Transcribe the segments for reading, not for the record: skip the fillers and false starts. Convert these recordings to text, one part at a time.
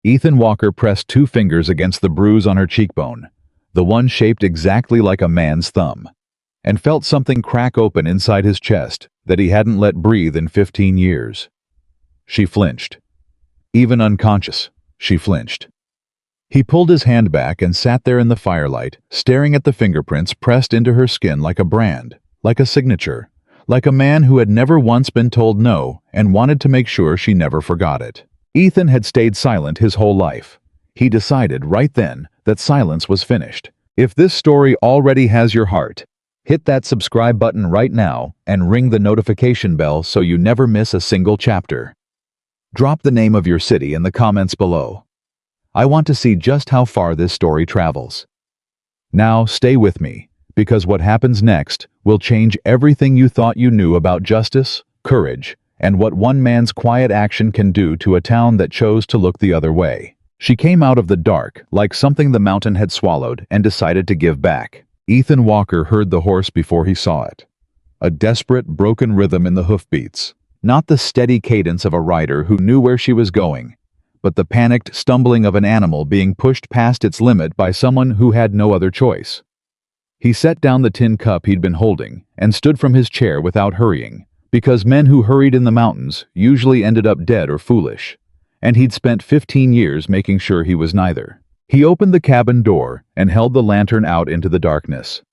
Ethan Walker pressed 2 fingers against the bruise on her cheekbone, the one shaped exactly like a man's thumb, and felt something crack open inside his chest that he hadn't let breathe in 15 years. She flinched. Even unconscious, she flinched. He pulled his hand back and sat there in the firelight, staring at the fingerprints pressed into her skin like a brand, like a signature, like a man who had never once been told no and wanted to make sure she never forgot it. Ethan had stayed silent his whole life. He decided right then that silence was finished. If this story already has your heart, hit that subscribe button right now and ring the notification bell so you never miss a single chapter. Drop the name of your city in the comments below. I want to see just how far this story travels. Now stay with me, because what happens next will change everything you thought you knew about justice, courage, and what one man's quiet action can do to a town that chose to look the other way. She came out of the dark like something the mountain had swallowed and decided to give back. Ethan Walker heard the horse before he saw it. A desperate, broken rhythm in the hoofbeats. Not the steady cadence of a rider who knew where she was going, but the panicked stumbling of an animal being pushed past its limit by someone who had no other choice. He set down the tin cup he'd been holding and stood from his chair without hurrying, because men who hurried in the mountains usually ended up dead or foolish, and he'd spent 15 years making sure he was neither. He opened the cabin door and held the lantern out into the darkness.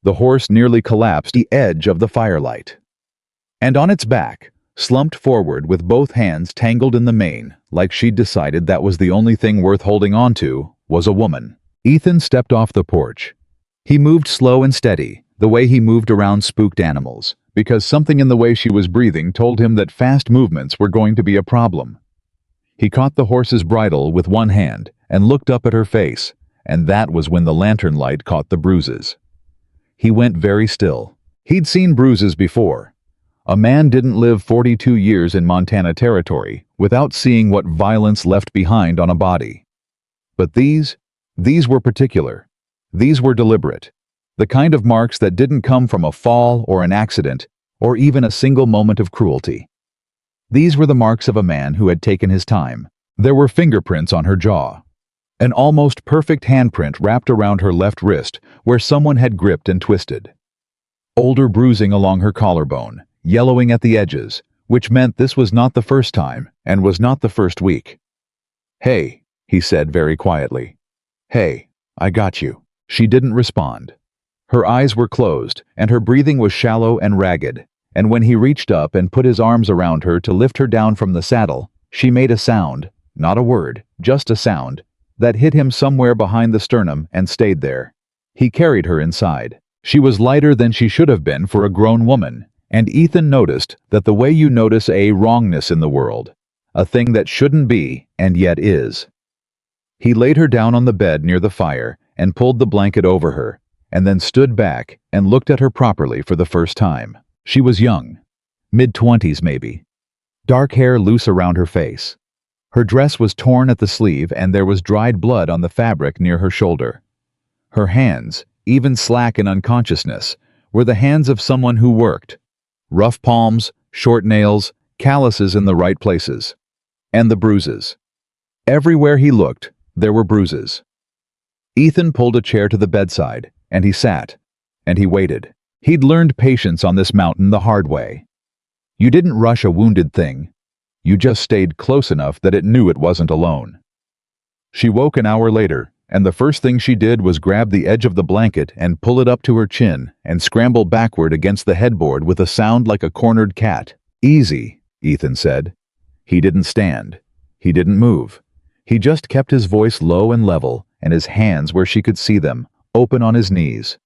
The horse nearly collapsed the edge of the firelight. And on its back, slumped forward with both hands tangled in the mane, like she'd decided that was the only thing worth holding on to, was a woman. Ethan stepped off the porch. He moved slow and steady, the way he moved around spooked animals, because something in the way she was breathing told him that fast movements were going to be a problem. He caught the horse's bridle with one hand and looked up at her face, and that was when the lantern light caught the bruises. He went very still. He'd seen bruises before. A man didn't live 42 years in Montana territory without seeing what violence left behind on a body. But these were particular. These were deliberate. The kind of marks that didn't come from a fall or an accident, or even a single moment of cruelty. These were the marks of a man who had taken his time. There were fingerprints on her jaw. An almost perfect handprint wrapped around her left wrist where someone had gripped and twisted. Older bruising along her collarbone, yellowing at the edges, which meant this was not the first time and was not the first week. "Hey," he said very quietly. "Hey, I got you." She didn't respond. Her eyes were closed and her breathing was shallow and ragged, and when he reached up and put his arms around her to lift her down from the saddle, she made a sound, not a word, just a sound, that hit him somewhere behind the sternum and stayed there. He carried her inside. She was lighter than she should have been for a grown woman, and Ethan noticed that the way you notice a wrongness in the world, a thing that shouldn't be and yet is. He laid her down on the bed near the fire and pulled the blanket over her, and then stood back and looked at her properly for the first time. She was young, mid-20s maybe. Dark hair loose around her face. Her dress was torn at the sleeve and there was dried blood on the fabric near her shoulder. Her hands, even slack in unconsciousness, were the hands of someone who worked. Rough palms, short nails, calluses in the right places. And the bruises. Everywhere he looked, there were bruises. Ethan pulled a chair to the bedside, and he sat, and he waited. He'd learned patience on this mountain the hard way. You didn't rush a wounded thing. You just stayed close enough that it knew it wasn't alone. She woke an hour later, and the first thing she did was grab the edge of the blanket and pull it up to her chin and scramble backward against the headboard with a sound like a cornered cat. "Easy," Ethan said. He didn't stand. He didn't move. He just kept his voice low and level, and his hands where she could see them, open on his knees.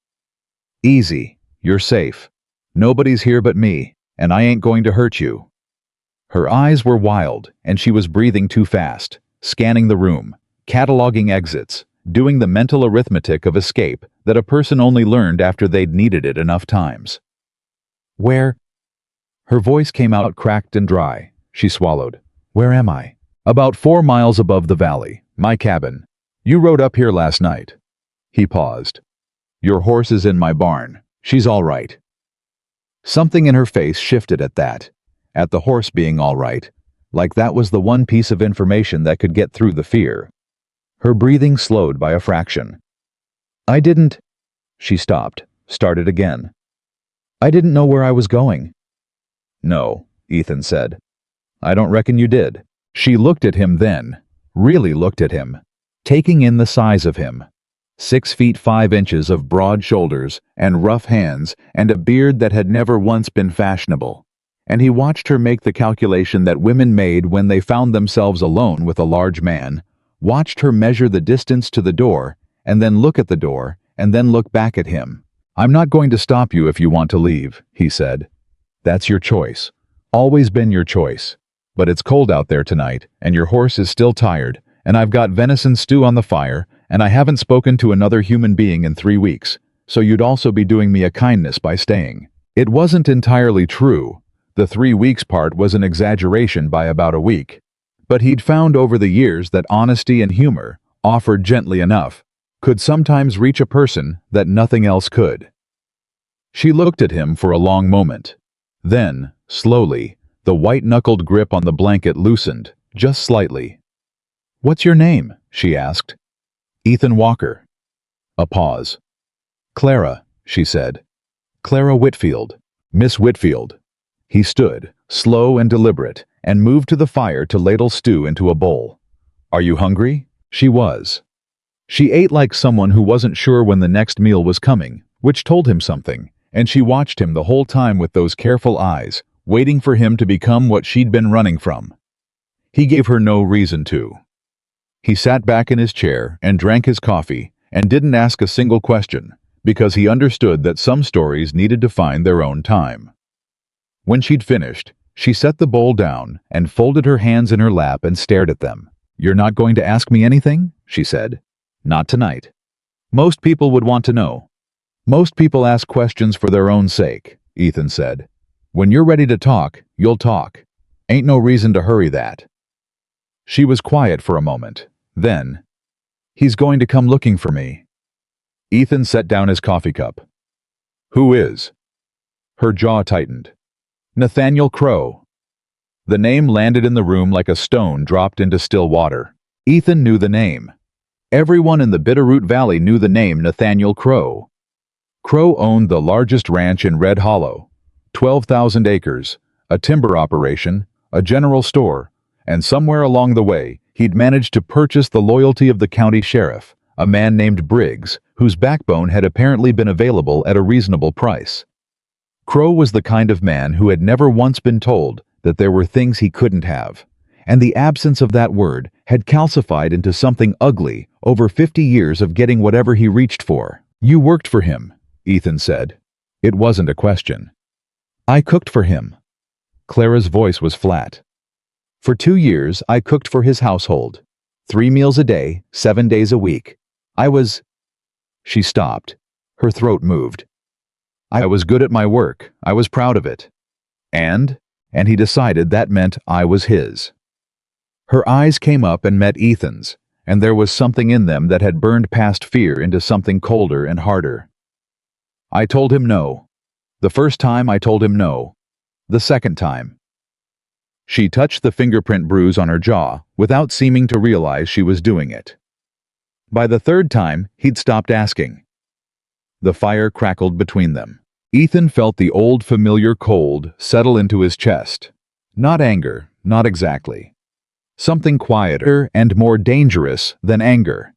"Easy. You're safe. Nobody's here but me, and I ain't going to hurt you." Her eyes were wild, and she was breathing too fast, scanning the room, cataloging exits, doing the mental arithmetic of escape that a person only learned after they'd needed it enough times. "Where?" Her voice came out cracked and dry. She swallowed. "Where am I?" "About 4 miles above the valley. My cabin. You rode up here last night." He paused. "Your horse is in my barn. She's all right." Something in her face shifted at that. At the horse being all right. like that was the one piece of information that could get through the fear. Her breathing slowed by a fraction. I didn't... She stopped, started again. I didn't know where I was going. No, Ethan said. I don't reckon you did. She looked at him then, really looked at him, taking in the size of him. 6 feet 5 inches of broad shoulders and rough hands and a beard that had never once been fashionable. And he watched her make the calculation that women made when they found themselves alone with a large man, watched her measure the distance to the door, and then look at the door, and then look back at him. I'm not going to stop you if you want to leave, he said. That's your choice. Always been your choice. But it's cold out there tonight, and your horse is still tired, and I've got venison stew on the fire, and I haven't spoken to another human being in 3 weeks, so you'd also be doing me a kindness by staying. It wasn't entirely true. The 3 weeks part was an exaggeration by about a week. But he'd found over the years that honesty and humor, offered gently enough, could sometimes reach a person that nothing else could. She looked at him for a long moment. Then, slowly, the white-knuckled grip on the blanket loosened, just slightly. What's your name? She asked. Ethan Walker. A pause. Clara, she said. Clara Whitfield. Miss Whitfield. He stood, slow and deliberate, and moved to the fire to ladle stew into a bowl. Are you hungry? She was. She ate like someone who wasn't sure when the next meal was coming, which told him something, and she watched him the whole time with those careful eyes, waiting for him to become what she'd been running from. He gave her no reason to. He sat back in his chair and drank his coffee and didn't ask a single question, because he understood that some stories needed to find their own time. When she'd finished, she set the bowl down and folded her hands in her lap and stared at them. You're not going to ask me anything? She said. Not tonight. Most people would want to know. Most people ask questions for their own sake, Ethan said. When you're ready to talk, you'll talk. Ain't no reason to hurry that. She was quiet for a moment. Then, he's going to come looking for me. Ethan set down his coffee cup. Who is? Her jaw tightened. Nathaniel Crow. The name landed in the room like a stone dropped into still water. Ethan knew the name. Everyone in the Bitterroot Valley knew the name Nathaniel Crow. Crow owned the largest ranch in Red Hollow, 12,000 acres, a timber operation, a general store, and somewhere along the way, he'd managed to purchase the loyalty of the county sheriff, a man named Briggs, whose backbone had apparently been available at a reasonable price. Crow was the kind of man who had never once been told that there were things he couldn't have, and the absence of that word had calcified into something ugly over 50 years of getting whatever he reached for. You worked for him, Ethan said. It wasn't a question. I cooked for him. Clara's voice was flat. For 2 years, I cooked for his household. 3 meals a day, 7 days a week. She stopped. Her throat moved. I was good at my work. I was proud of it. And he decided that meant I was his. Her eyes came up and met Ethan's, and there was something in them that had burned past fear into something colder and harder. I told him no. The first time I told him no. The second time. She touched the fingerprint bruise on her jaw without seeming to realize she was doing it. By the third time, he'd stopped asking. The fire crackled between them. Ethan felt the old familiar cold settle into his chest. Not anger, not exactly. Something quieter and more dangerous than anger.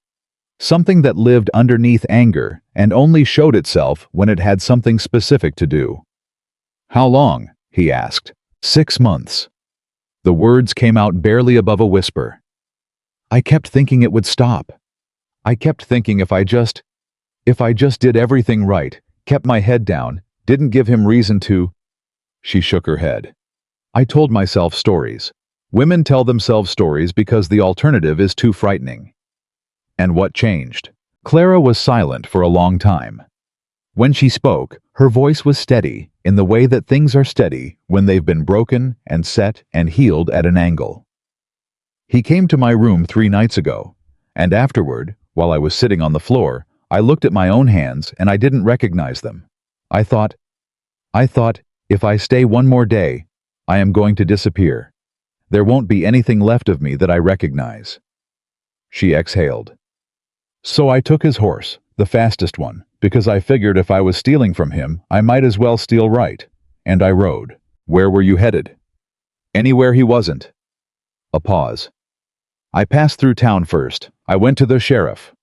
Something that lived underneath anger and only showed itself when it had something specific to do. How long? He asked. 6 months. The words came out barely above a whisper. I kept thinking it would stop. I kept thinking if I just did everything right, kept my head down, didn't give him reason to... She shook her head. I told myself stories. Women tell themselves stories because the alternative is too frightening. And what changed? Clara was silent for a long time. When she spoke, her voice was steady, in the way that things are steady when they've been broken and set and healed at an angle. He came to my room 3 nights ago, and afterward, while I was sitting on the floor, I looked at my own hands and I didn't recognize them. I thought, if I stay one more day, I am going to disappear. There won't be anything left of me that I recognize." She exhaled. "So I took his horse, the fastest one, because I figured if I was stealing from him, I might as well steal right. And I rode." "Where were you headed?" "Anywhere he wasn't." A pause. "I passed through town first. I went to the sheriff."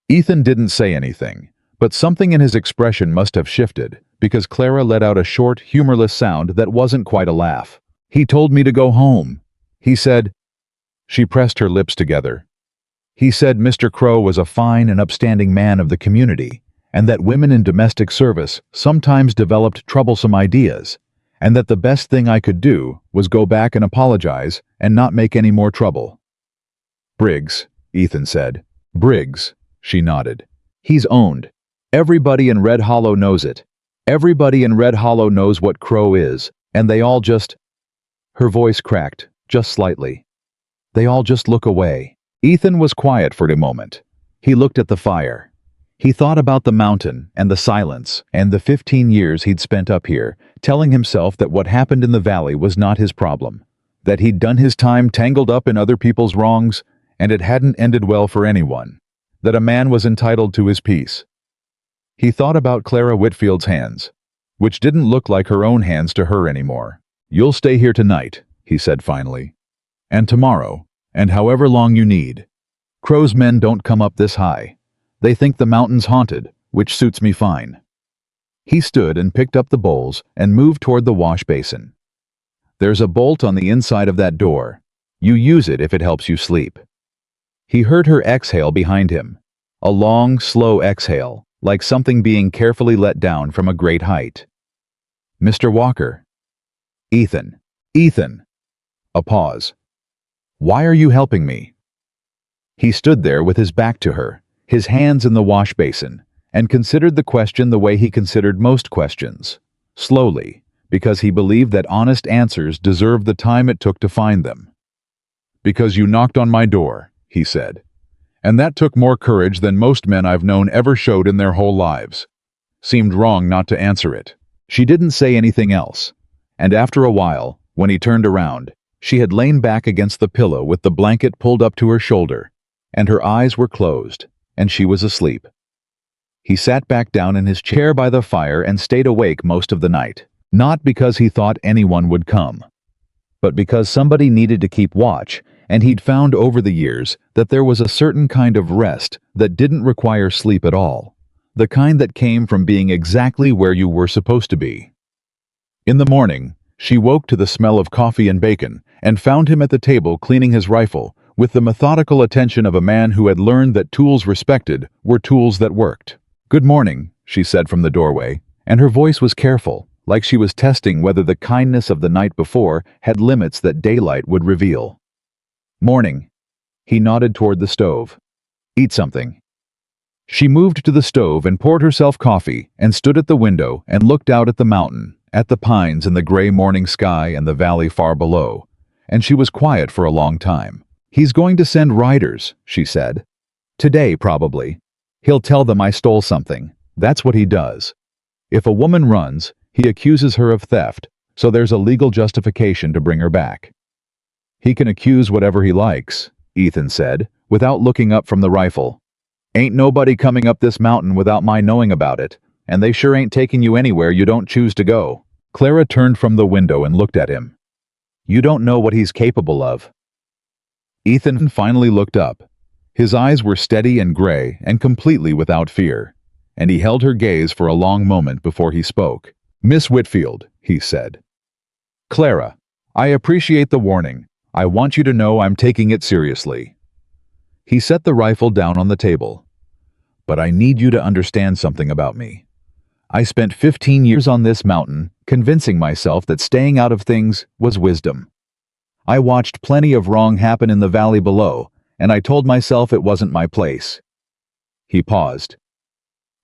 Ethan didn't say anything, but something in his expression must have shifted, because Clara let out a short, humorless sound that wasn't quite a laugh. "He told me to go home. He said—" She pressed her lips together. "He said Mr. Crow was a fine and upstanding man of the community, and that women in domestic service sometimes developed troublesome ideas, and that the best thing I could do was go back and apologize and not make any more trouble." "Briggs," Ethan said. "Briggs," she nodded. "He's owned. Everybody in Red Hollow knows it. Everybody in Red Hollow knows what Crow is, and they all just—" Her voice cracked, just slightly. "They all just look away." Ethan was quiet for a moment. He looked at the fire. He thought about the mountain and the silence and the 15 years he'd spent up here, telling himself that what happened in the valley was not his problem, that he'd done his time tangled up in other people's wrongs, and it hadn't ended well for anyone, that a man was entitled to his peace. He thought about Clara Whitfield's hands, which didn't look like her own hands to her anymore. "You'll stay here tonight," he said finally. "And tomorrow, and however long you need. Crow's men don't come up this high. They think the mountain's haunted, which suits me fine." He stood and picked up the bowls and moved toward the wash basin. "There's a bolt on the inside of that door. You use it if it helps you sleep." He heard her exhale behind him, a long, slow exhale, like something being carefully let down from a great height. "Mr. Walker." "Ethan. Ethan." A pause. "Why are you helping me?" He stood there with his back to her, his hands in the wash basin, and considered the question the way he considered most questions, slowly, because he believed that honest answers deserved the time it took to find them. "Because you knocked on my door," he said. "And that took more courage than most men I've known ever showed in their whole lives. Seemed wrong not to answer it." She didn't say anything else, and after a while, when he turned around, she had lain back against the pillow with the blanket pulled up to her shoulder, and her eyes were closed, and she was asleep. He sat back down in his chair by the fire and stayed awake most of the night, not because he thought anyone would come, but because somebody needed to keep watch, and he'd found over the years that there was a certain kind of rest that didn't require sleep at all, the kind that came from being exactly where you were supposed to be. In the morning, she woke to the smell of coffee and bacon and found him at the table cleaning his rifle with the methodical attention of a man who had learned that tools respected were tools that worked. "Good morning," she said from the doorway, and her voice was careful, like she was testing whether the kindness of the night before had limits that daylight would reveal. "Morning." He nodded toward the stove. "Eat something." She moved to the stove and poured herself coffee and stood at the window and looked out at the mountain, at the pines and the gray morning sky and the valley far below, and she was quiet for a long time. "He's going to send riders," she said. "Today, probably. He'll tell them I stole something. That's what he does. If a woman runs, he accuses her of theft, so there's a legal justification to bring her back." "He can accuse whatever he likes," Ethan said, without looking up from the rifle. "Ain't nobody coming up this mountain without my knowing about it, and they sure ain't taking you anywhere you don't choose to go." Clara turned from the window and looked at him. "You don't know what he's capable of." Ethan finally looked up. His eyes were steady and gray and completely without fear, and he held her gaze for a long moment before he spoke. "Miss Whitfield," he said. "Clara, I appreciate the warning. I want you to know I'm taking it seriously." He set the rifle down on the table. "But I need you to understand something about me. I spent 15 years on this mountain convincing myself that staying out of things was wisdom. I watched plenty of wrong happen in the valley below, and I told myself it wasn't my place." He paused.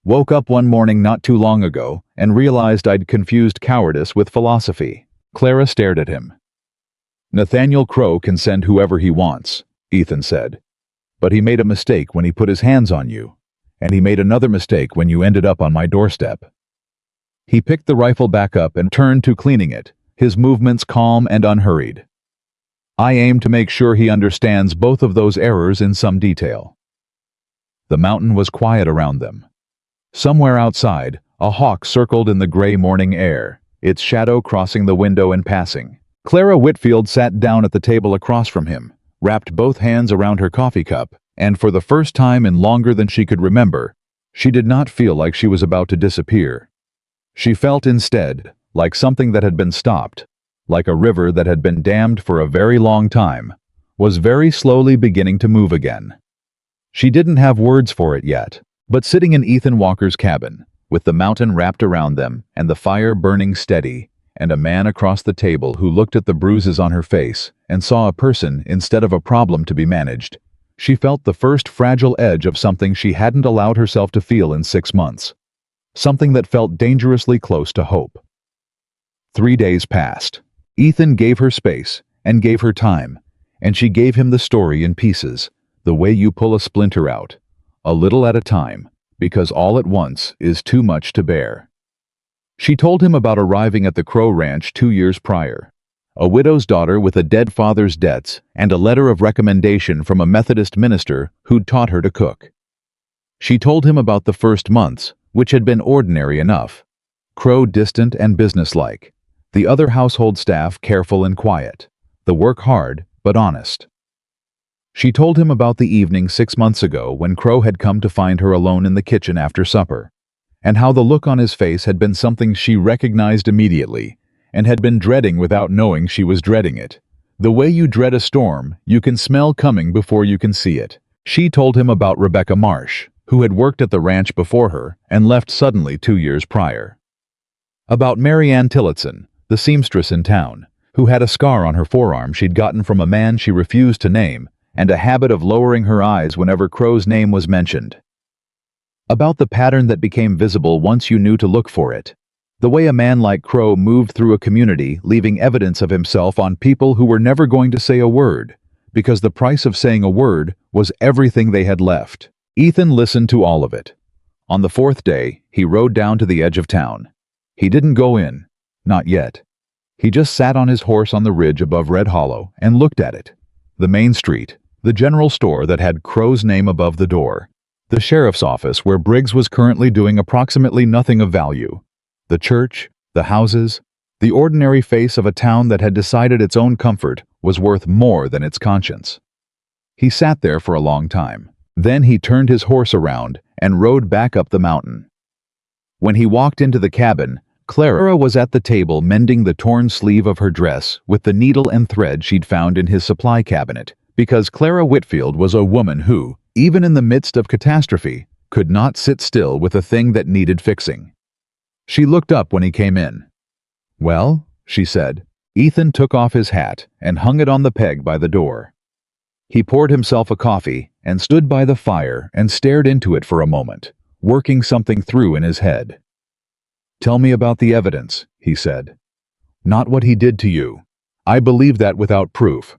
"Woke up one morning not too long ago and realized I'd confused cowardice with philosophy." Clara stared at him. "Nathaniel Crow can send whoever he wants," Ethan said. "But he made a mistake when he put his hands on you, and he made another mistake when you ended up on my doorstep." He picked the rifle back up and turned to cleaning it, his movements calm and unhurried. I aim to make sure he understands both of those errors in some detail." The mountain was quiet around them. Somewhere outside, a hawk circled in the gray morning air, its shadow crossing the window and passing. Clara Whitfield sat down at the table across from him, wrapped both hands around her coffee cup, and for the first time in longer than she could remember, she did not feel like she was about to disappear. She felt instead like something that had been stopped, like a river that had been dammed for a very long time, was very slowly beginning to move again. She didn't have words for it yet, but sitting in Ethan Walker's cabin, with the mountain wrapped around them and the fire burning steady, and a man across the table who looked at the bruises on her face and saw a person instead of a problem to be managed, she felt the first fragile edge of something she hadn't allowed herself to feel in 6 months. Something that felt dangerously close to hope. 3 days passed. Ethan gave her space and gave her time, and she gave him the story in pieces, the way you pull a splinter out, a little at a time, because all at once is too much to bear. She told him about arriving at the Crow Ranch 2 years prior, a widow's daughter with a dead father's debts and a letter of recommendation from a Methodist minister who'd taught her to cook. She told him about the first months, which had been ordinary enough. Crow distant and businesslike, the other household staff careful and quiet, the work hard but honest. She told him about the evening 6 months ago when Crow had come to find her alone in the kitchen after supper, and how the look on his face had been something she recognized immediately, and had been dreading without knowing she was dreading it. The way you dread a storm, you can smell coming before you can see it. She told him about Rebecca Marsh, who had worked at the ranch before her and left suddenly 2 years prior. About Mary Ann Tillotson, the seamstress in town, who had a scar on her forearm she'd gotten from a man she refused to name, and a habit of lowering her eyes whenever Crow's name was mentioned. About the pattern that became visible once you knew to look for it. The way a man like Crow moved through a community, leaving evidence of himself on people who were never going to say a word, because the price of saying a word was everything they had left. Ethan listened to all of it. On the 4th day, he rode down to the edge of town. He didn't go in, not yet. He just sat on his horse on the ridge above Red Hollow and looked at it. The main street, the general store that had Crow's name above the door, the sheriff's office where Briggs was currently doing approximately nothing of value, the church, the houses, the ordinary face of a town that had decided its own comfort was worth more than its conscience. He sat there for a long time. Then he turned his horse around and rode back up the mountain. When he walked into the cabin, Clara was at the table mending the torn sleeve of her dress with the needle and thread she'd found in his supply cabinet, because Clara Whitfield was a woman who, even in the midst of catastrophe, could not sit still with a thing that needed fixing. She looked up when he came in. "Well," she said. Ethan took off his hat and hung it on the peg by the door. He poured himself a coffee and stood by the fire and stared into it for a moment, working something through in his head. "Tell me about the evidence," he said. "Not what he did to you. I believe that without proof.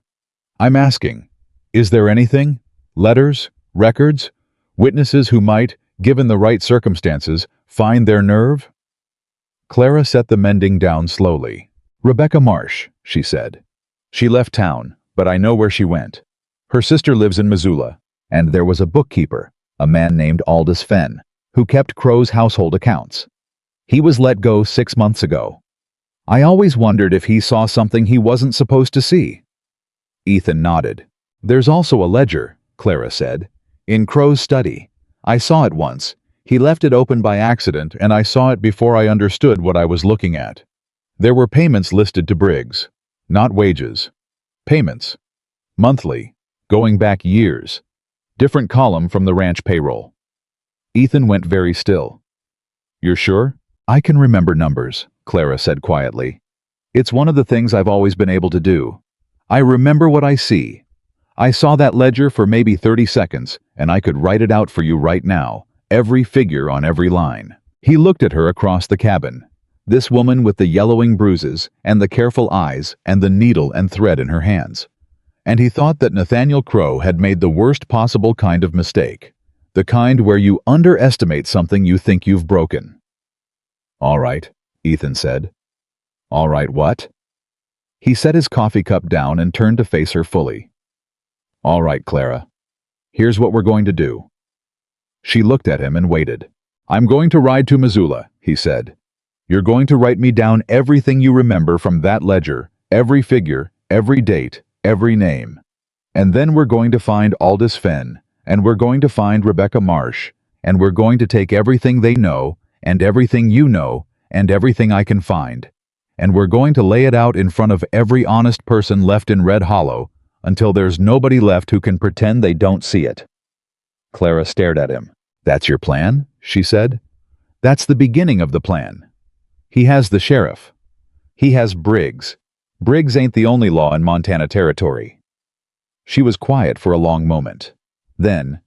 I'm asking, is there anything? Letters? Records? Witnesses who might, given the right circumstances, find their nerve?" Clara set the mending down slowly. "Rebecca Marsh," she said. "She left town, but I know where she went. Her sister lives in Missoula, and there was a bookkeeper, a man named Aldous Fenn, who kept Crow's household accounts. He was let go 6 months ago. I always wondered if he saw something he wasn't supposed to see." Ethan nodded. "There's also a ledger," Clara said, "in Crow's study. I saw it once. He left it open by accident, and I saw it before I understood what I was looking at. There were payments listed to Briggs. Not wages. Payments. Monthly. Going back years. Different column from the ranch payroll." Ethan went very still. "You're sure?" "I can remember numbers," Clara said quietly. "It's one of the things I've always been able to do. I remember what I see. I saw that ledger for maybe 30 seconds, and I could write it out for you right now, every figure on every line." He looked at her across the cabin, this woman with the yellowing bruises and the careful eyes and the needle and thread in her hands. And he thought that Nathaniel Crow had made the worst possible kind of mistake, the kind where you underestimate something you think you've broken. "All right," Ethan said. "All right what?" He set his coffee cup down and turned to face her fully. "All right, Clara. Here's what we're going to do." She looked at him and waited. "I'm going to ride to Missoula," he said. "You're going to write me down everything you remember from that ledger, every figure, every date, every name. And then we're going to find Aldous Fenn, and we're going to find Rebecca Marsh, and we're going to take everything they know, and everything you know, and everything I can find. And we're going to lay it out in front of every honest person left in Red Hollow until there's nobody left who can pretend they don't see it." Clara stared at him. "That's your plan?" she said. "That's the beginning of the plan. He has the sheriff. He has Briggs. Briggs ain't the only law in Montana Territory." She was quiet for a long moment. Then,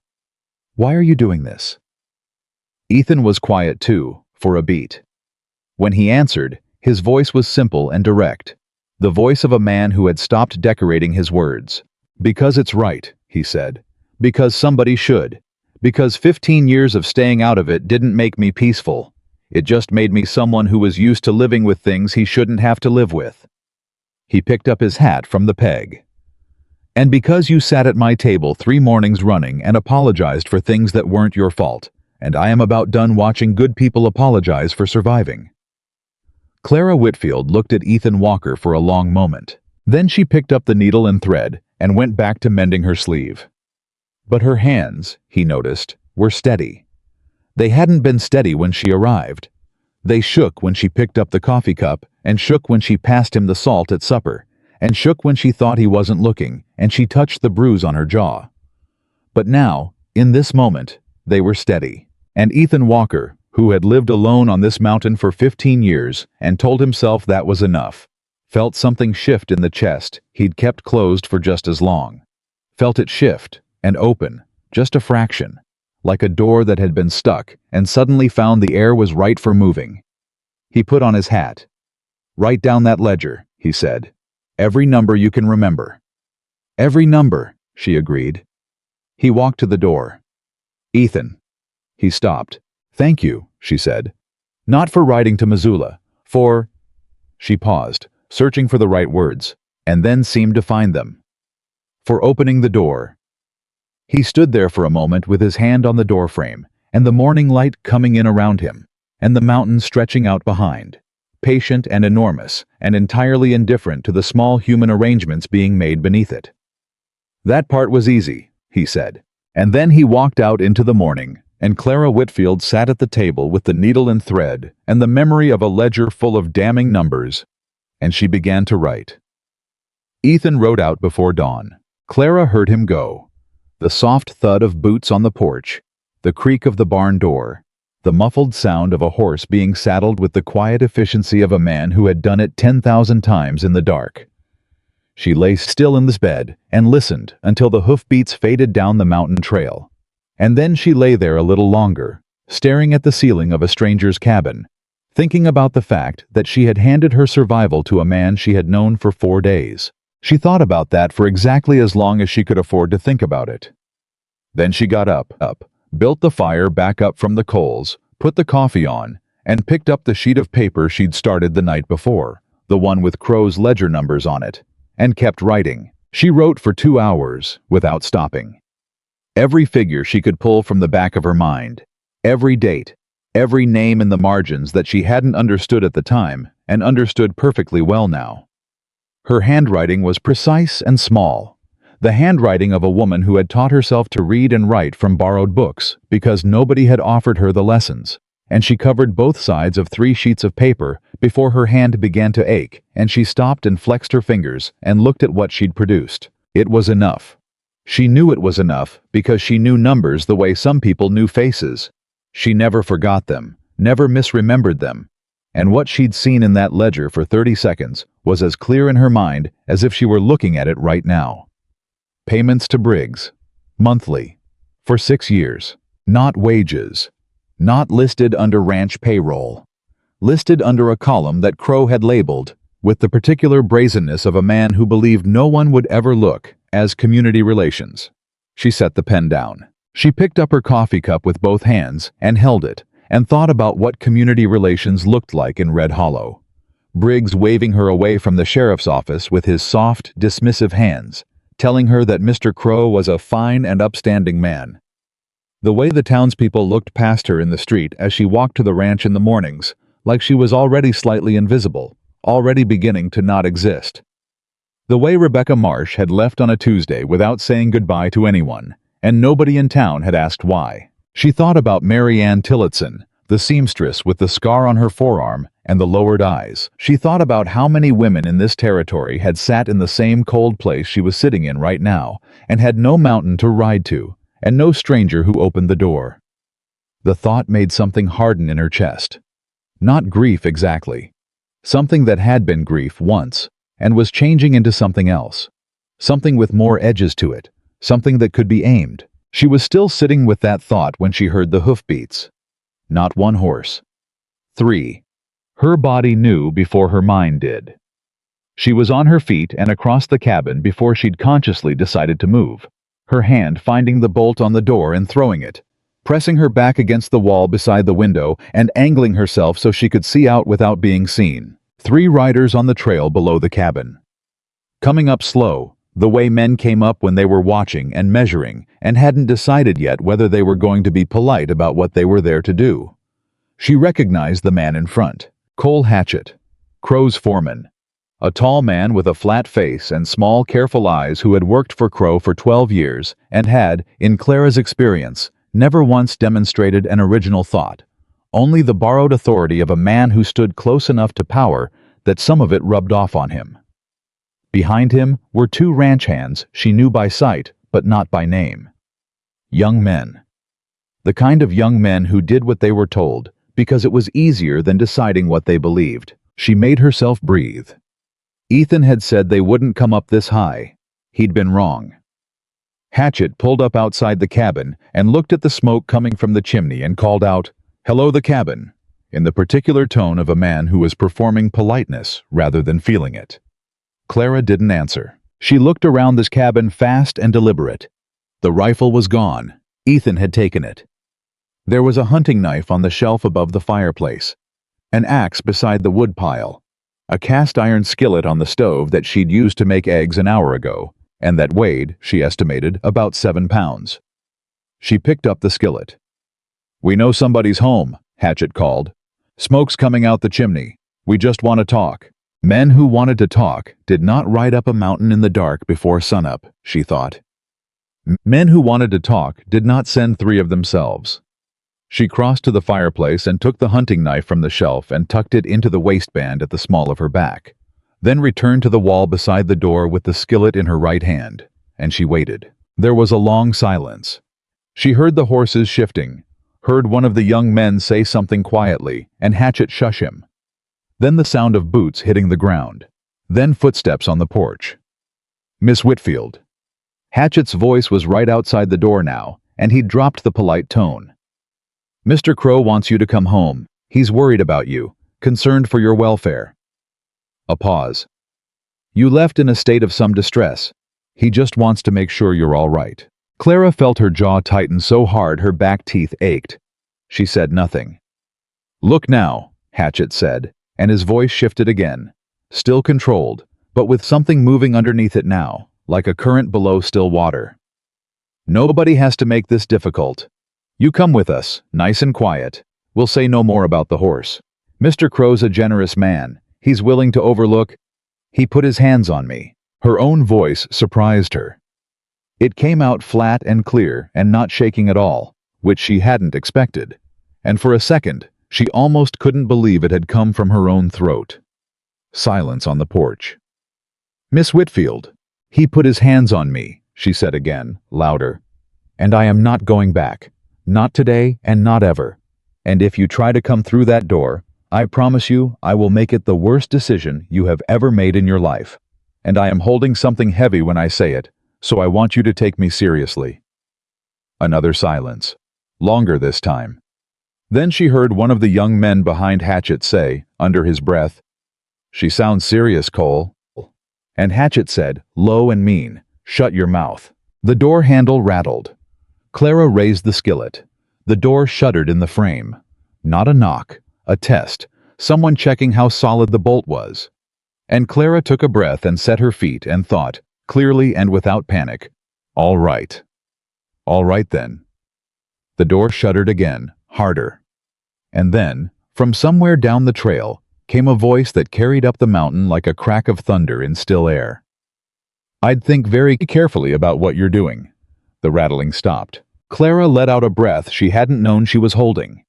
"Why are you doing this?" Ethan was quiet too, for a beat. When he answered, his voice was simple and direct, the voice of a man who had stopped decorating his words. "Because it's right," he said. "Because somebody should. Because 15 years of staying out of it didn't make me peaceful. It just made me someone who was used to living with things he shouldn't have to live with." He picked up his hat from the peg. "And because you sat at my table 3 mornings running and apologized for things that weren't your fault, and I am about done watching good people apologize for surviving." Clara Whitfield looked at Ethan Walker for a long moment. Then she picked up the needle and thread and went back to mending her sleeve. But her hands, he noticed, were steady. They hadn't been steady when she arrived. They shook when she picked up the coffee cup, and shook when she passed him the salt at supper, and shook when she thought he wasn't looking, and she touched the bruise on her jaw. But now, in this moment, they were steady. And Ethan Walker, who had lived alone on this mountain for 15 years and told himself that was enough, felt something shift in the chest he'd kept closed for just as long. Felt it shift and open, just a fraction, like a door that had been stuck and suddenly found the air was right for moving. He put on his hat. "Write down that ledger," he said. "Every number you can remember." "Every number," she agreed. He walked to the door. "Ethan." He stopped. "Thank you," she said. "Not for riding to Missoula, for—" She paused, searching for the right words, and then seemed to find them. "For opening the door." He stood there for a moment with his hand on the doorframe, and the morning light coming in around him, and the mountain stretching out behind, patient and enormous, and entirely indifferent to the small human arrangements being made beneath it. "That part was easy," he said. And then he walked out into the morning, and Clara Whitfield sat at the table with the needle and thread and the memory of a ledger full of damning numbers, and she began to write. Ethan rode out before dawn. Clara heard him go. The soft thud of boots on the porch, the creak of the barn door, the muffled sound of a horse being saddled with the quiet efficiency of a man who had done it 10,000 times in the dark. She lay still in this bed and listened until the hoofbeats faded down the mountain trail. And then she lay there a little longer, staring at the ceiling of a stranger's cabin, thinking about the fact that she had handed her survival to a man she had known for 4 days. She thought about that for exactly as long as she could afford to think about it. Then she got up, built the fire back up from the coals, put the coffee on, and picked up the sheet of paper she'd started the night before, the one with Crow's ledger numbers on it, and kept writing. She wrote for 2 hours, without stopping. Every figure she could pull from the back of her mind, every date, every name in the margins that she hadn't understood at the time, and understood perfectly well now. Her handwriting was precise and small, the handwriting of a woman who had taught herself to read and write from borrowed books because nobody had offered her the lessons, and she covered both sides of 3 sheets of paper before her hand began to ache, and she stopped and flexed her fingers and looked at what she'd produced. It was enough. She knew it was enough because she knew numbers the way some people knew faces. She never forgot them, never misremembered them. And what she'd seen in that ledger for 30 seconds was as clear in her mind as if she were looking at it right now. Payments to Briggs. Monthly. For 6 years. Not wages. Not listed under ranch payroll. Listed under a column that Crow had labeled, with the particular brazenness of a man who believed no one would ever look, as community relations. She set the pen down. She picked up her coffee cup with both hands and held it, and thought about what community relations looked like in Red Hollow. Briggs waving her away from the sheriff's office with his soft, dismissive hands, telling her that Mr. Crow was a fine and upstanding man. The way the townspeople looked past her in the street as she walked to the ranch in the mornings, like she was already slightly invisible, already beginning to not exist. The way Rebecca Marsh had left on a Tuesday without saying goodbye to anyone, and nobody in town had asked why. She thought about Mary Ann Tillotson, the seamstress with the scar on her forearm and the lowered eyes. She thought about how many women in this territory had sat in the same cold place she was sitting in right now, and had no mountain to ride to, and no stranger who opened the door. The thought made something harden in her chest. Not grief exactly. Something that had been grief once, and was changing into something else. Something with more edges to it, something that could be aimed. She was still sitting with that thought when she heard the hoofbeats. Not one horse. 3. Her body knew before her mind did. She was on her feet and across the cabin before she'd consciously decided to move, her hand finding the bolt on the door and throwing it, pressing her back against the wall beside the window and angling herself so she could see out without being seen. 3 riders on the trail below the cabin. Coming up slow, the way men came up when they were watching and measuring and hadn't decided yet whether they were going to be polite about what they were there to do. She recognized the man in front, Cole Hatchett, Crow's foreman. A tall man with a flat face and small, careful eyes who had worked for Crow for 12 years and had, in Clara's experience, never once demonstrated an original thought, only the borrowed authority of a man who stood close enough to power that some of it rubbed off on him. Behind him were 2 ranch hands she knew by sight, but not by name. Young men. The kind of young men who did what they were told, because it was easier than deciding what they believed. She made herself breathe. Ethan had said they wouldn't come up this high. He'd been wrong. Hatchett pulled up outside the cabin and looked at the smoke coming from the chimney and called out, "Hello, the cabin," in the particular tone of a man who was performing politeness rather than feeling it. Clara didn't answer. She looked around this cabin fast and deliberate. The rifle was gone. Ethan had taken it. There was a hunting knife on the shelf above the fireplace, an axe beside the wood pile, a cast-iron skillet on the stove that she'd used to make eggs an hour ago, and that weighed, she estimated, about 7 pounds. She picked up the skillet. "We know somebody's home," Hatchett called. "Smoke's coming out the chimney. We just want to talk." Men who wanted to talk did not ride up a mountain in the dark before sunup, she thought. Men who wanted to talk did not send 3 of themselves. She crossed to the fireplace and took the hunting knife from the shelf and tucked it into the waistband at the small of her back, then returned to the wall beside the door with the skillet in her right hand, and she waited. There was a long silence. She heard the horses shifting, heard one of the young men say something quietly, and Hatchett shush him. Then the sound of boots hitting the ground. Then footsteps on the porch. "Miss Whitfield." Hatchett's voice was right outside the door now, and he'd dropped the polite tone. "Mr. Crow wants you to come home. He's worried about you, concerned for your welfare." A pause. "You left in a state of some distress. He just wants to make sure you're all right." Clara felt her jaw tighten so hard her back teeth ached. She said nothing. "Look now," Hatchett said, and his voice shifted again, still controlled, but with something moving underneath it now, like a current below still water. "Nobody has to make this difficult. You come with us, nice and quiet. We'll say no more about the horse. Mr. Crow's a generous man. He's willing to overlook—" "He put his hands on me." Her own voice surprised her. It came out flat and clear and not shaking at all, which she hadn't expected, and for a second, she almost couldn't believe it had come from her own throat. Silence on the porch. "Miss Whitfield, he put his hands on me," she said again, louder. "And I am not going back. Not today and not ever. And if you try to come through that door, I promise you I will make it the worst decision you have ever made in your life. And I am holding something heavy when I say it, so I want you to take me seriously." Another silence. Longer this time. Then she heard one of the young men behind Hatchett say, under his breath, "She sounds serious, Cole." And Hatchett said, low and mean, "Shut your mouth." The door handle rattled. Clara raised the skillet. The door shuddered in the frame. Not a knock, a test, someone checking how solid the bolt was. And Clara took a breath and set her feet and thought, clearly and without panic, "All right. All right then." The door shuddered again, harder. And then, from somewhere down the trail, came a voice that carried up the mountain like a crack of thunder in still air. "I'd think very carefully about what you're doing." The rattling stopped. Clara let out a breath she hadn't known she was holding.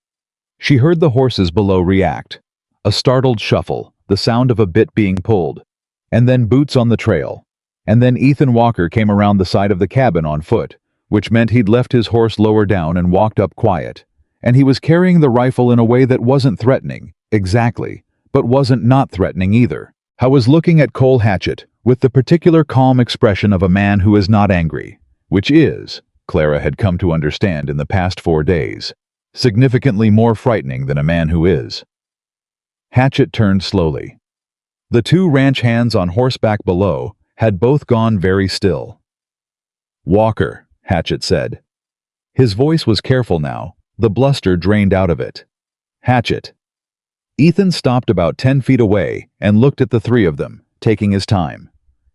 She heard the horses below react. A startled shuffle, the sound of a bit being pulled, and then boots on the trail. And then Ethan Walker came around the side of the cabin on foot, which meant he'd left his horse lower down and walked up quiet. And he was carrying the rifle in a way that wasn't threatening, exactly, but wasn't not threatening either. I was looking at Cole Hatchett with the particular calm expression of a man who is not angry, which is, Clara had come to understand in the past 4 days, significantly more frightening than a man who is. Hatchett turned slowly. The 2 ranch hands on horseback below had both gone very still. "Walker," Hatchett said. His voice was careful now, the bluster drained out of it. "Hatchett." Ethan stopped about 10 feet away and looked at the 3 of them, taking his time.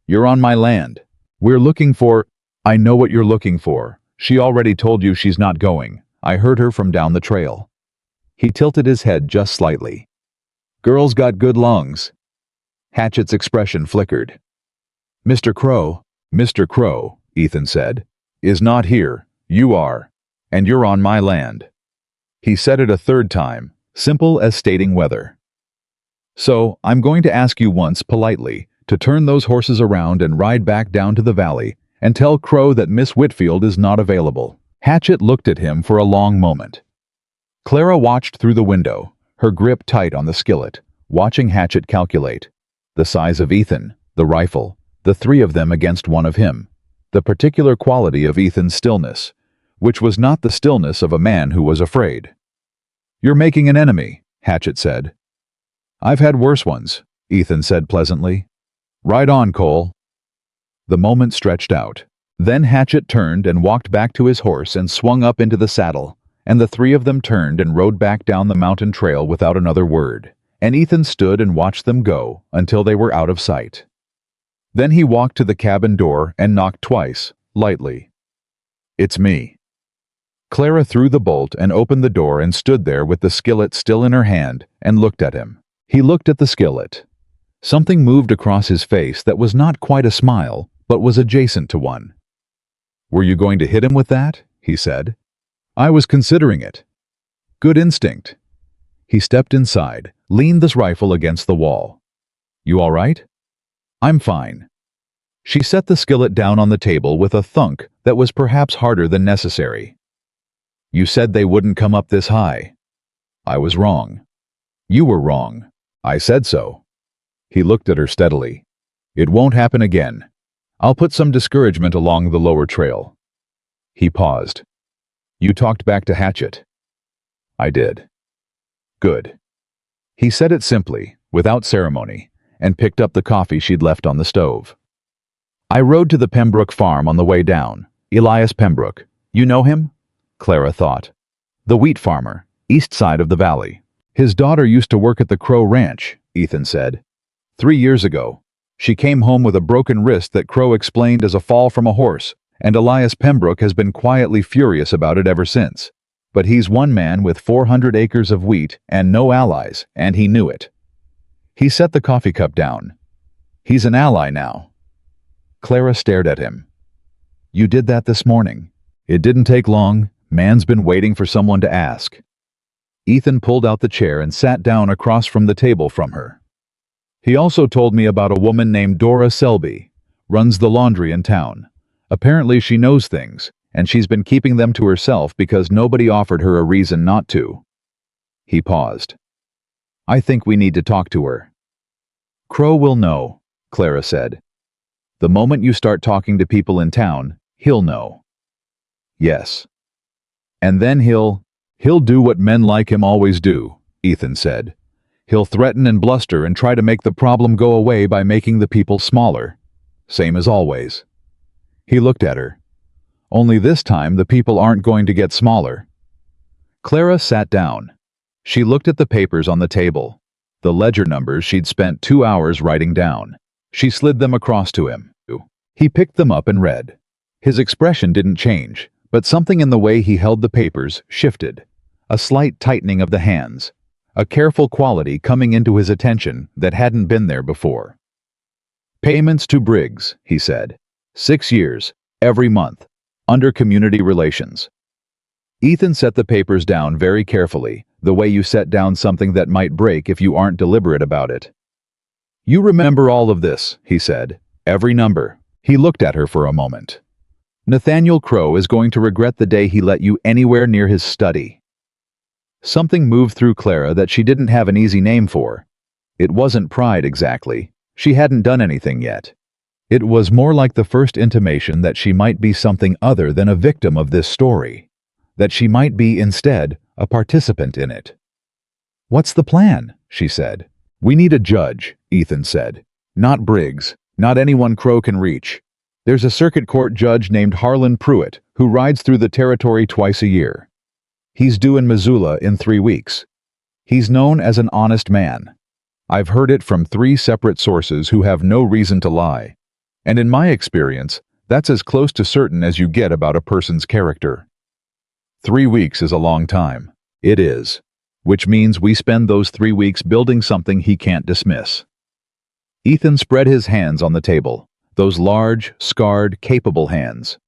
"You're on my land. We're looking for—" "I know what you're looking for. She already told you she's not going. I heard her from down the trail." He tilted his head just slightly. "Girl's got good lungs." Hatchett's expression flickered. Mr. Crow, Ethan said, "is not here. You are. And you're on my land." He said it a 3rd time, simple as stating weather. "So, I'm going to ask you once politely to turn those horses around and ride back down to the valley and tell Crow that Miss Whitfield is not available." Hatchett looked at him for a long moment. Clara watched through the window, her grip tight on the skillet, watching Hatchett calculate. The size of Ethan, the rifle, the 3 of them against one of him, the particular quality of Ethan's stillness, which was not the stillness of a man who was afraid. "You're making an enemy," Hatchett said. "I've had worse ones," Ethan said pleasantly. "Ride on, Cole." The moment stretched out. Then Hatchett turned and walked back to his horse and swung up into the saddle, and the 3 of them turned and rode back down the mountain trail without another word, and Ethan stood and watched them go until they were out of sight. Then he walked to the cabin door and knocked twice, lightly. "It's me." Clara threw the bolt and opened the door and stood there with the skillet still in her hand and looked at him. He looked at the skillet. Something moved across his face that was not quite a smile, but was adjacent to one. "Were you going to hit him with that?" he said. "I was considering it." "Good instinct." He stepped inside, leaned his rifle against the wall. "You all right?" "I'm fine." She set the skillet down on the table with a thunk that was perhaps harder than necessary. "You said they wouldn't come up this high." "I was wrong." "You were wrong." "I said so." He looked at her steadily. "It won't happen again. I'll put some discouragement along the lower trail." He paused. "You talked back to Hatchett?" "I did." "Good." He said it simply, without ceremony, and picked up the coffee she'd left on the stove. "I rode to the Pembroke farm on the way down. Elias Pembroke. You know him?" Clara thought. "The wheat farmer, east side of the valley. His daughter used to work at the Crow Ranch," Ethan said. 3 years ago. She came home with a broken wrist that Crow explained as a fall from a horse, and Elias Pembroke has been quietly furious about it ever since. But he's one man with 400 acres of wheat and no allies, and he knew it. He set the coffee cup down. "He's an ally now." Clara stared at him. "You did that this morning." "It didn't take long. Man's been waiting for someone to ask." Ethan pulled out the chair and sat down across from the table from her. "He also told me about a woman named Dora Selby, runs the laundry in town. Apparently she knows things, and she's been keeping them to herself because nobody offered her a reason not to." He paused. "I think we need to talk to her." "Crow will know," Clara said. "The moment you start talking to people in town, he'll know." "Yes." "And then he'll do what men like him always do," Ethan said. "He'll threaten and bluster and try to make the problem go away by making the people smaller. Same as always." He looked at her. "Only this time the people aren't going to get smaller." Clara sat down. She looked at the papers on the table. the ledger numbers she'd spent 2 hours writing down. She slid them across to him. He picked them up and read. His expression didn't change, but something in the way he held the papers shifted. A slight tightening of the hands, a careful quality coming into his attention that hadn't been there before. Payments to Briggs, he said. 6 years, every month, under community relations. Ethan set the papers down very carefully, the way you set down something that might break if you aren't deliberate about it. You remember all of this, he said. Every number. He looked at her for a moment. Nathaniel Crowe is going to regret the day he let you anywhere near his study. Something moved through Clara that she didn't have an easy name for. It wasn't pride exactly. She hadn't done anything yet. It was more like the first intimation that she might be something other than a victim of this story. That she might be, instead, a participant in it. "What's the plan?" she said. "We need a judge," Ethan said. "Not Briggs, not anyone Crowe can reach. There's a circuit court judge named Harlan Pruitt who rides through the territory twice a year. He's due in Missoula in 3 weeks. He's known as an honest man. I've heard it from 3 separate sources who have no reason to lie. And in my experience, that's as close to certain as you get about a person's character. 3 weeks is a long time. It is. Which means we spend those 3 weeks building something he can't dismiss." Ethan spread his hands on the table, those large, scarred, capable hands.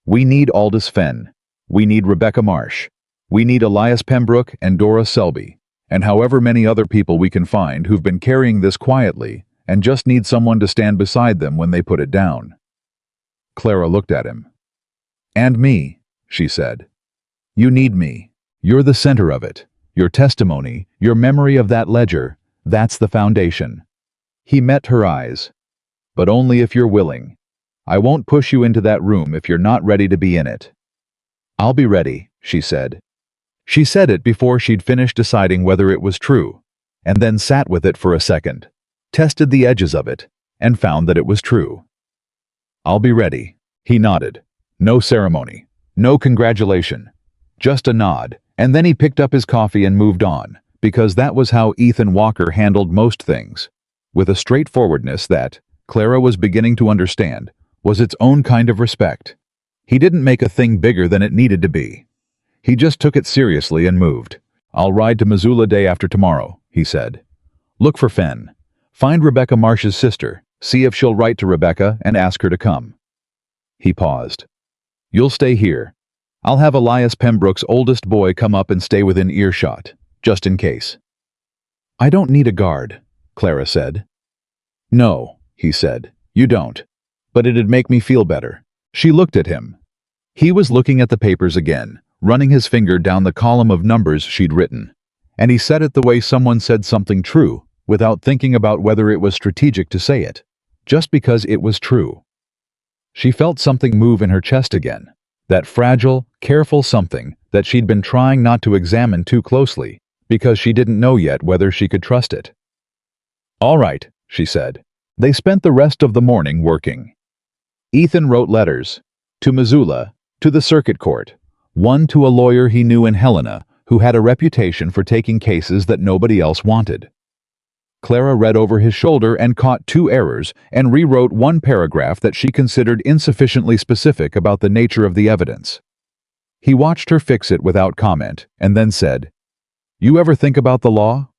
"We need Aldous Fenn. We need Rebecca Marsh. We need Elias Pembroke and Dora Selby, and however many other people we can find who've been carrying this quietly and just need someone to stand beside them when they put it down." Clara looked at him. "And me," she said. "You need me. You're the center of it. Your testimony, your memory of that ledger, that's the foundation." He met her eyes. "But only if you're willing. I won't push you into that room if you're not ready to be in it." "I'll be ready," she said. She said it before she'd finished deciding whether it was true, and then sat with it for a second, tested the edges of it, and found that it was true. "I'll be ready," he nodded. No ceremony, no congratulation, just a nod, and then he picked up his coffee and moved on, because that was how Ethan Walker handled most things, with a straightforwardness that, Clara was beginning to understand, was its own kind of respect. He didn't make a thing bigger than it needed to be. He just took it seriously and moved. "I'll ride to Missoula day after tomorrow," he said. "Look for Fenn. Find Rebecca Marsh's sister, see if she'll write to Rebecca and ask her to come." He paused. "You'll stay here. I'll have Elias Pembroke's oldest boy come up and stay within earshot, just in case." "I don't need a guard," Clara said. "No," he said, "you don't. But it'd make me feel better." She looked at him. He was looking at the papers again, running his finger down the column of numbers she'd written. And he said it the way someone said something true, without thinking about whether it was strategic to say it, just because it was true. She felt something move in her chest again, that fragile, careful something that she'd been trying not to examine too closely, because she didn't know yet whether she could trust it. "All right," she said. They spent the rest of the morning working. Ethan wrote letters, to Missoula, to the circuit court, one to a lawyer he knew in Helena who had a reputation for taking cases that nobody else wanted. Clara read over his shoulder and caught 2 errors and rewrote 1 paragraph that she considered insufficiently specific about the nature of the evidence. He watched her fix it without comment and then said, "You ever think about the law?"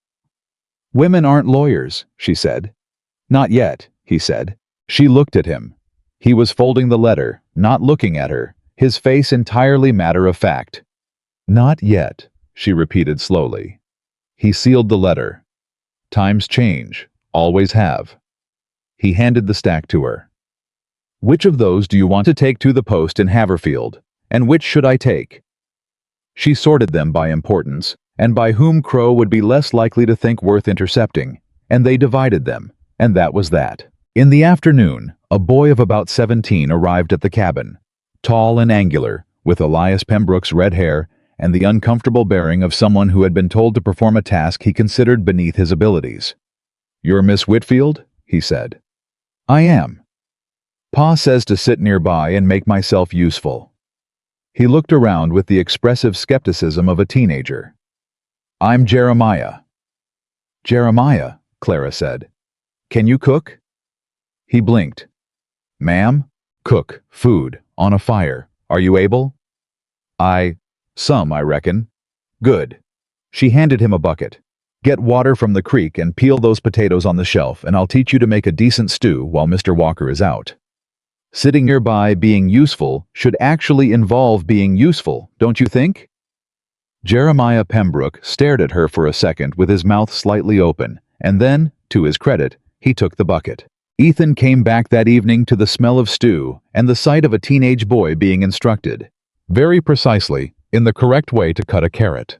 "Women aren't lawyers," she said. "Not yet," he said. She looked at him. He was folding the letter, not looking at her, his face entirely matter of fact. "Not yet," she repeated slowly. He sealed the letter. "Times change, always have." He handed the stack to her. "Which of those do you want to take to the post in Haverfield, and which should I take?" She sorted them by importance, and by whom Crowe would be less likely to think worth intercepting, and they divided them, and that was that. In the afternoon, a boy of about 17 arrived at the cabin, tall and angular, with Elias Pembroke's red hair and the uncomfortable bearing of someone who had been told to perform a task he considered beneath his abilities. "You're Miss Whitfield?" he said. "I am. Pa says to sit nearby and make myself useful." He looked around with the expressive skepticism of a teenager. "I'm Jeremiah." Jeremiah, Clara said. Can you cook? He blinked. Ma'am? Cook, food, on a fire. Are you able? Some, I reckon. Good. She handed him a bucket. Get water from the creek and peel those potatoes on the shelf, and I'll teach you to make a decent stew while Mr. Walker is out. Sitting nearby being useful should actually involve being useful, don't you think? Jeremiah Pembroke stared at her for a second with his mouth slightly open, and then, to his credit, he took the bucket. Ethan came back that evening to the smell of stew and the sight of a teenage boy being instructed, very precisely, in the correct way to cut a carrot.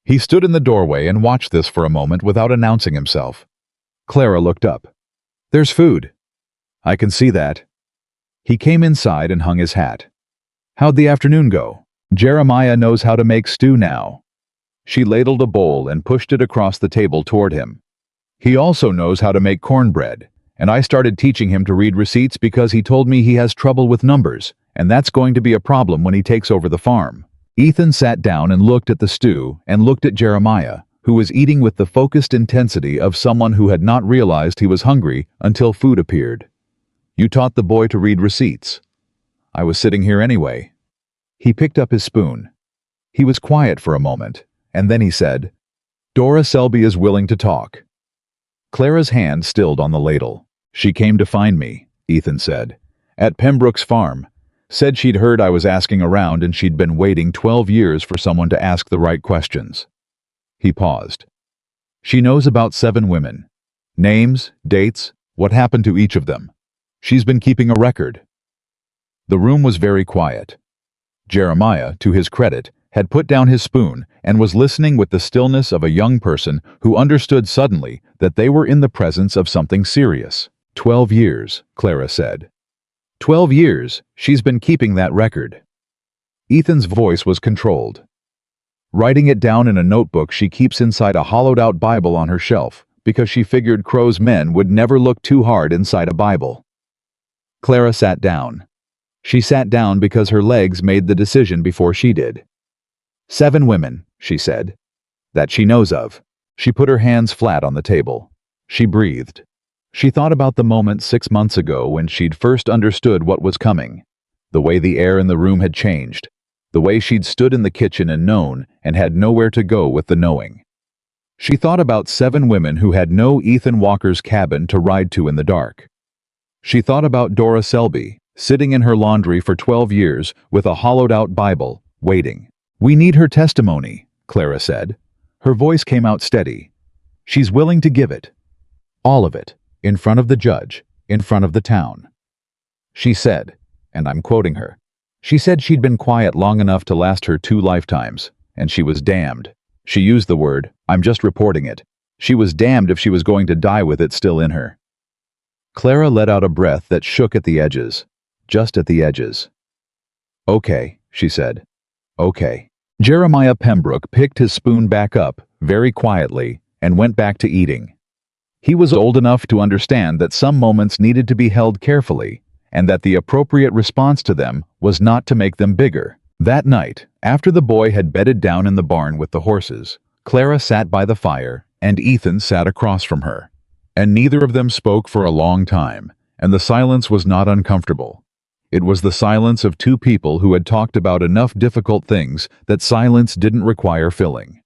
He stood in the doorway and watched this for a moment without announcing himself. Clara looked up. There's food. I can see that. He came inside and hung his hat. How'd the afternoon go? Jeremiah knows how to make stew now. She ladled a bowl and pushed it across the table toward him. He also knows how to make cornbread, and I started teaching him to read receipts because he told me he has trouble with numbers, and that's going to be a problem when he takes over the farm. Ethan sat down and looked at the stew and looked at Jeremiah, who was eating with the focused intensity of someone who had not realized he was hungry until food appeared. You taught the boy to read receipts. I was sitting here anyway. He picked up his spoon. He was quiet for a moment, and then he said, Dora Selby is willing to talk. Clara's hand stilled on the ladle. She came to find me, Ethan said, at Pembroke's farm. Said she'd heard I was asking around and she'd been waiting 12 years for someone to ask the right questions. He paused. She knows about 7 women. Names, dates, what happened to each of them. She's been keeping a record. The room was very quiet. Jeremiah, to his credit, had put down his spoon and was listening with the stillness of a young person who understood suddenly that they were in the presence of something serious. 12 years, Clara said. 12 years, she's been keeping that record. Ethan's voice was controlled. Writing it down in a notebook she keeps inside a hollowed-out Bible on her shelf because she figured Crow's men would never look too hard inside a Bible. Clara sat down. She sat down because her legs made the decision before she did. 7 women, she said. That she knows of. She put her hands flat on the table. She breathed. She thought about the moment 6 months ago when she'd first understood what was coming. The way the air in the room had changed. The way she'd stood in the kitchen and known and had nowhere to go with the knowing. She thought about 7 women who had no Ethan Walker's cabin to ride to in the dark. She thought about Dora Selby, sitting in her laundry for 12 years with a hollowed-out Bible, waiting. We need her testimony, Clara said. Her voice came out steady. She's willing to give it. All of it. In front of the judge. In front of the town. She said, and I'm quoting her, she said she'd been quiet long enough to last her 2 lifetimes, and she was damned. She used the word, I'm just reporting it. She was damned if she was going to die with it still in her. Clara let out a breath that shook at the edges. Just at the edges. Okay, she said. Okay. Jeremiah Pembroke picked his spoon back up, very quietly, and went back to eating. He was old enough to understand that some moments needed to be held carefully, and that the appropriate response to them was not to make them bigger. That night, after the boy had bedded down in the barn with the horses, Clara sat by the fire, and Ethan sat across from her. And neither of them spoke for a long time, and the silence was not uncomfortable. It was the silence of 2 people who had talked about enough difficult things that silence didn't require filling.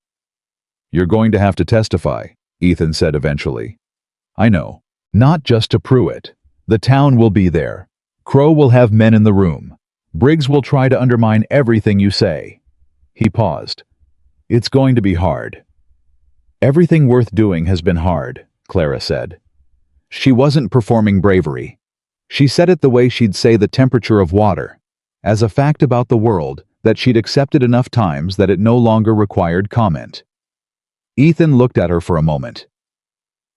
You're going to have to testify, Ethan said eventually. I know. Not just to prove it. The town will be there. Crow will have men in the room. Briggs will try to undermine everything you say. He paused. It's going to be hard. Everything worth doing has been hard, Clara said. She wasn't performing bravery. She said it the way she'd say the temperature of water, as a fact about the world that she'd accepted enough times that it no longer required comment. Ethan looked at her for a moment.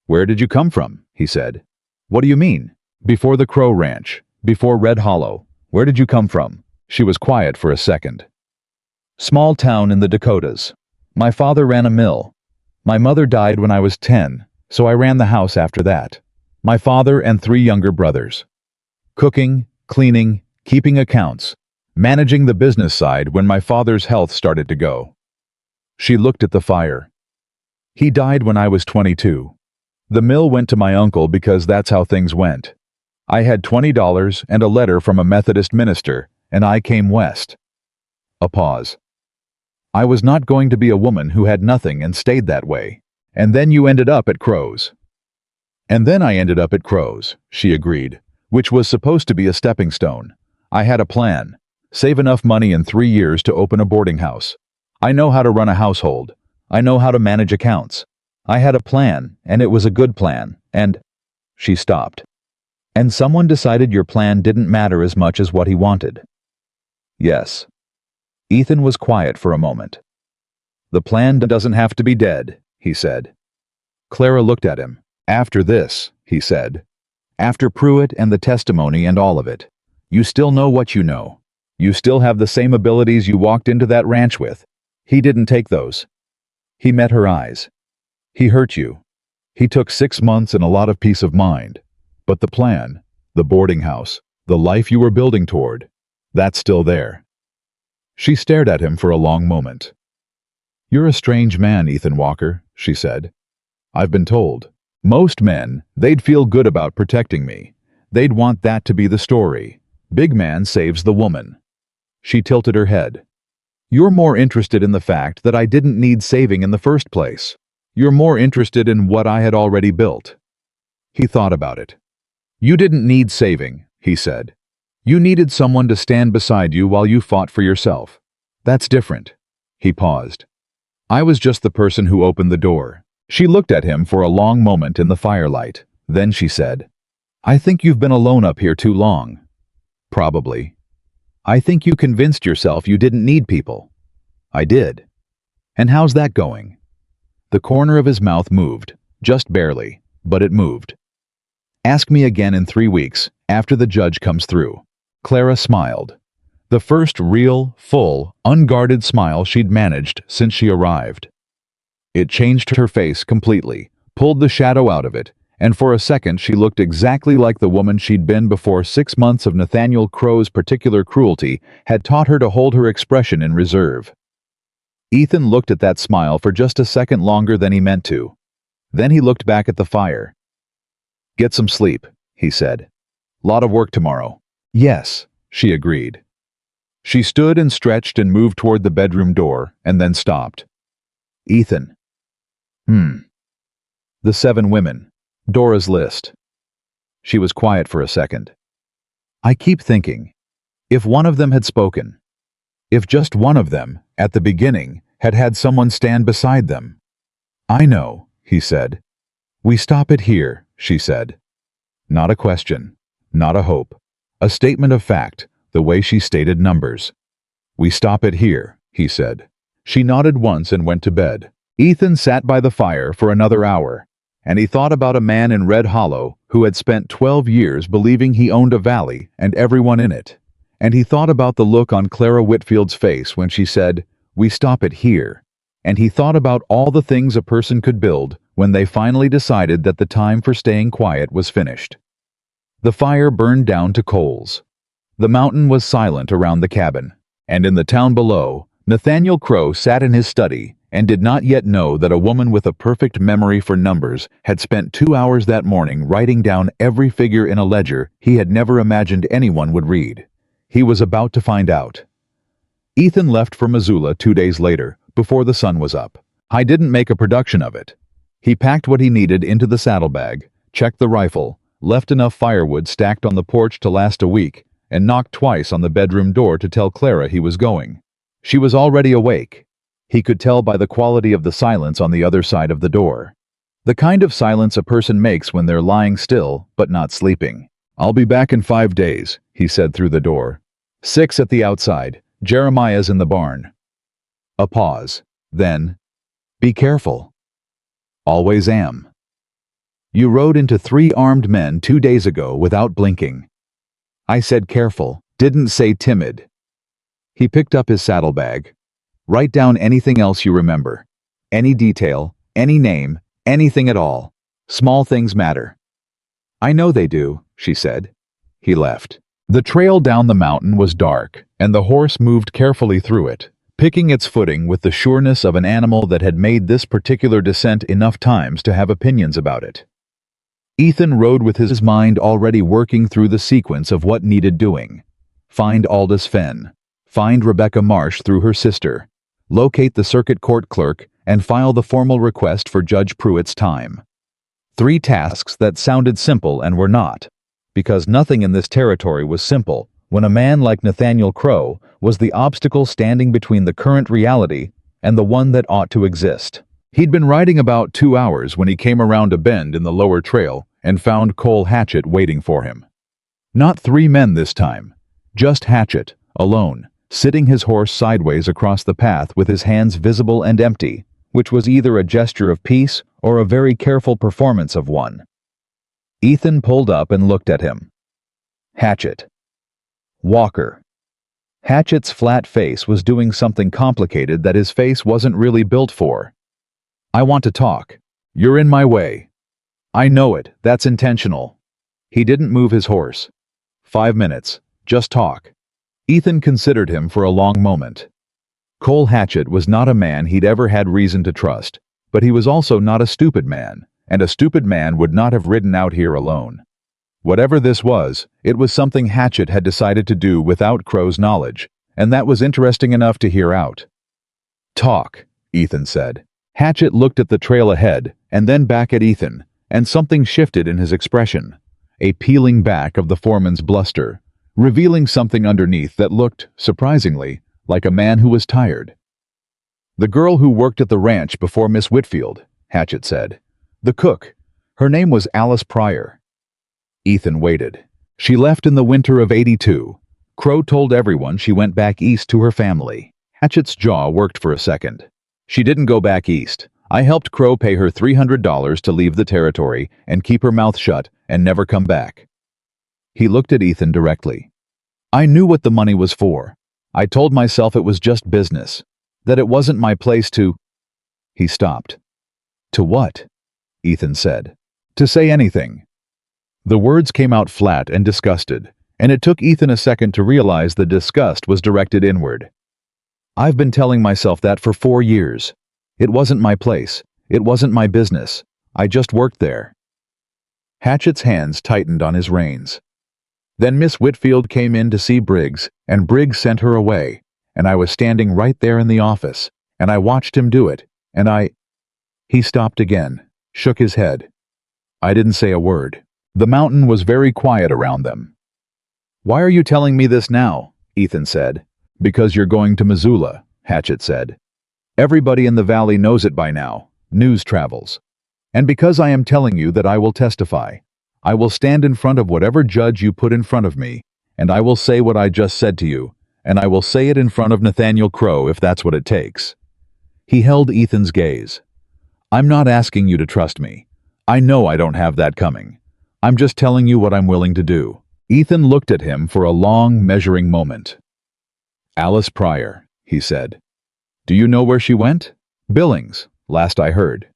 Where did you come from? He said. What do you mean? Before the Crow Ranch, before Red Hollow. Where did you come from? She was quiet for a second. Small town in the Dakotas. My father ran a mill. My mother died when I was 10, so I ran the house after that. My father and 3 younger brothers. Cooking, cleaning, keeping accounts, managing the business side when my father's health started to go. She looked at the fire. He died when I was 22. The mill went to my uncle because that's how things went. I had $20 and a letter from a Methodist minister, and I came west. A pause. I was not going to be a woman who had nothing and stayed that way. And then you ended up at Crow's. And then I ended up at Crow's, she agreed, which was supposed to be a stepping stone. I had a plan. Save enough money in 3 years to open a boarding house. I know how to run a household. I know how to manage accounts. I had a plan, and it was a good plan, and... She stopped. And someone decided your plan didn't matter as much as what he wanted. Yes. Ethan was quiet for a moment. The plan doesn't have to be dead, he said. Clara looked at him. After this, he said. After Pruitt and the testimony and all of it. You still know what you know. You still have the same abilities you walked into that ranch with. He didn't take those. He met her eyes. He hurt you. He took 6 months and a lot of peace of mind. But the plan, the boarding house, the life you were building toward, that's still there. She stared at him for a long moment. You're a strange man, Ethan Walker, she said. I've been told. Most men, they'd feel good about protecting me. They'd want that to be the story. Big man saves the woman. She tilted her head. You're more interested in the fact that I didn't need saving in the first place. You're more interested in what I had already built. He thought about it. You didn't need saving, he said. You needed someone to stand beside you while you fought for yourself. That's different. He paused. I was just the person who opened the door. She looked at him for a long moment in the firelight. Then she said, I think you've been alone up here too long. Probably. I think you convinced yourself you didn't need people. I did. And how's that going? The corner of his mouth moved, just barely, but it moved. Ask me again in 3 weeks, after the judge comes through. Clara smiled. The first real, full, unguarded smile she'd managed since she arrived. It changed her face completely, pulled the shadow out of it, and for a second she looked exactly like the woman she'd been before 6 months of Nathaniel Crow's particular cruelty had taught her to hold her expression in reserve. Ethan looked at that smile for just a second longer than he meant to. Then he looked back at the fire. Get some sleep, he said. Lot of work tomorrow. Yes, she agreed. She stood and stretched and moved toward the bedroom door, and then stopped. Ethan. The 7 women. Dora's list. She was quiet for a second. I keep thinking, if one of them had spoken, if just one of them, at the beginning, had had someone stand beside them. I know, he said. We stop it here, she said. Not a question, not a hope. A statement of fact, the way she stated numbers. We stop it here, he said. She nodded once and went to bed. Ethan sat by the fire for another hour, and he thought about a man in Red Hollow who had spent 12 years believing he owned a valley and everyone in it. And he thought about the look on Clara Whitfield's face when she said, we stop it here. And he thought about all the things a person could build when they finally decided that the time for staying quiet was finished. The fire burned down to coals. The mountain was silent around the cabin, and in the town below, Nathaniel Crow sat in his study and did not yet know that a woman with a perfect memory for numbers had spent 2 hours that morning writing down every figure in a ledger he had never imagined anyone would read. He was about to find out. Ethan left for Missoula 2 days later, before the sun was up. I didn't make a production of it. He packed what he needed into the saddlebag, checked the rifle, left enough firewood stacked on the porch to last a week, and knocked twice on the bedroom door to tell Clara he was going. She was already awake. He could tell by the quality of the silence on the other side of the door. The kind of silence a person makes when they're lying still, but not sleeping. I'll be back in 5 days, he said through the door. 6 at the outside. Jeremiah's in the barn. A pause. Then, be careful. Always am. You rode into 3 armed men 2 days ago without blinking. I said careful, didn't say timid. He picked up his saddlebag. Write down anything else you remember. Any detail, any name, anything at all. Small things matter. I know they do, she said. He left. The trail down the mountain was dark, and the horse moved carefully through it, picking its footing with the sureness of an animal that had made this particular descent enough times to have opinions about it. Ethan rode with his mind already working through the sequence of what needed doing. Find Aldous Fenn. Find Rebecca Marsh through her sister. Locate the circuit court clerk and file the formal request for Judge Pruitt's time. 3 tasks that sounded simple and were not, because nothing in this territory was simple when a man like Nathaniel Crow was the obstacle standing between the current reality and the one that ought to exist. He'd been riding about 2 hours when he came around a bend in the lower trail and found Cole Hatchett waiting for him. Not 3 men this time, just Hatchett, alone, sitting his horse sideways across the path with his hands visible and empty, which was either a gesture of peace or a very careful performance of one. Ethan pulled up and looked at him. Hatchett. Walker. Hatchett's flat face was doing something complicated that his face wasn't really built for. I want to talk. You're in my way. I know it, that's intentional. He didn't move his horse. 5 minutes, just talk. Ethan considered him for a long moment. Cole Hatchett was not a man he'd ever had reason to trust, but he was also not a stupid man, and a stupid man would not have ridden out here alone. Whatever this was, it was something Hatchett had decided to do without Crow's knowledge, and that was interesting enough to hear out. Talk, Ethan said. Hatchett looked at the trail ahead, and then back at Ethan, and something shifted in his expression. A peeling back of the foreman's bluster, revealing something underneath that looked, surprisingly, like a man who was tired. The girl who worked at the ranch before Miss Whitfield, Hatchett said. The cook. Her name was Alice Pryor. Ethan waited. She left in the winter of '82. Crow told everyone she went back east to her family. Hatchett's jaw worked for a second. She didn't go back east. I helped Crow pay her $300 to leave the territory and keep her mouth shut and never come back. He looked at Ethan directly. I knew what the money was for. I told myself it was just business, that it wasn't my place to... He stopped. To what? Ethan said. To say anything. The words came out flat and disgusted, and it took Ethan a second to realize the disgust was directed inward. I've been telling myself that for 4 years. It wasn't my place. It wasn't my business. I just worked there. Hatchett's hands tightened on his reins. Then Miss Whitfield came in to see Briggs, and Briggs sent her away, and I was standing right there in the office, and I watched him do it, and I... He stopped again, shook his head. I didn't say a word. The mountain was very quiet around them. Why are you telling me this now? Ethan said. Because you're going to Missoula, Hatchett said. Everybody in the valley knows it by now. News travels. And because I am telling you that I will testify. I will stand in front of whatever judge you put in front of me, and I will say what I just said to you, and I will say it in front of Nathaniel Crow if that's what it takes. He held Ethan's gaze. I'm not asking you to trust me. I know I don't have that coming. I'm just telling you what I'm willing to do. Ethan looked at him for a long, measuring moment. Alice Pryor, he said. Do you know where she went? Billings, last I heard.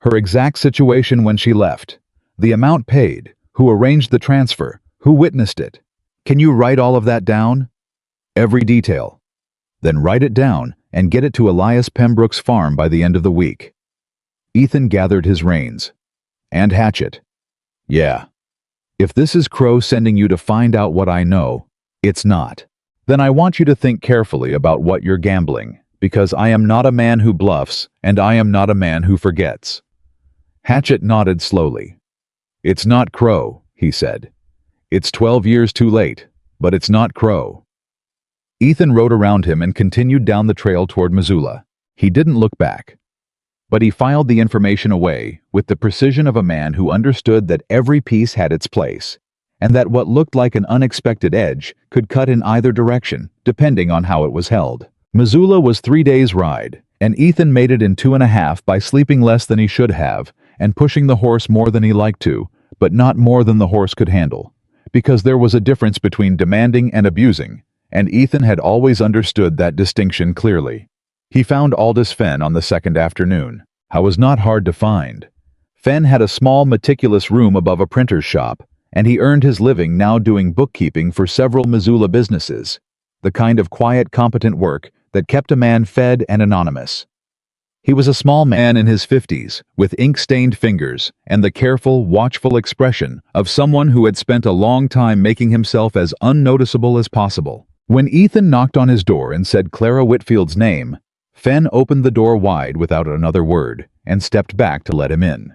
Her exact situation when she left. The amount paid, who arranged the transfer, who witnessed it. Can you write all of that down? Every detail. Then write it down and get it to Elias Pembroke's farm by the end of the week. Ethan gathered his reins. And Hatchett. Yeah. If this is Crow sending you to find out what I know, it's not. Then I want you to think carefully about what you're gambling, because I am not a man who bluffs, and I am not a man who forgets. Hatchett nodded slowly. It's not Crow, he said. It's 12 years too late, but it's not Crow. Ethan rode around him and continued down the trail toward Missoula. He didn't look back. But he filed the information away with the precision of a man who understood that every piece had its place, and that what looked like an unexpected edge could cut in either direction, depending on how it was held. Missoula was 3 days' ride, and Ethan made it in 2.5 by sleeping less than he should have and pushing the horse more than he liked to, but not more than the horse could handle, because there was a difference between demanding and abusing, and Ethan had always understood that distinction clearly. He found Aldous Fenn on the second afternoon. How was not hard to find. Fenn had a small, meticulous room above a printer's shop, and he earned his living now doing bookkeeping for several Missoula businesses, the kind of quiet, competent work that kept a man fed and anonymous. He was a small man in his 50s, with ink-stained fingers and the careful, watchful expression of someone who had spent a long time making himself as unnoticeable as possible. When Ethan knocked on his door and said Clara Whitfield's name, Fenn opened the door wide without another word and stepped back to let him in.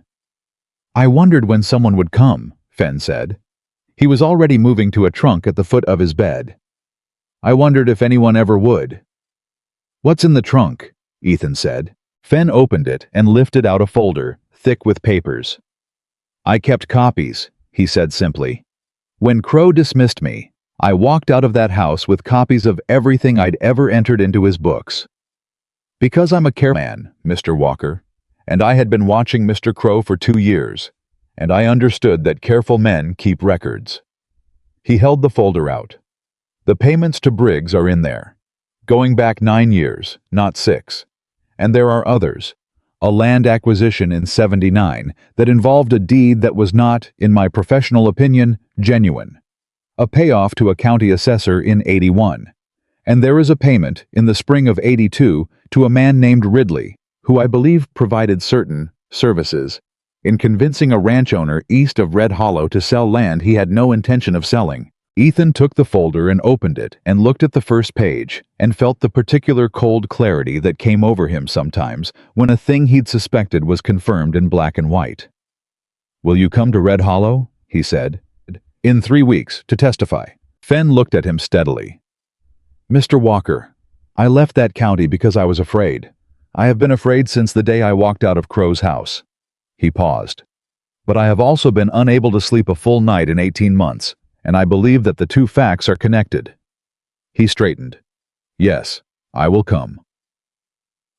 "I wondered when someone would come," Fenn said. He was already moving to a trunk at the foot of his bed. "I wondered if anyone ever would." "What's in the trunk?" Ethan said. Fenn opened it and lifted out a folder, thick with papers. "I kept copies," he said simply. "When Crow dismissed me, I walked out of that house with copies of everything I'd ever entered into his books. Because I'm a careful man, Mr. Walker, and I had been watching Mr. Crow for 2 years, and I understood that careful men keep records." He held the folder out. "The payments to Briggs are in there, going back 9 years, not 6. And there are others. A land acquisition in 79 that involved a deed that was not, in my professional opinion, genuine. A payoff to a county assessor in 81. And there is a payment in the spring of 82 to a man named Ridley, who I believe provided certain services in convincing a ranch owner east of Red Hollow to sell land he had no intention of selling." Ethan took the folder and opened it and looked at the first page and felt the particular cold clarity that came over him sometimes when a thing he'd suspected was confirmed in black and white. "Will you come to Red Hollow?" he said. "In 3 weeks, to testify." Fenn looked at him steadily. "Mr. Walker, I left that county because I was afraid. I have been afraid since the day I walked out of Crow's house." He paused. "But I have also been unable to sleep a full night in 18 months, and I believe that the two facts are connected." He straightened. "Yes, I will come."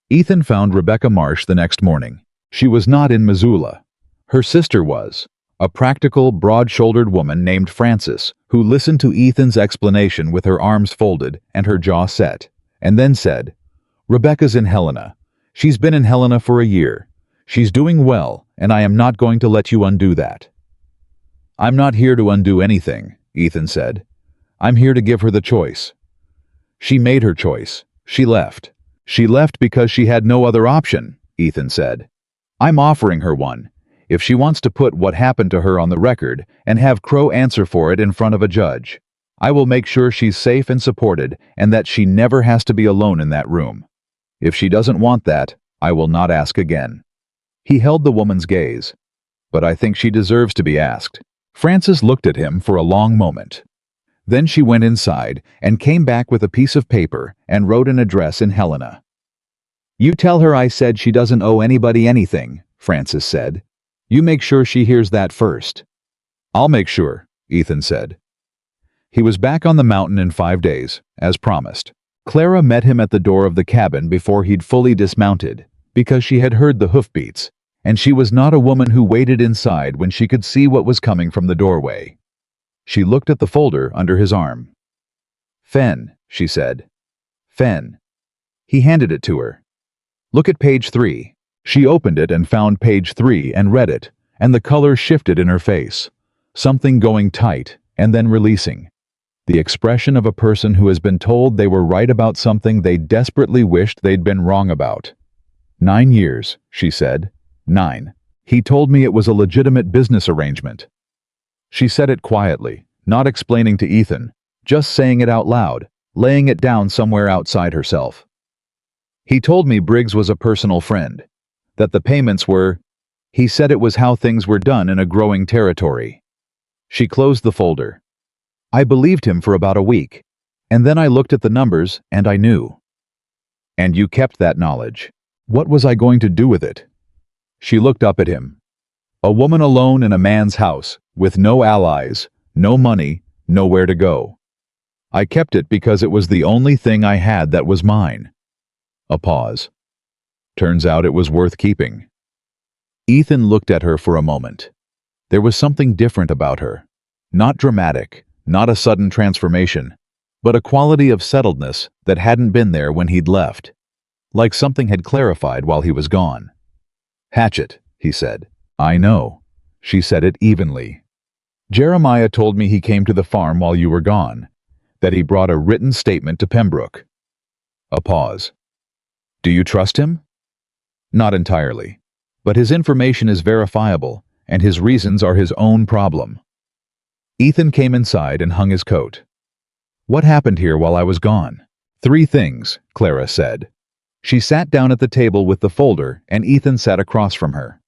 Ethan found Rebecca Marsh the next morning. She was not in Missoula. Her sister was, a practical, broad-shouldered woman named Frances, who listened to Ethan's explanation with her arms folded and her jaw set, and then said, "Rebecca's in Helena. She's been in Helena for a year. She's doing well, and I am not going to let you undo that." "I'm not here to undo anything," Ethan said. "I'm here to give her the choice." "She made her choice. She left." "She left because she had no other option," Ethan said. "I'm offering her one, if she wants to put what happened to her on the record and have Crow answer for it in front of a judge. I will make sure she's safe and supported and that she never has to be alone in that room. If she doesn't want that, I will not ask again." He held the woman's gaze. "But I think she deserves to be asked." Frances looked at him for a long moment. Then she went inside and came back with a piece of paper and wrote an address in Helena. "You tell her I said she doesn't owe anybody anything," Frances said. "You make sure she hears that first." "I'll make sure," Ethan said. He was back on the mountain in 5 days, as promised. Clara met him at the door of the cabin before he'd fully dismounted, because she had heard the hoofbeats, and she was not a woman who waited inside when she could see what was coming from the doorway. She looked at the folder under his arm. "Fenn," she said. "Fenn." He handed it to her. "Look at page 3. She opened it and found page 3 and read it, and the color shifted in her face. Something going tight and then releasing. The expression of a person who has been told they were right about something they desperately wished they'd been wrong about. 9 years, she said. 9. He told me it was a legitimate business arrangement." She said it quietly, not explaining to Ethan, just saying it out loud, laying it down somewhere outside herself. "He told me Briggs was a personal friend, that the payments were, he said it was how things were done in a growing territory." She closed the folder. "I believed him for about a week, and then I looked at the numbers and I knew." "And you kept that knowledge. What was I going to do with it?" She looked up at him. "A woman alone in a man's house, with no allies, no money, nowhere to go. I kept it because it was the only thing I had that was mine." A pause. "Turns out it was worth keeping." Ethan looked at her for a moment. There was something different about her. Not dramatic, not a sudden transformation, but a quality of settledness that hadn't been there when he'd left. Like something had clarified while he was gone. "Hatchet," he said. "I know." She said it evenly. "Jeremiah told me he came to the farm while you were gone, that he brought a written statement to Pembroke." A pause. Do you trust him? Not entirely. But his information is verifiable, and his reasons are his own problem. Ethan came inside and hung his coat. What happened here while I was gone? 3 things, Clara said. She sat down at the table with the folder, and Ethan sat across from her.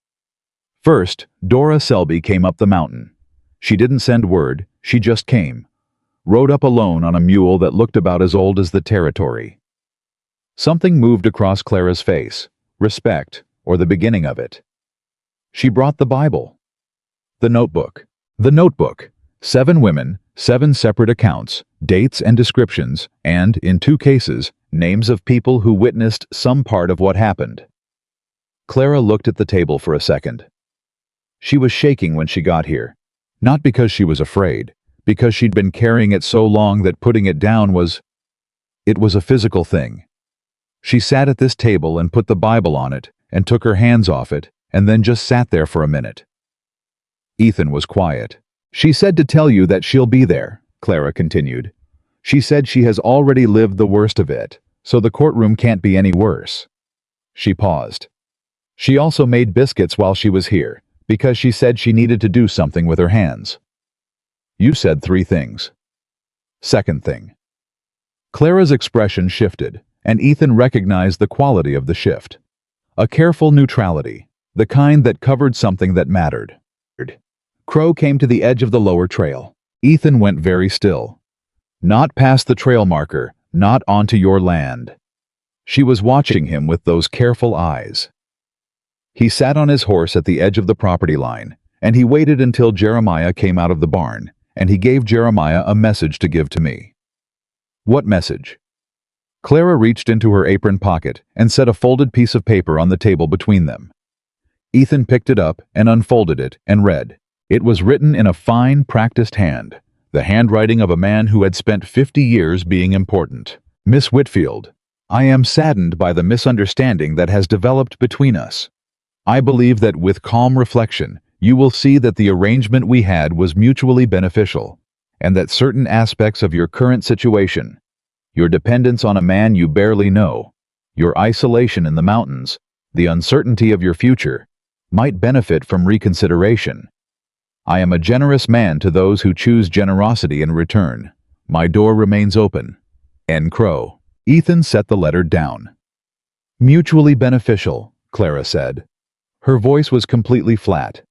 First, Dora Selby came up the mountain. She didn't send word, she just came. Rode up alone on a mule that looked about as old as the territory. Something moved across Clara's face, respect, or the beginning of it. She brought the Bible. The notebook. The notebook. 7 women, 7 separate accounts, dates and descriptions, and, in 2 cases, names of people who witnessed some part of what happened. Clara looked at the table for a second. She was shaking when she got here. Not because she was afraid, because she'd been carrying it so long that putting it down was... It was a physical thing. She sat at this table and put the Bible on it, and took her hands off it, and then just sat there for a minute. Ethan was quiet. She said to tell you that she'll be there, Clara continued. She said she has already lived the worst of it, so the courtroom can't be any worse. She paused. She also made biscuits while she was here, because she said she needed to do something with her hands. You said 3 things. Second thing. Clara's expression shifted, and Ethan recognized the quality of the shift. A careful neutrality, the kind that covered something that mattered. Crow came to the edge of the lower trail. Ethan went very still. Not past the trail marker, not onto your land. She was watching him with those careful eyes. He sat on his horse at the edge of the property line, and he waited until Jeremiah came out of the barn, and he gave Jeremiah a message to give to me. What message? Clara reached into her apron pocket and set a folded piece of paper on the table between them. Ethan picked it up and unfolded it and read. It was written in a fine, practiced hand, the handwriting of a man who had spent 50 years being important. Miss Whitfield, I am saddened by the misunderstanding that has developed between us. I believe that with calm reflection, you will see that the arrangement we had was mutually beneficial, and that certain aspects of your current situation, your dependence on a man you barely know, your isolation in the mountains, the uncertainty of your future, might benefit from reconsideration. I am a generous man to those who choose generosity in return. My door remains open. N. Crow. Ethan set the letter down. Mutually beneficial, Clara said. Her voice was completely flat.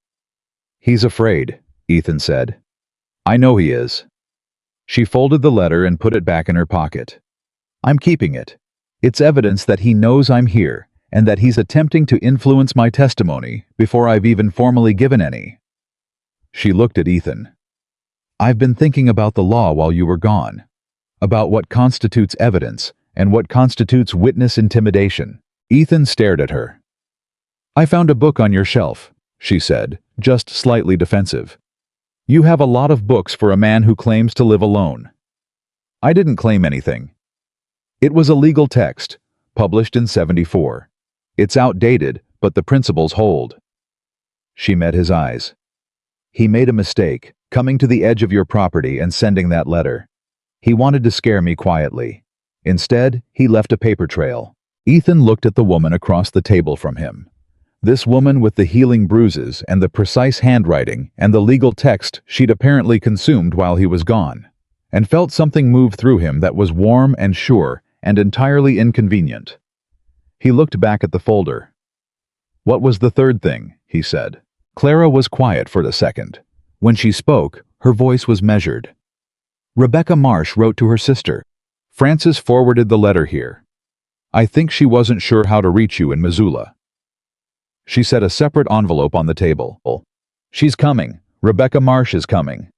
He's afraid, Ethan said. I know he is. She folded the letter and put it back in her pocket. I'm keeping it. It's evidence that he knows I'm here, and that he's attempting to influence my testimony before I've even formally given any. She looked at Ethan. I've been thinking about the law while you were gone, about what constitutes evidence and what constitutes witness intimidation. Ethan stared at her. I found a book on your shelf, she said, just slightly defensive. You have a lot of books for a man who claims to live alone. I didn't claim anything. It was a legal text, published in '74. It's outdated, but the principles hold. She met his eyes. He made a mistake, coming to the edge of your property and sending that letter. He wanted to scare me quietly. Instead, he left a paper trail. Ethan looked at the woman across the table from him. This woman with the healing bruises and the precise handwriting and the legal text she'd apparently consumed while he was gone, and felt something move through him that was warm and sure and entirely inconvenient. He looked back at the folder. What was the third thing? He said. Clara was quiet for a second. When she spoke, her voice was measured. Rebecca Marsh wrote to her sister. Frances forwarded the letter here. I think she wasn't sure how to reach you in Missoula. She set a separate envelope on the table. She's coming. Rebecca Marsh is coming.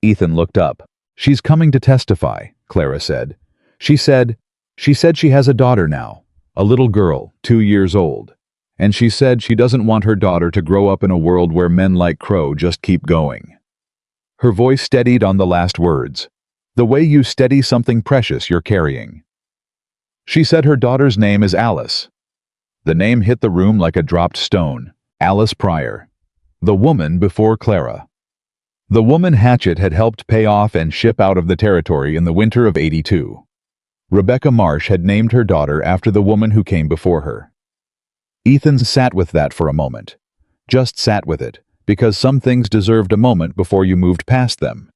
Ethan looked up. She's coming to testify, Clara said. She said she has a daughter now, a little girl, 2 years old. And she said she doesn't want her daughter to grow up in a world where men like Crow just keep going. Her voice steadied on the last words. The way you steady something precious you're carrying. She said her daughter's name is Alice. The name hit the room like a dropped stone. Alice Pryor. The woman before Clara. The woman Hatchet had helped pay off and ship out of the territory in the winter of '82. Rebecca Marsh had named her daughter after the woman who came before her. Ethan sat with that for a moment. Just sat with it, because some things deserved a moment before you moved past them.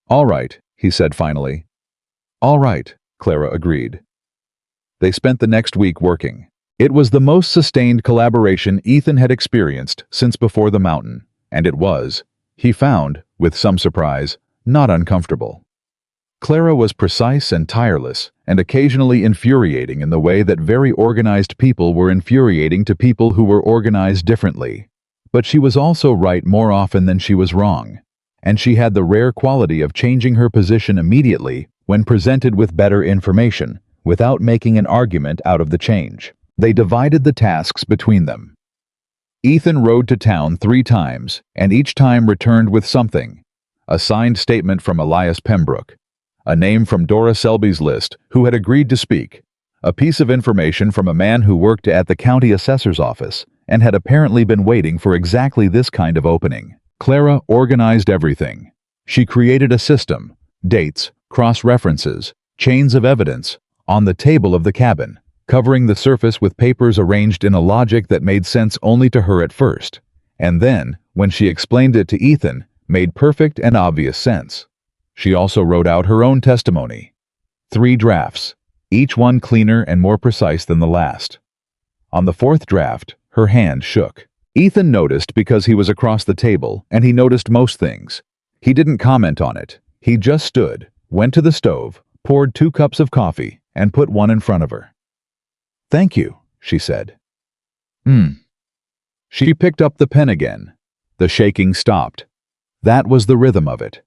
"All right," he said finally. "All right," Clara agreed. They spent the next week working. It was the most sustained collaboration Ethan had experienced since before the mountain, and it was, he found, with some surprise, not uncomfortable. Clara was precise and tireless, and occasionally infuriating in the way that very organized people were infuriating to people who were organized differently. But she was also right more often than she was wrong, and she had the rare quality of changing her position immediately when presented with better information, without making an argument out of the change. They divided the tasks between them. Ethan rode to town 3 times, and each time returned with something: a signed statement from Elias Pembroke, a name from Dora Selby's list, who had agreed to speak, a piece of information from a man who worked at the county assessor's office and had apparently been waiting for exactly this kind of opening. Clara organized everything. She created a system, dates, cross-references, chains of evidence, on the table of the cabin, covering the surface with papers arranged in a logic that made sense only to her at first, and then, when she explained it to Ethan, made perfect and obvious sense. She also wrote out her own testimony. 3 drafts, each one cleaner and more precise than the last. On the 4th draft, her hand shook. Ethan noticed because he was across the table, and he noticed most things. He didn't comment on it. He just stood, went to the stove, poured 2 cups of coffee, and put one in front of her. "Thank you," she said. She picked up the pen again. The shaking stopped. That was the rhythm of it.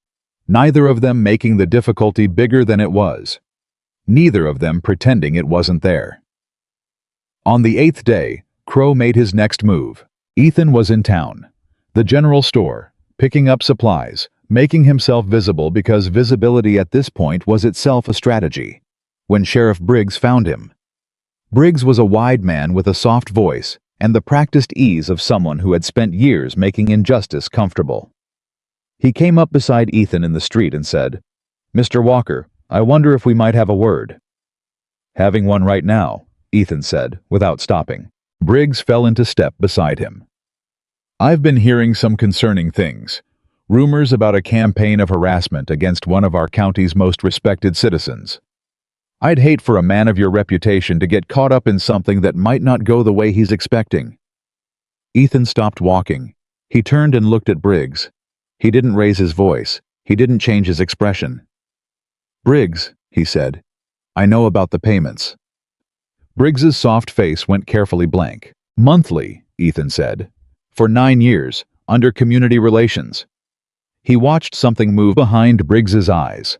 Neither of them making the difficulty bigger than it was. Neither of them pretending it wasn't there. On the 8th day, Crow made his next move. Ethan was in town, the general store, picking up supplies, making himself visible because visibility at this point was itself a strategy, when Sheriff Briggs found him. Briggs was a wide man with a soft voice and the practiced ease of someone who had spent years making injustice comfortable. He came up beside Ethan in the street and said, "Mr. Walker, I wonder if we might have a word." "Having one right now," Ethan said, without stopping. Briggs fell into step beside him. "I've been hearing some concerning things. Rumors about a campaign of harassment against one of our county's most respected citizens. I'd hate for a man of your reputation to get caught up in something that might not go the way he's expecting." Ethan stopped walking. He turned and looked at Briggs. He didn't raise his voice. He didn't change his expression. "Briggs," he said, "I know about the payments." Briggs's soft face went carefully blank. "Monthly," Ethan said. "For 9 years, under community relations." He watched something move behind Briggs's eyes.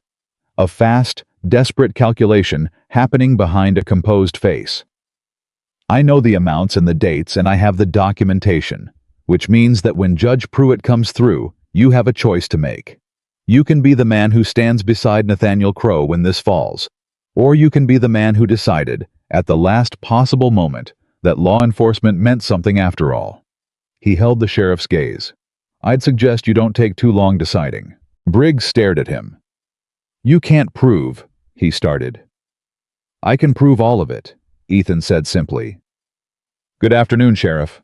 A fast, desperate calculation happening behind a composed face. "I know the amounts and the dates, and I have the documentation, which means that when Judge Pruitt comes through, you have a choice to make. You can be the man who stands beside Nathaniel Crow when this falls, or you can be the man who decided, at the last possible moment, that law enforcement meant something after all." He held the sheriff's gaze. "I'd suggest you don't take too long deciding." Briggs stared at him. "You can't prove," he started. "I can prove all of it," Ethan said simply. "Good afternoon, Sheriff."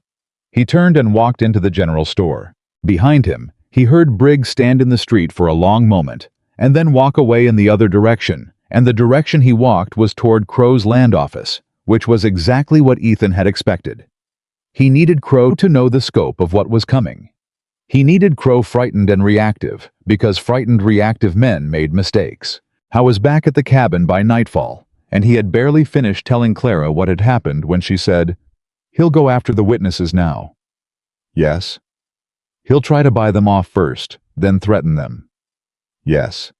He turned and walked into the general store. Behind him, he heard Briggs stand in the street for a long moment, and then walk away in the other direction, and the direction he walked was toward Crow's land office, which was exactly what Ethan had expected. He needed Crow to know the scope of what was coming. He needed Crow frightened and reactive, because frightened reactive men made mistakes. Howe was back at the cabin by nightfall, and he had barely finished telling Clara what had happened when she said, "He'll go after the witnesses now." "Yes." "He'll try to buy them off first, then threaten them." "Yes."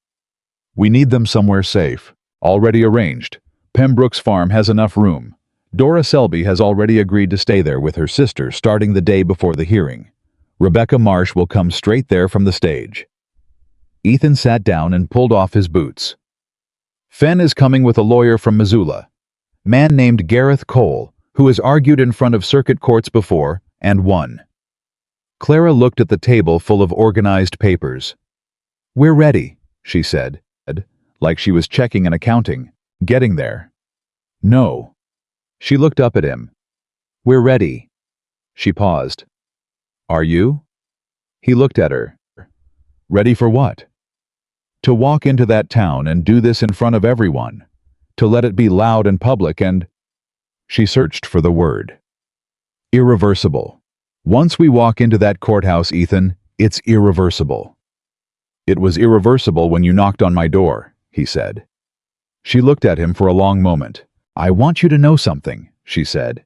"We need them somewhere safe. Already arranged. Pembroke's farm has enough room. Dora Selby has already agreed to stay there with her sister starting the day before the hearing. Rebecca Marsh will come straight there from the stage." Ethan sat down and pulled off his boots. "Fenn is coming with a lawyer from Missoula. Man named Gareth Cole, who has argued in front of circuit courts before and won." Clara looked at the table full of organized papers. "We're ready," she said, like she was checking an accounting. Getting there. No. She looked up at him. We're ready. She paused. Are you? He looked at her. Ready for what? To walk into that town and do this in front of everyone. To let it be loud and public and... She searched for the word. Irreversible. Once we walk into that courthouse, Ethan, it's irreversible. It was irreversible when you knocked on my door, he said. She looked at him for a long moment. I want you to know something, she said.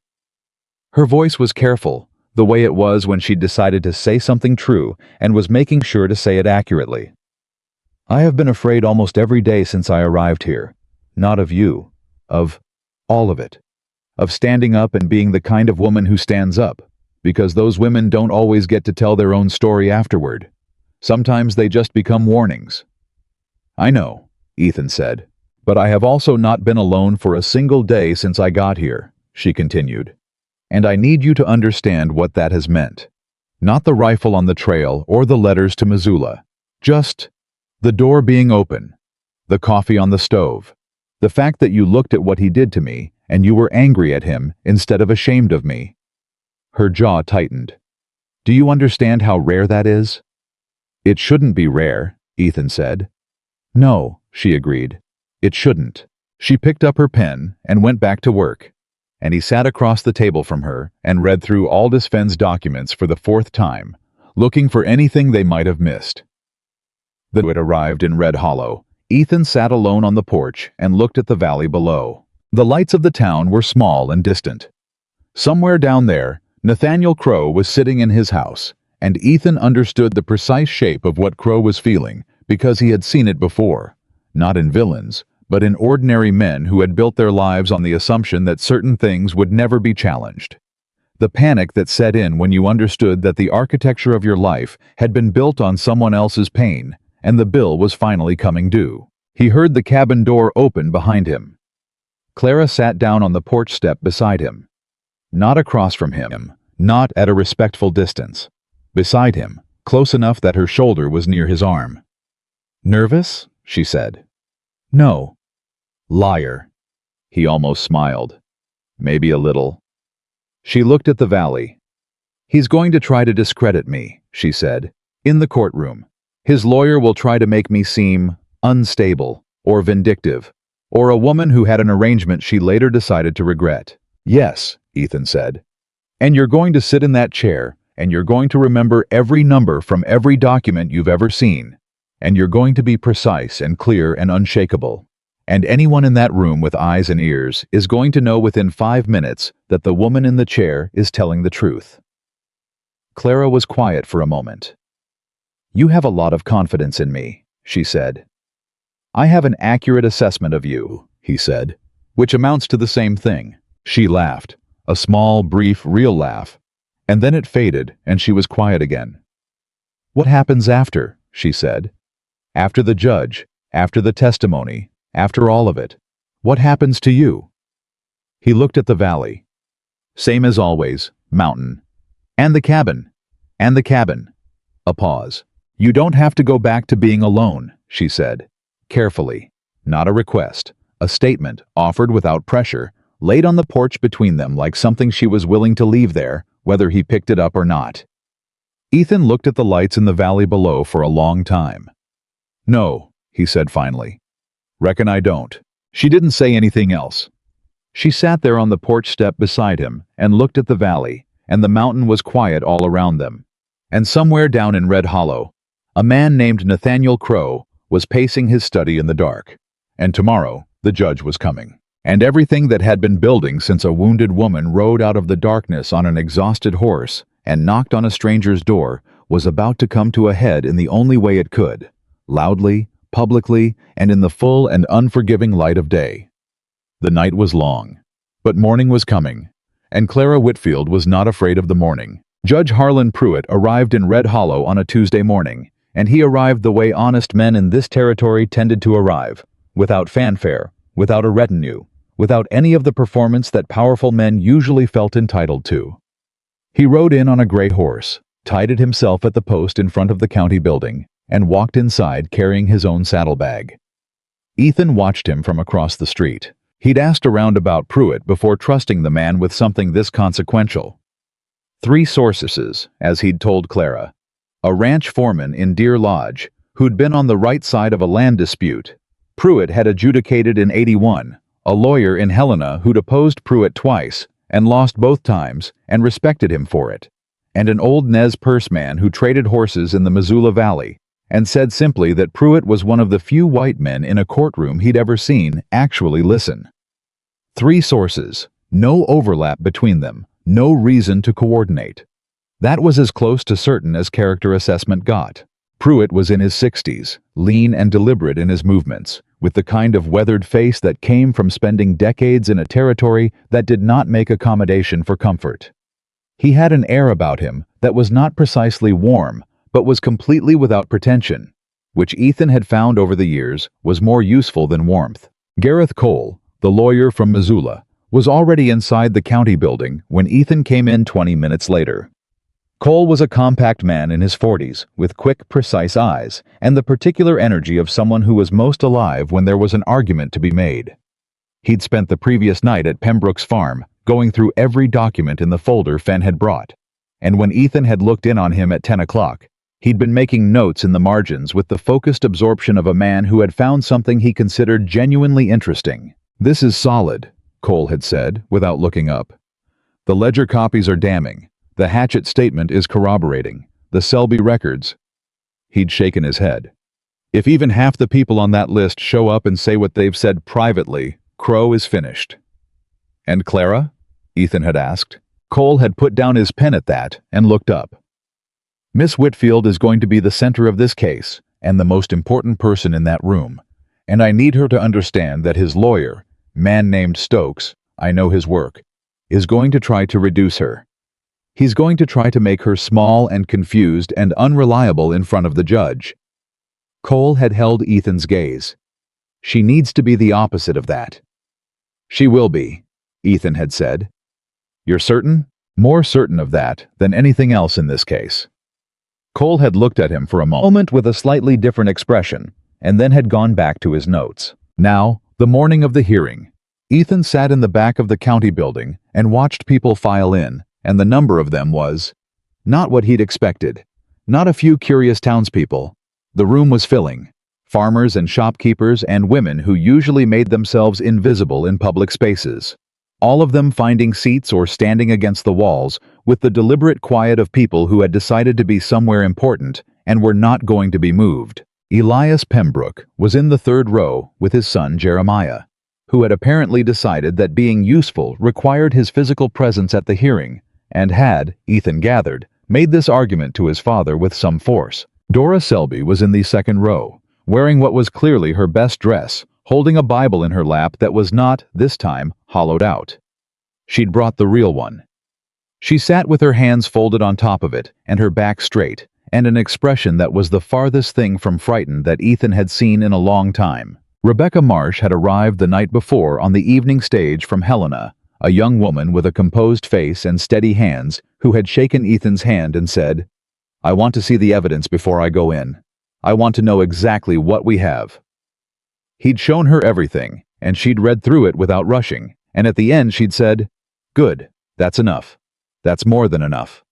Her voice was careful, the way it was when she'd decided to say something true and was making sure to say it accurately. I have been afraid almost every day since I arrived here. Not of you. Of all of it. Of standing up and being the kind of woman who stands up, because those women don't always get to tell their own story afterward. Sometimes they just become warnings. I know, Ethan said, but I have also not been alone for a single day since I got here, she continued. And I need you to understand what that has meant. Not the rifle on the trail or the letters to Missoula. Just the door being open, the coffee on the stove, the fact that you looked at what he did to me and you were angry at him instead of ashamed of me. Her jaw tightened. Do you understand how rare that is? It shouldn't be rare, Ethan said. No, she agreed. It shouldn't. She picked up her pen and went back to work, and he sat across the table from her and read through Aldous Fenn's documents for the 4th time, looking for anything they might have missed. When it arrived in Red Hollow, Ethan sat alone on the porch and looked at the valley below. The lights of the town were small and distant. Somewhere down there, Nathaniel Crow was sitting in his house, and Ethan understood the precise shape of what Crow was feeling because he had seen it before, not in villains, but in ordinary men who had built their lives on the assumption that certain things would never be challenged. The panic that set in when you understood that the architecture of your life had been built on someone else's pain, and the bill was finally coming due. He heard the cabin door open behind him. Clara sat down on the porch step beside him. Not across from him, not at a respectful distance. Beside him, close enough that her shoulder was near his arm. Nervous? She said. No. Liar. He almost smiled. Maybe a little. She looked at the valley. He's going to try to discredit me, she said. In the courtroom. His lawyer will try to make me seem unstable, or vindictive, or a woman who had an arrangement she later decided to regret. Yes, Ethan said. And you're going to sit in that chair, and you're going to remember every number from every document you've ever seen. And you're going to be precise and clear and unshakable. And anyone in that room with eyes and ears is going to know within 5 minutes that the woman in the chair is telling the truth. Clara was quiet for a moment. You have a lot of confidence in me, she said. I have an accurate assessment of you, he said, which amounts to the same thing. She laughed, a small, brief, real laugh, and then it faded and she was quiet again. What happens after? She said. After the judge, after the testimony, after all of it. What happens to you? He looked at the valley. Same as always, mountain. And the cabin. And the cabin. A pause. You don't have to go back to being alone, she said. Carefully. Not a request. A statement, offered without pressure, laid on the porch between them like something she was willing to leave there, whether he picked it up or not. Ethan looked at the lights in the valley below for a long time. No, he said finally. Reckon I don't. She didn't say anything else. She sat there on the porch step beside him and looked at the valley, and the mountain was quiet all around them. And somewhere down in Red Hollow, a man named Nathaniel Crow was pacing his study in the dark. And tomorrow, the judge was coming. And everything that had been building since a wounded woman rode out of the darkness on an exhausted horse and knocked on a stranger's door was about to come to a head in the only way it could, loudly, publicly, and in the full and unforgiving light of day. The night was long, but morning was coming, and Clara Whitfield was not afraid of the morning. Judge Harlan Pruitt arrived in Red Hollow on a Tuesday morning, and he arrived the way honest men in this territory tended to arrive, without fanfare, without a retinue, without any of the performance that powerful men usually felt entitled to. He rode in on a gray horse, tied it himself at the post in front of the county building, and walked inside carrying his own saddlebag. Ethan watched him from across the street. He'd asked around about Pruitt before trusting the man with something this consequential. 3 sources, as he'd told Clara. A ranch foreman in Deer Lodge, who'd been on the right side of a land dispute Pruitt had adjudicated in '81, a lawyer in Helena who'd opposed Pruitt twice and lost both times and respected him for it, and an old Nez Perce man who traded horses in the Missoula Valley and said simply that Pruitt was one of the few white men in a courtroom he'd ever seen actually listen. 3 sources, no overlap between them, no reason to coordinate. That was as close to certain as character assessment got. Pruitt was in his 60s, lean and deliberate in his movements, with the kind of weathered face that came from spending decades in a territory that did not make accommodation for comfort. He had an air about him that was not precisely warm, but was completely without pretension, which Ethan had found over the years was more useful than warmth. Gareth Cole, the lawyer from Missoula, was already inside the county building when Ethan came in 20 minutes later. Cole was a compact man in his 40s, with quick, precise eyes, and the particular energy of someone who was most alive when there was an argument to be made. He'd spent the previous night at Pembroke's farm, going through every document in the folder Fenn had brought, and when Ethan had looked in on him at 10 o'clock, he'd been making notes in the margins with the focused absorption of a man who had found something he considered genuinely interesting. "This is solid," Cole had said, without looking up. "The ledger copies are damning. The Hatchet statement is corroborating. The Selby records." He'd shaken his head. "If even half the people on that list show up and say what they've said privately, Crow is finished." "And Clara?" Ethan had asked. Cole had put down his pen at that and looked up. "Miss Whitfield is going to be the center of this case and the most important person in that room, and I need her to understand that his lawyer, man named Stokes, I know his work, is going to try to reduce her. He's going to try to make her small and confused and unreliable in front of the judge." Cole had held Ethan's gaze. "She needs to be the opposite of that." "She will be," Ethan had said. "You're certain?" "More certain of that than anything else in this case." Cole had looked at him for a moment with a slightly different expression, and then had gone back to his notes. Now, the morning of the hearing, Ethan sat in the back of the county building and watched people file in, and the number of them was not what he'd expected. Not a few curious townspeople. The room was filling. Farmers and shopkeepers and women who usually made themselves invisible in public spaces. All of them finding seats or standing against the walls with the deliberate quiet of people who had decided to be somewhere important and were not going to be moved. Elias Pembroke was in the 3rd row with his son Jeremiah, who had apparently decided that being useful required his physical presence at the hearing, and had, Ethan gathered, made this argument to his father with some force. Dora Selby was in the 2nd row, wearing what was clearly her best dress, holding a Bible in her lap that was not, this time, hollowed out. She'd brought the real one. She sat with her hands folded on top of it and her back straight, and an expression that was the farthest thing from frightened that Ethan had seen in a long time. Rebecca Marsh had arrived the night before on the evening stage from Helena, a young woman with a composed face and steady hands who had shaken Ethan's hand and said, "I want to see the evidence before I go in. I want to know exactly what we have." He'd shown her everything, and she'd read through it without rushing, and at the end she'd said, "Good, that's enough. That's more than enough."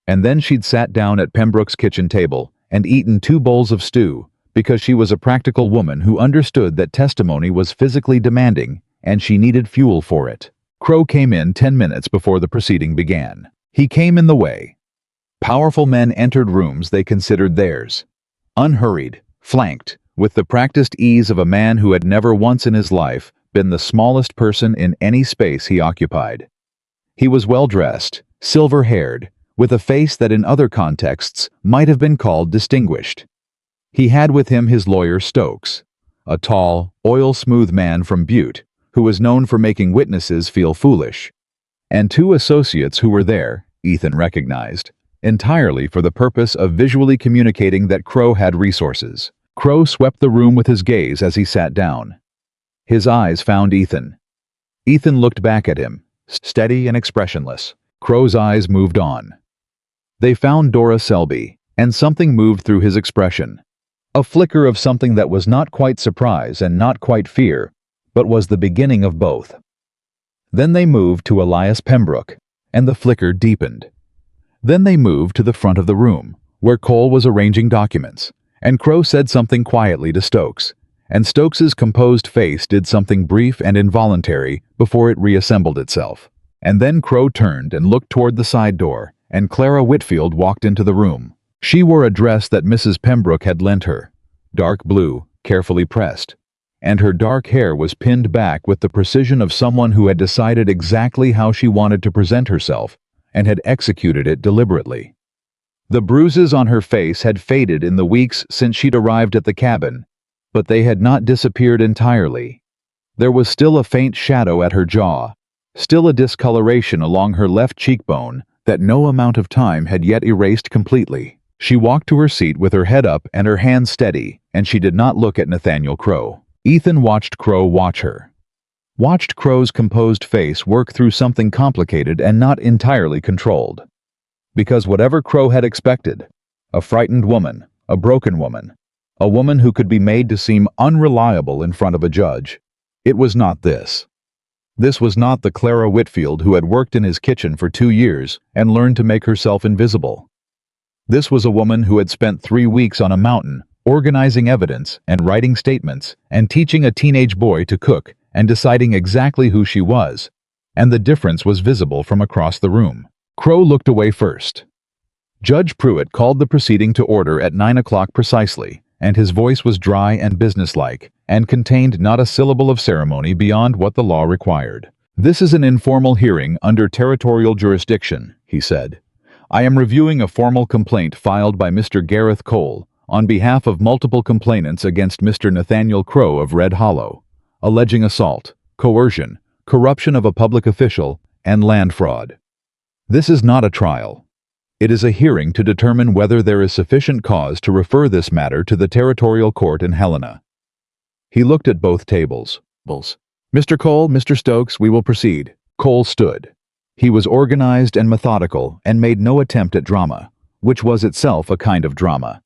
And then she'd sat down at Pembroke's kitchen table and eaten 2 bowls of stew, because she was a practical woman who understood that testimony was physically demanding, and she needed fuel for it. Crow came in 10 minutes before the proceeding began. He came in the way. Powerful men entered rooms they considered theirs. Unhurried, flanked, with the practiced ease of a man who had never once in his life been the smallest person in any space he occupied. He was well-dressed, silver-haired, with a face that in other contexts might have been called distinguished. He had with him his lawyer Stokes, a tall, oil-smooth man from Butte, who was known for making witnesses feel foolish, and 2 associates who were there, Ethan recognized, entirely for the purpose of visually communicating that Crow had resources. Crow swept the room with his gaze as he sat down. His eyes found Ethan. Ethan looked back at him, steady and expressionless. Crow's eyes moved on. They found Dora Selby, and something moved through his expression. A flicker of something that was not quite surprise and not quite fear, but was the beginning of both. Then they moved to Elias Pembroke, and the flicker deepened. Then they moved to the front of the room, where Cole was arranging documents, and Crow said something quietly to Stokes, and Stokes's composed face did something brief and involuntary before it reassembled itself. And then Crow turned and looked toward the side door, and Clara Whitfield walked into the room. She wore a dress that Mrs. Pembroke had lent her, dark blue, carefully pressed, and her dark hair was pinned back with the precision of someone who had decided exactly how she wanted to present herself and had executed it deliberately. The bruises on her face had faded in the weeks since she'd arrived at the cabin, but they had not disappeared entirely. There was still a faint shadow at her jaw, still a discoloration along her left cheekbone that no amount of time had yet erased completely. She walked to her seat with her head up and her hands steady, and she did not look at Nathaniel Crow. Ethan watched Crow watch her. Watched Crow's composed face work through something complicated and not entirely controlled. Because whatever Crow had expected, a frightened woman, a broken woman, a woman who could be made to seem unreliable in front of a judge, it was not this. This was not the Clara Whitfield who had worked in his kitchen for 2 years and learned to make herself invisible. This was a woman who had spent 3 weeks on a mountain, organizing evidence and writing statements and teaching a teenage boy to cook and deciding exactly who she was, and the difference was visible from across the room. Crow looked away first. Judge Pruitt called the proceeding to order at 9 o'clock precisely, and his voice was dry and businesslike, and contained not a syllable of ceremony beyond what the law required. "This is an informal hearing under territorial jurisdiction," he said. "I am reviewing a formal complaint filed by Mr. Gareth Cole on behalf of multiple complainants against Mr. Nathaniel Crow of Red Hollow, alleging assault, coercion, corruption of a public official, and land fraud. This is not a trial. It is a hearing to determine whether there is sufficient cause to refer this matter to the territorial court in Helena." He looked at both tables. "Mr. Cole, Mr. Stokes, we will proceed." Cole stood. He was organized and methodical and made no attempt at drama, which was itself a kind of drama.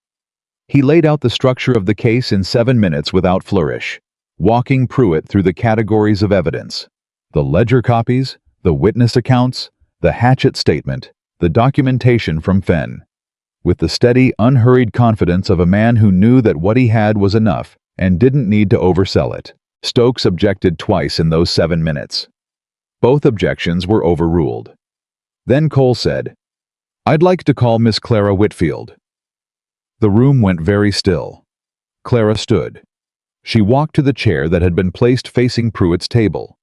He laid out the structure of the case in 7 minutes without flourish, walking Pruitt through the categories of evidence: the ledger copies, the witness accounts, the hatchet statement, the documentation from Fenn, with the steady, unhurried confidence of a man who knew that what he had was enough and didn't need to oversell it. Stokes objected twice in those 7 minutes. Both objections were overruled. Then Cole said, "I'd like to call Miss Clara Whitfield." The room went very still. Clara stood. She walked to the chair that had been placed facing Pruitt's table.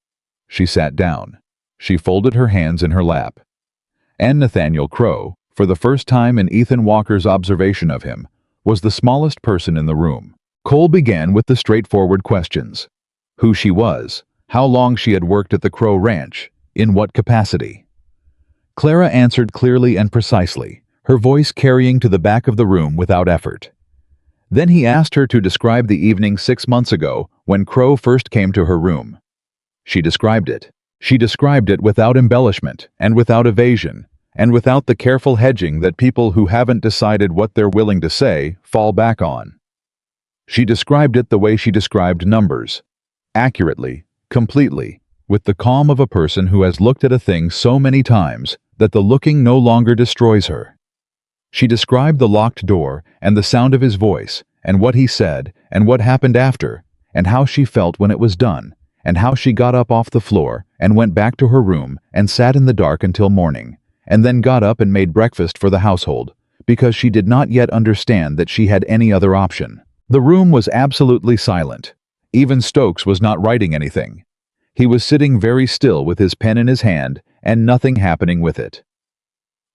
She sat down. She folded her hands in her lap. And Nathaniel Crow, for the first time in Ethan Walker's observation of him, was the smallest person in the room. Cole began with the straightforward questions: who she was, how long she had worked at the Crow Ranch, in what capacity. Clara answered clearly and precisely, her voice carrying to the back of the room without effort. Then he asked her to describe the evening 6 months ago when Crow first came to her room. She described it. She described it without embellishment and without evasion and without the careful hedging that people who haven't decided what they're willing to say fall back on. She described it the way she described numbers, accurately, completely, with the calm of a person who has looked at a thing so many times that the looking no longer destroys her. She described the locked door and the sound of his voice and what he said and what happened after and how she felt when it was done and how she got up off the floor and went back to her room and sat in the dark until morning and then got up and made breakfast for the household because she did not yet understand that she had any other option. The room was absolutely silent. Even Stokes was not writing anything. He was sitting very still with his pen in his hand and nothing happening with it.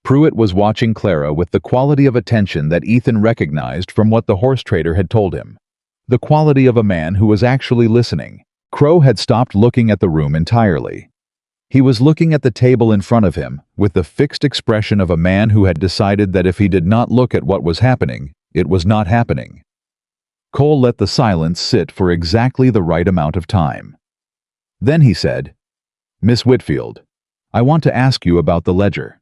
Pruitt was watching Clara with the quality of attention that Ethan recognized from what the horse trader had told him. The quality of a man who was actually listening. Crow had stopped looking at the room entirely. He was looking at the table in front of him with the fixed expression of a man who had decided that if he did not look at what was happening, it was not happening. Cole let the silence sit for exactly the right amount of time. Then he said, "Miss Whitfield, I want to ask you about the ledger."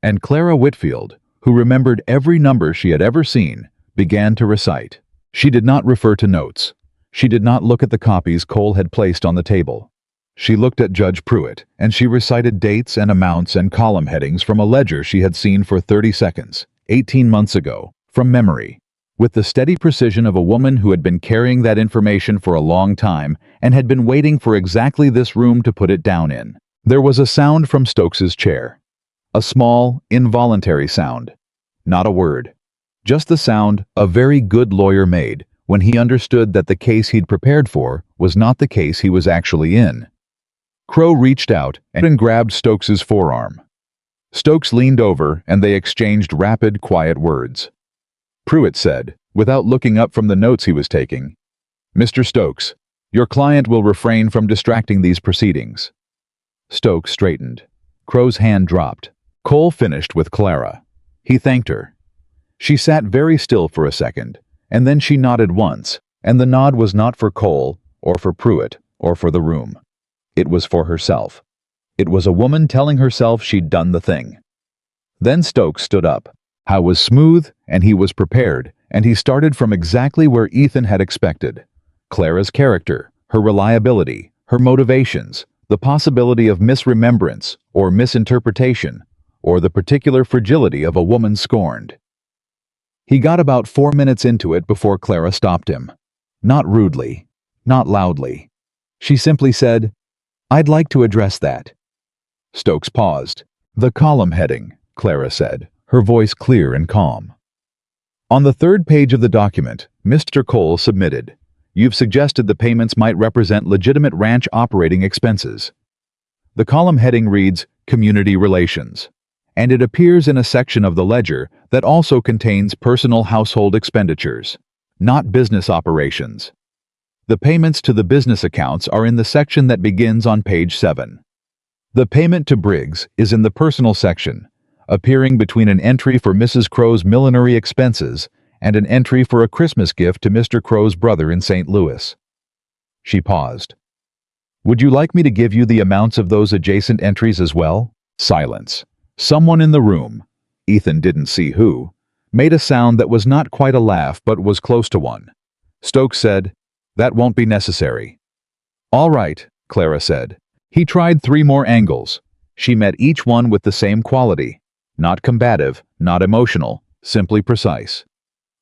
And Clara Whitfield, who remembered every number she had ever seen, began to recite. She did not refer to notes. She did not look at the copies Cole had placed on the table. She looked at Judge Pruitt, and she recited dates and amounts and column headings from a ledger she had seen for 30 seconds, 18 months ago, from memory, with the steady precision of a woman who had been carrying that information for a long time and had been waiting for exactly this room to put it down in. There was a sound from Stokes's chair. A small, involuntary sound. Not a word. Just the sound a very good lawyer made when he understood that the case he'd prepared for was not the case he was actually in. Crow reached out and grabbed Stokes's forearm. Stokes leaned over and they exchanged rapid, quiet words. Pruitt said, without looking up from the notes he was taking, "Mr. Stokes, your client will refrain from distracting these proceedings." Stokes straightened. Crow's hand dropped. Cole finished with Clara. He thanked her. She sat very still for a second, and then she nodded once, and the nod was not for Cole, or for Pruitt, or for the room. It was for herself. It was a woman telling herself she'd done the thing. Then Stokes stood up. How was smooth, and he was prepared, and he started from exactly where Ethan had expected. Clara's character, her reliability, her motivations, the possibility of misremembrance or misinterpretation, or the particular fragility of a woman scorned. He got about 4 minutes into it before Clara stopped him. Not rudely, not loudly. She simply said, "I'd like to address that." Stokes paused. "The column heading," Clara said, her voice clear and calm. "On the 3rd page of the document, Mr. Cole submitted, you've suggested the payments might represent legitimate ranch operating expenses. The column heading reads, Community Relations, and it appears in a section of the ledger that also contains personal household expenditures, not business operations. The payments to the business accounts are in the section that begins on page 7. The payment to Briggs is in the personal section, appearing between an entry for Mrs. Crow's millinery expenses and an entry for a Christmas gift to Mr. Crow's brother in St. Louis." She paused. "Would you like me to give you the amounts of those adjacent entries as well?" Silence. Someone in the room, Ethan didn't see who, made a sound that was not quite a laugh but was close to one. Stokes said, "That won't be necessary." "All right," Clara said. He tried 3 more angles. She met each one with the same quality. Not combative, not emotional, simply precise.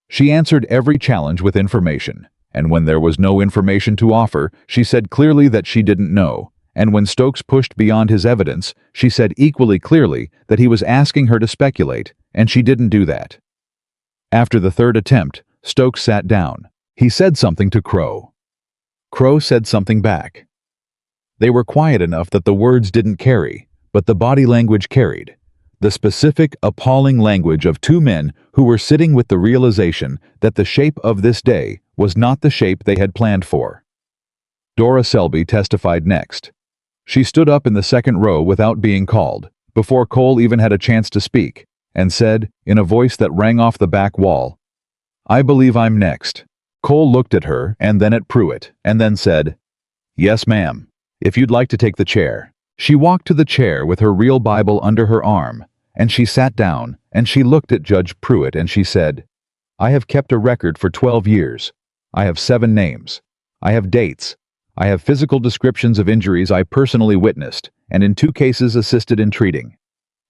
She answered every challenge with information, and when there was no information to offer, she said clearly that she didn't know, and when Stokes pushed beyond his evidence, she said equally clearly that he was asking her to speculate, and she didn't do that. After the 3rd attempt, Stokes sat down. He said something to Crow. Crow said something back. They were quiet enough that the words didn't carry, but the body language carried. The specific, appalling language of 2 men who were sitting with the realization that the shape of this day was not the shape they had planned for. Dora Selby testified next. She stood up in the 2nd row without being called, before Cole even had a chance to speak, and said, in a voice that rang off the back wall, "I believe I'm next." Cole looked at her and then at Pruitt, and then said, "Yes, ma'am. If you'd like to take the chair." She walked to the chair with her real Bible under her arm, and she sat down, and she looked at Judge Pruitt and she said, "I have kept a record for 12 years. I have 7 names. I have dates. I have physical descriptions of injuries I personally witnessed, and in 2 cases assisted in treating.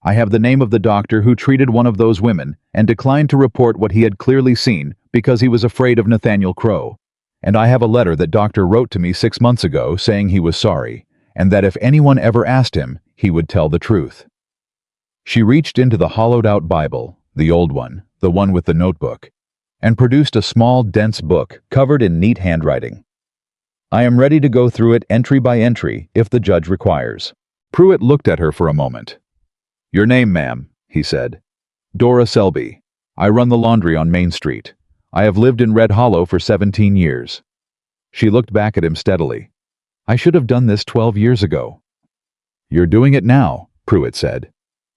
I have the name of the doctor who treated one of those women and declined to report what he had clearly seen because he was afraid of Nathaniel Crow. And I have a letter that doctor wrote to me 6 months ago saying he was sorry, and that if anyone ever asked him, he would tell the truth." She reached into the hollowed-out Bible, the old one, the one with the notebook, and produced a small, dense book covered in neat handwriting. "I am ready to go through it entry by entry if the judge requires." Pruitt looked at her for a moment. "Your name, ma'am," he said. "Dora Selby. I run the laundry on Main Street. I have lived in Red Hollow for 17 years. She looked back at him steadily. "I should have done this 12 years ago." "You're doing it now," Pruitt said.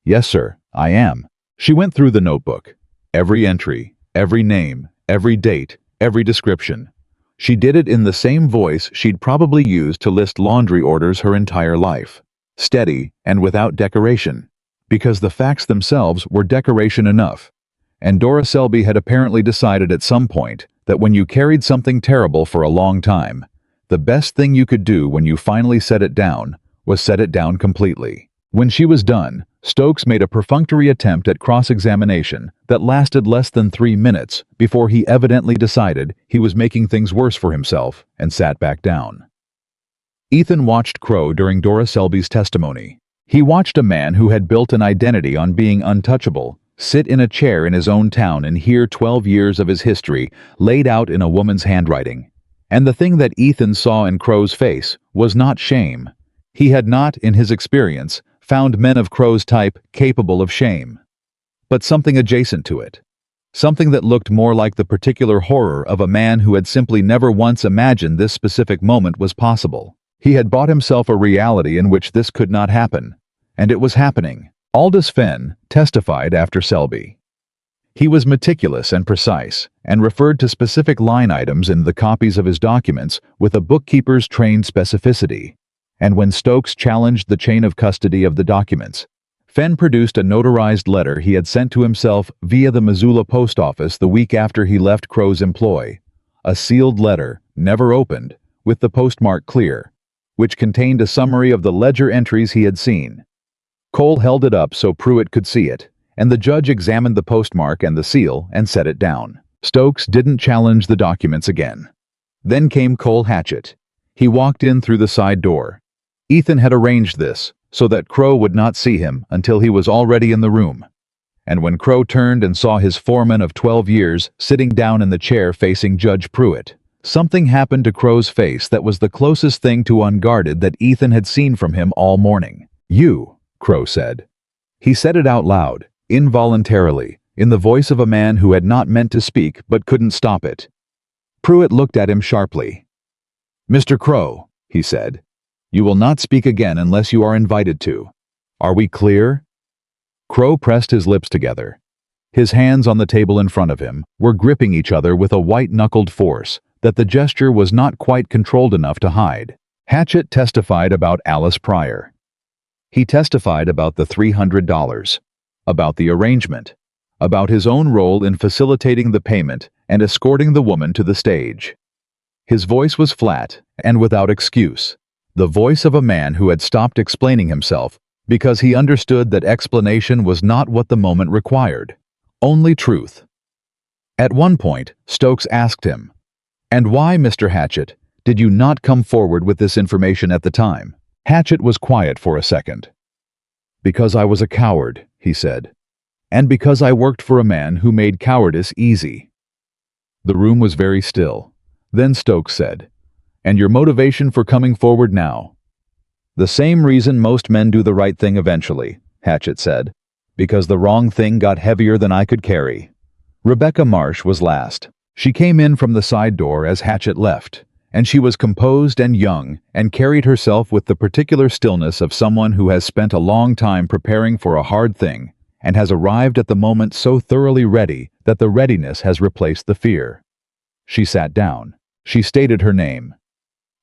"Yes, sir, I am." She went through the notebook. Every entry, every name, every date, every description. She did it in the same voice she'd probably used to list laundry orders her entire life. Steady and without decoration. Because the facts themselves were decoration enough. And Dora Selby had apparently decided at some point that when you carried something terrible for a long time, the best thing you could do when you finally set it down was set it down completely. When she was done, Stokes made a perfunctory attempt at cross-examination that lasted less than 3 minutes before he evidently decided he was making things worse for himself and sat back down. Ethan watched Crow during Dora Selby's testimony. He watched a man who had built an identity on being untouchable sit in a chair in his own town and hear 12 years of his history laid out in a woman's handwriting. And the thing that Ethan saw in Crow's face was not shame. He had not, in his experience, found men of Crow's type capable of shame, but something adjacent to it. Something that looked more like the particular horror of a man who had simply never once imagined this specific moment was possible. He had bought himself a reality in which this could not happen, and it was happening. Aldous Fenn testified after Selby. He was meticulous and precise, and referred to specific line items in the copies of his documents with a bookkeeper's trained specificity. And when Stokes challenged the chain of custody of the documents, Fenn produced a notarized letter he had sent to himself via the Missoula post office the week after he left Crow's employ, a sealed letter, never opened, with the postmark clear, which contained a summary of the ledger entries he had seen. Cole held it up so Pruitt could see it, and the judge examined the postmark and the seal and set it down. Stokes didn't challenge the documents again. Then came Cole Hatchett. He walked in through the side door. Ethan had arranged this so that Crow would not see him until he was already in the room. And when Crow turned and saw his foreman of 12 years sitting down in the chair facing Judge Pruitt, something happened to Crow's face that was the closest thing to unguarded that Ethan had seen from him all morning. "You," Crow said. He said it out loud, involuntarily, in the voice of a man who had not meant to speak but couldn't stop it. Pruitt looked at him sharply. "Mr. Crow," he said, "you will not speak again unless you are invited to. Are we clear?" Crow pressed his lips together. His hands on the table in front of him were gripping each other with a white-knuckled force that the gesture was not quite controlled enough to hide. Hatchett testified about Alice Pryor. He testified about the $300, about the arrangement, about his own role in facilitating the payment and escorting the woman to the stage. His voice was flat and without excuse, the voice of a man who had stopped explaining himself because he understood that explanation was not what the moment required, only truth. At one point, Stokes asked him, "And why, Mr. Hatchett, did you not come forward with this information at the time?" Hatchett was quiet for a second. "Because I was a coward," he said, "and because I worked for a man who made cowardice easy." The room was very still. Then Stokes said, "And your motivation for coming forward now?" "The same reason most men do the right thing eventually," Hatchett said, "because the wrong thing got heavier than I could carry." Rebecca Marsh was last. She came in from the side door as Hatchett left, and she was composed and young and carried herself with the particular stillness of someone who has spent a long time preparing for a hard thing and has arrived at the moment so thoroughly ready that the readiness has replaced the fear. She sat down. She stated her name.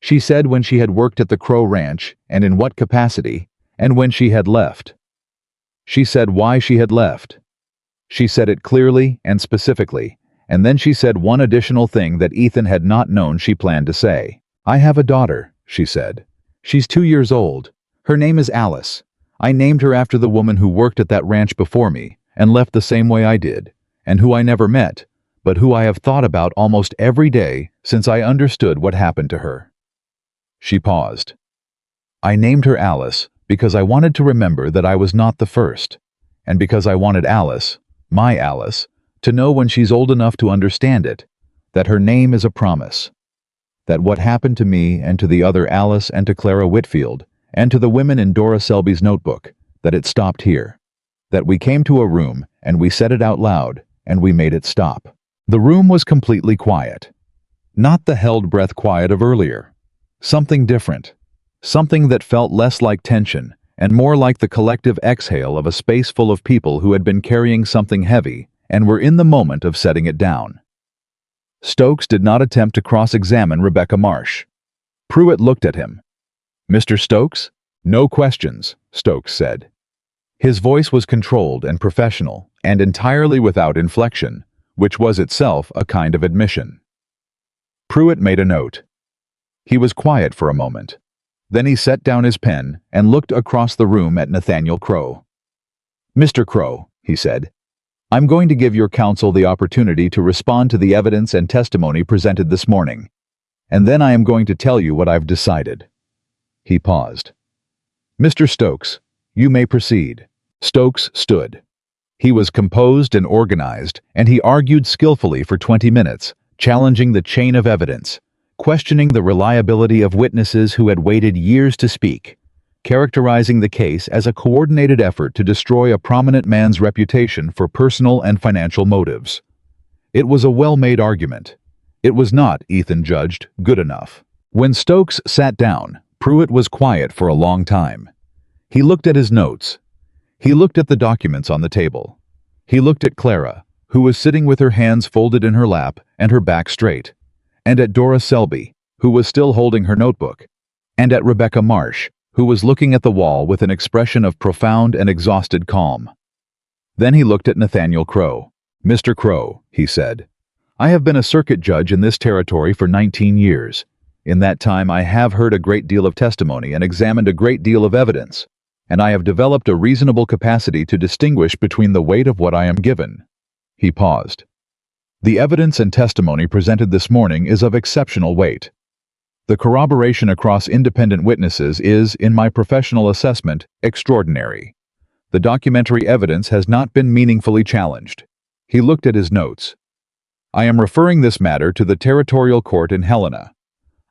She said when she had worked at the Crow Ranch and in what capacity, and when she had left. She said why she had left. She said it clearly and specifically, and then she said one additional thing that Ethan had not known she planned to say. "I have a daughter," she said. "She's 2 years old. Her name is Alice. I named her after the woman who worked at that ranch before me and left the same way I did, and who I never met, but who I have thought about almost every day since I understood what happened to her." She paused. "I named her Alice because I wanted to remember that I was not the first, and because I wanted Alice, my Alice, to know when she's old enough to understand it, that her name is a promise. That what happened to me and to the other Alice and to Clara Whitfield and to the women in Dora Selby's notebook, that it stopped here. That we came to a room and we said it out loud and we made it stop." The room was completely quiet. Not the held breath quiet of earlier. Something different. Something that felt less like tension and more like the collective exhale of a space full of people who had been carrying something heavy and were in the moment of setting it down. Stokes did not attempt to cross-examine Rebecca Marsh. Pruitt looked at him. "Mr. Stokes?" "No questions," Stokes said. His voice was controlled and professional and entirely without inflection, which was itself a kind of admission. Pruitt made a note. He was quiet for a moment. Then he set down his pen and looked across the room at Nathaniel Crow. "Mr. Crow," he said, "I'm going to give your counsel the opportunity to respond to the evidence and testimony presented this morning, and then I am going to tell you what I've decided." He paused. "Mr. Stokes, you may proceed." Stokes stood. He was composed and organized, and he argued skillfully for 20 minutes, challenging the chain of evidence, questioning the reliability of witnesses who had waited years to speak, characterizing the case as a coordinated effort to destroy a prominent man's reputation for personal and financial motives. It was a well-made argument. It was not, Ethan judged, good enough. When Stokes sat down, Pruitt was quiet for a long time. He looked at his notes. He looked at the documents on the table. He looked at Clara, who was sitting with her hands folded in her lap and her back straight, and at Dora Selby, who was still holding her notebook, and at Rebecca Marsh, who was looking at the wall with an expression of profound and exhausted calm. Then he looked at Nathaniel Crow. "Mr. Crow," he said, "I have been a circuit judge in this territory for 19 years. In that time I have heard a great deal of testimony and examined a great deal of evidence, and I have developed a reasonable capacity to distinguish between the weight of what I am given." He paused. "The evidence and testimony presented this morning is of exceptional weight. The corroboration across independent witnesses is, in my professional assessment, extraordinary. The documentary evidence has not been meaningfully challenged." He looked at his notes. "I am referring this matter to the Territorial Court in Helena.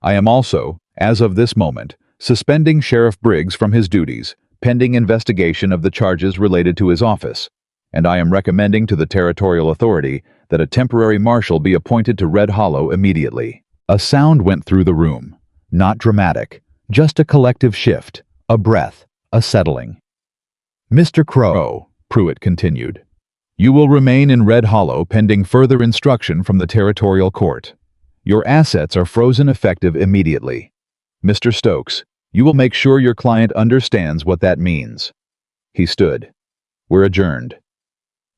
I am also, as of this moment, suspending Sheriff Briggs from his duties, pending investigation of the charges related to his office, and I am recommending to the Territorial Authority that a temporary marshal be appointed to Red Hollow immediately." A sound went through the room. Not dramatic, just a collective shift, a breath, a settling. "Mr. Crow," Pruitt continued, "you will remain in Red Hollow pending further instruction from the Territorial Court. Your assets are frozen effective immediately. Mr. Stokes, you will make sure your client understands what that means." He stood. "We're adjourned."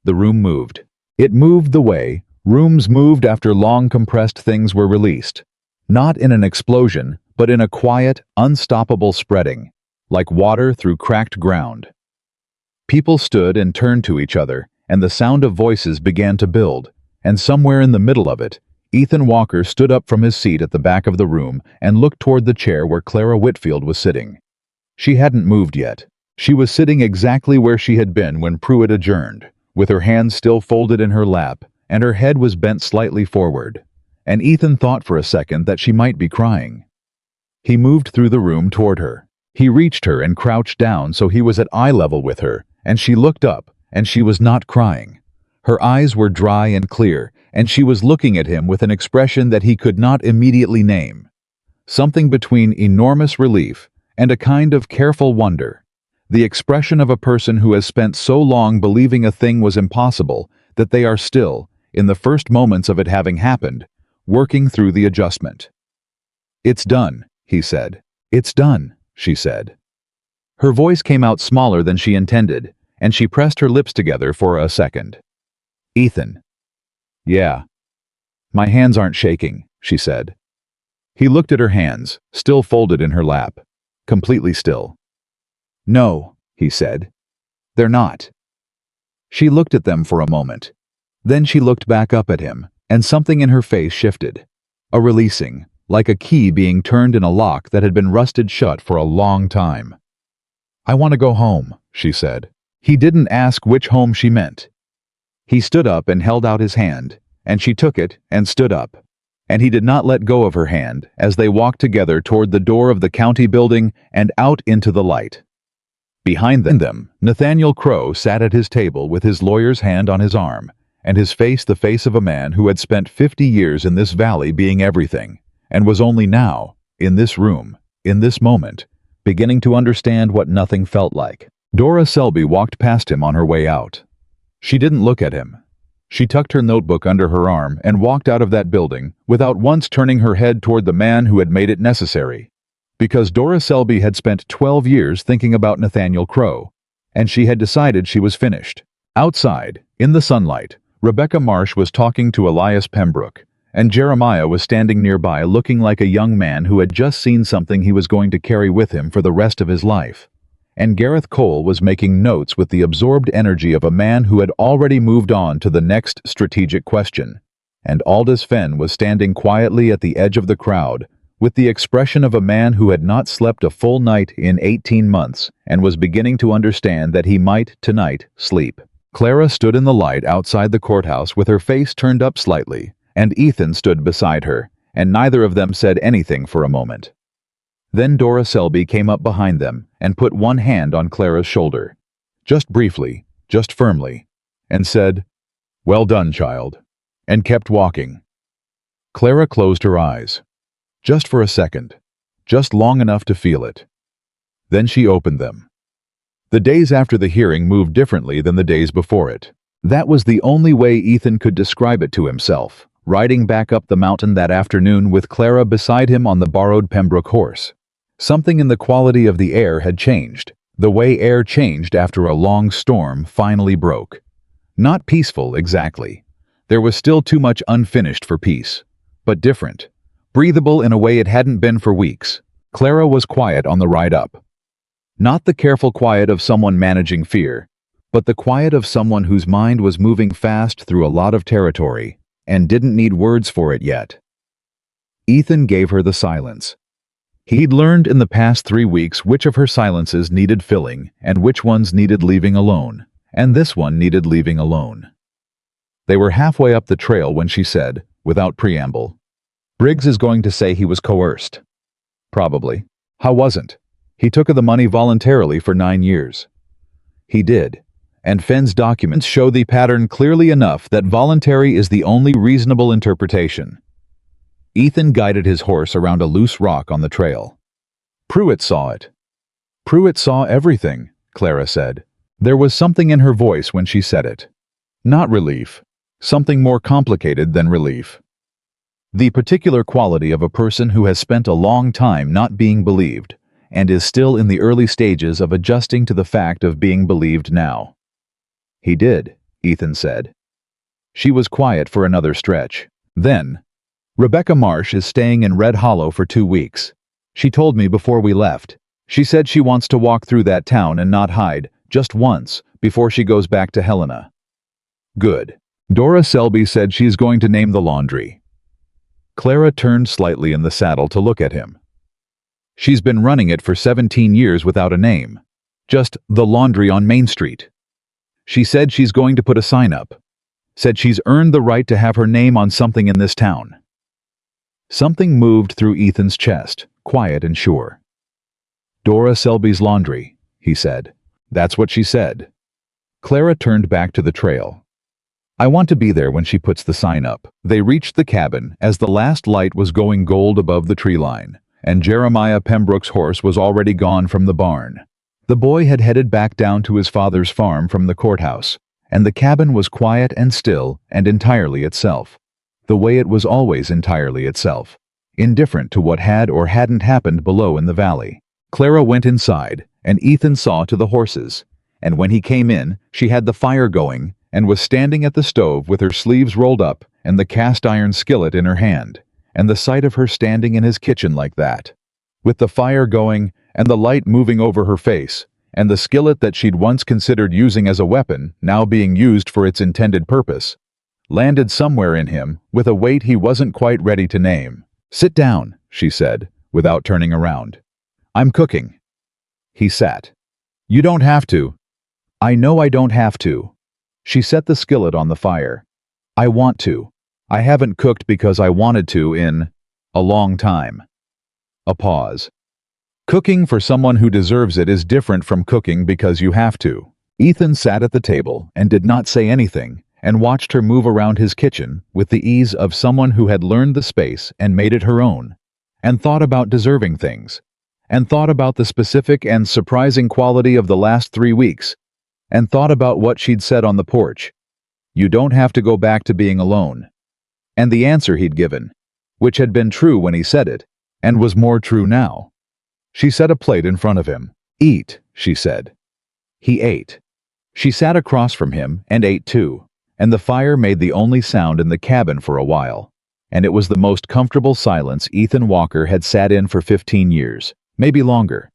The room moved. It moved the way rooms moved after long compressed things were released. Not in an explosion, but in a quiet, unstoppable spreading, like water through cracked ground. People stood and turned to each other, and the sound of voices began to build, and somewhere in the middle of it, Ethan Walker stood up from his seat at the back of the room and looked toward the chair where Clara Whitfield was sitting. She hadn't moved yet. She was sitting exactly where she had been when Pruitt adjourned, with her hands still folded in her lap, and her head was bent slightly forward. And Ethan thought for a second that she might be crying. He moved through the room toward her. He reached her and crouched down so he was at eye level with her, and she looked up, and she was not crying. Her eyes were dry and clear, and she was looking at him with an expression that he could not immediately name. Something between enormous relief and a kind of careful wonder. The expression of a person who has spent so long believing a thing was impossible that they are still, in the first moments of it having happened, working through the adjustment. "It's done," he said. "It's done," she said. Her voice came out smaller than she intended, and she pressed her lips together for a second. "Ethan." "Yeah." "My hands aren't shaking," she said. He looked at her hands, still folded in her lap, completely still. "No," he said. "They're not." She looked at them for a moment. Then she looked back up at him, and something in her face shifted. A releasing, like a key being turned in a lock that had been rusted shut for a long time. "I want to go home," she said. He didn't ask which home she meant. He stood up and held out his hand, and she took it and stood up. And he did not let go of her hand as they walked together toward the door of the county building and out into the light. Behind them, Nathaniel Crow sat at his table with his lawyer's hand on his arm, and his face the face of a man who had spent 50 years in this valley being everything, and was only now, in this room, in this moment, beginning to understand what nothing felt like. Dora Selby walked past him on her way out. She didn't look at him. She tucked her notebook under her arm and walked out of that building without once turning her head toward the man who had made it necessary. Because Dora Selby had spent 12 years thinking about Nathaniel Crow, and she had decided she was finished. Outside, in the sunlight, Rebecca Marsh was talking to Elias Pembroke, and Jeremiah was standing nearby looking like a young man who had just seen something he was going to carry with him for the rest of his life. And Gareth Cole was making notes with the absorbed energy of a man who had already moved on to the next strategic question. And Aldous Fenn was standing quietly at the edge of the crowd, with the expression of a man who had not slept a full night in 18 months and was beginning to understand that he might, tonight, sleep. Clara stood in the light outside the courthouse with her face turned up slightly, and Ethan stood beside her, and neither of them said anything for a moment. Then Dora Selby came up behind them and put one hand on Clara's shoulder, just briefly, just firmly, and said, "Well done, child," and kept walking. Clara closed her eyes. Just for a second, just long enough to feel it. Then she opened them. The days after the hearing moved differently than the days before it. That was the only way Ethan could describe it to himself, riding back up the mountain that afternoon with Clara beside him on the borrowed Pembroke horse. Something in the quality of the air had changed, the way air changed after a long storm finally broke. Not peaceful, exactly. There was still too much unfinished for peace, but different. Breathable in a way it hadn't been for weeks. Clara was quiet on the ride up. Not the careful quiet of someone managing fear, but the quiet of someone whose mind was moving fast through a lot of territory and didn't need words for it yet. Ethan gave her the silence. He'd learned in the past 3 weeks which of her silences needed filling and which ones needed leaving alone, and this one needed leaving alone. They were halfway up the trail when she said, without preamble, "Briggs is going to say he was coerced." "Probably. How wasn't? He took the money voluntarily for 9 years. "He did. And Fenn's documents show the pattern clearly enough that voluntary is the only reasonable interpretation." Ethan guided his horse around a loose rock on the trail. "Pruitt saw it." "Pruitt saw everything," Clara said. There was something in her voice when she said it. Not relief. Something more complicated than relief. The particular quality of a person who has spent a long time not being believed, and is still in the early stages of adjusting to the fact of being believed now. "He did," Ethan said. She was quiet for another stretch. Then, "Rebecca Marsh is staying in Red Hollow for 2 weeks. She told me before we left. She said she wants to walk through that town and not hide, just once, before she goes back to Helena." "Good." Dora Selby said she's going to name the laundry. Clara turned slightly in the saddle to look at him. "She's been running it for 17 years without a name. Just the laundry on Main Street. She said she's going to put a sign up. Said she's earned the right to have her name on something in this town." Something moved through Ethan's chest, quiet and sure. "Dora Selby's laundry," he said. "That's what she said." Clara turned back to the trail. "I want to be there when she puts the sign up." They reached the cabin as the last light was going gold above the tree line, and Jeremiah Pembroke's horse was already gone from the barn. The boy had headed back down to his father's farm from the courthouse, and the cabin was quiet and still and entirely itself, the way it was always entirely itself, indifferent to what had or hadn't happened below in the valley. Clara went inside, and Ethan saw to the horses, and when he came in, she had the fire going and was standing at the stove with her sleeves rolled up and the cast-iron skillet in her hand, and the sight of her standing in his kitchen like that, with the fire going and the light moving over her face, and the skillet that she'd once considered using as a weapon now being used for its intended purpose, landed somewhere in him with a weight he wasn't quite ready to name. "Sit down," she said, without turning around. "I'm cooking." He sat. "You don't have to." "I know I don't have to." She set the skillet on the fire. "I want to. I haven't cooked because I wanted to in a long time." A pause. Cooking for someone who deserves it is different from cooking because you have to. Ethan sat at the table and did not say anything, and watched her move around his kitchen with the ease of someone who had learned the space and made it her own, and thought about deserving things, and thought about the specific and surprising quality of the last 3 weeks, and thought about what she'd said on the porch. "You don't have to go back to being alone." And the answer he'd given, which had been true when he said it, and was more true now. She set a plate in front of him. "Eat," she said. He ate. She sat across from him and ate too, and the fire made the only sound in the cabin for a while. and it was the most comfortable silence Ethan Walker had sat in for 15 years, maybe longer.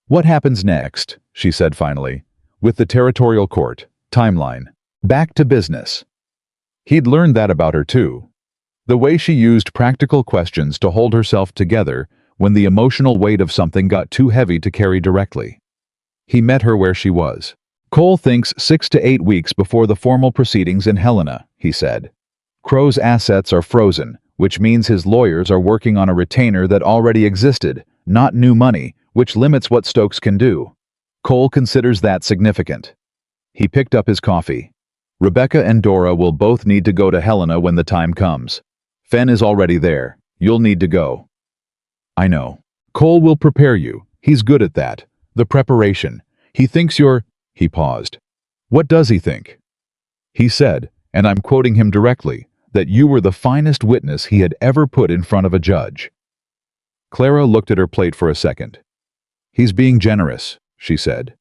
"What happens next?" she said finally. "With the territorial court, timeline. Back to business." He'd learned that about her too. The way she used practical questions to hold herself together when the emotional weight of something got too heavy to carry directly. He met her where she was. "Cole thinks 6 to 8 weeks before the formal proceedings in Helena," he said. "Crow's assets are frozen, which means his lawyers are working on a retainer that already existed, not new money, which limits what Stokes can do. Cole considers that significant." He picked up his coffee. "Rebecca and Dora will both need to go to Helena when the time comes. Fen is already there. You'll need to go." "I know. Cole will prepare you. He's good at that. The preparation. He thinks you're—" He paused. "What does he think?" "He said, and I'm quoting him directly, that you were the finest witness he had ever put in front of a judge." Clara looked at her plate for a second. "He's being generous," she said.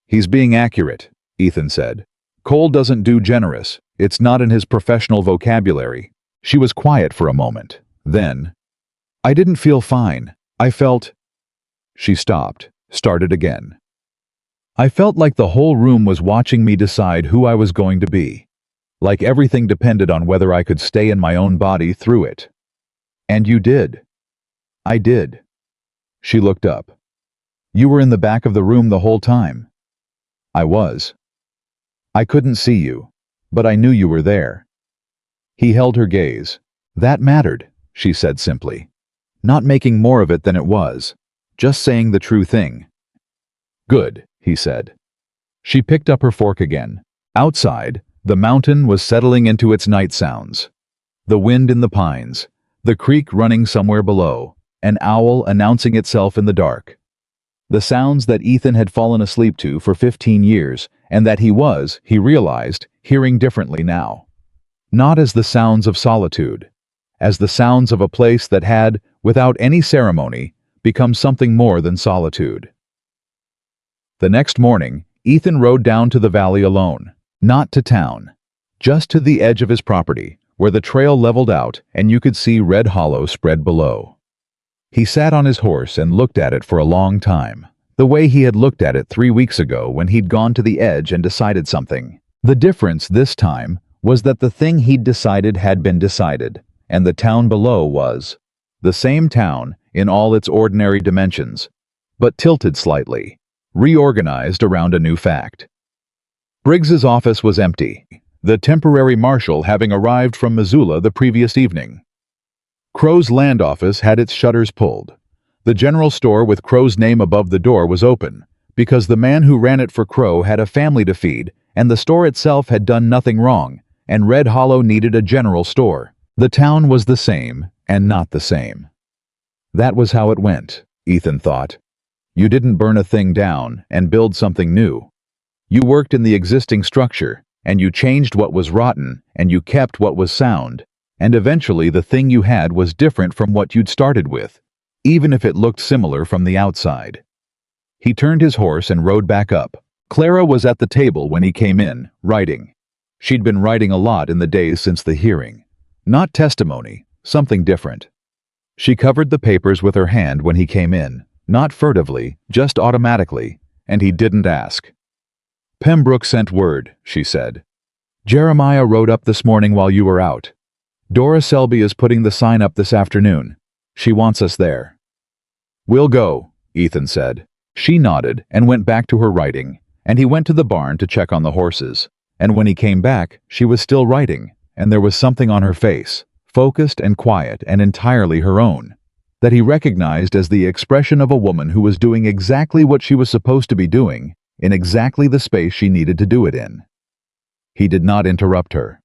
"He's being accurate," Ethan said. "Cole doesn't do generous. It's not in his professional vocabulary." She was quiet for a moment. Then, "I didn't feel fine. I felt—" She stopped, started again. "I felt like the whole room was watching me decide who I was going to be. Like everything depended on whether I could stay in my own body through it." "And you did." "I did." She looked up. "You were in the back of the room the whole time." "I was. I couldn't see you, but I knew you were there." He held her gaze. "That mattered," she said simply. "Not making more of it than it was. Just saying the true thing." "Good," he said. She picked up her fork again. Outside, the mountain was settling into its night sounds. The wind in the pines, the creek running somewhere below, an owl announcing itself in the dark. The sounds that Ethan had fallen asleep to for 15 years, and that he realized, hearing differently now. Not as the sounds of solitude, as the sounds of a place that had, without any ceremony, become something more than solitude. The next morning, Ethan rode down to the valley alone, not to town, just to the edge of his property, where the trail leveled out and you could see Red Hollow spread below. He sat on his horse and looked at it for a long time, the way he had looked at it 3 weeks ago when he'd gone to the edge and decided something. The difference this time was that the thing he'd decided had been decided, and the town below was the same town in all its ordinary dimensions, but tilted slightly, reorganized around a new fact. Briggs's office was empty, the temporary marshal having arrived from Missoula the previous evening. Crow's land office had its shutters pulled. The general store with Crow's name above the door was open, because the man who ran it for Crow had a family to feed, and the store itself had done nothing wrong, and Red Hollow needed a general store. The town was the same, and not the same. That was how it went, Ethan thought. You didn't burn a thing down and build something new. You worked in the existing structure, and you changed what was rotten, and you kept what was sound, and eventually the thing you had was different from what you'd started with, even if it looked similar from the outside. He turned his horse and rode back up. Clara was at the table when he came in, writing. She'd been writing a lot in the days since the hearing. Not testimony, something different. She covered the papers with her hand when he came in, not furtively, just automatically, and he didn't ask. "Pembroke sent word," she said. "Jeremiah rode up this morning while you were out. Dora Selby is putting the sign up this afternoon. She wants us there." "We'll go," Ethan said. She nodded and went back to her writing, and he went to the barn to check on the horses. And when he came back, she was still writing, and there was something on her face, focused and quiet and entirely her own, that he recognized as the expression of a woman who was doing exactly what she was supposed to be doing, in exactly the space she needed to do it in. He did not interrupt her.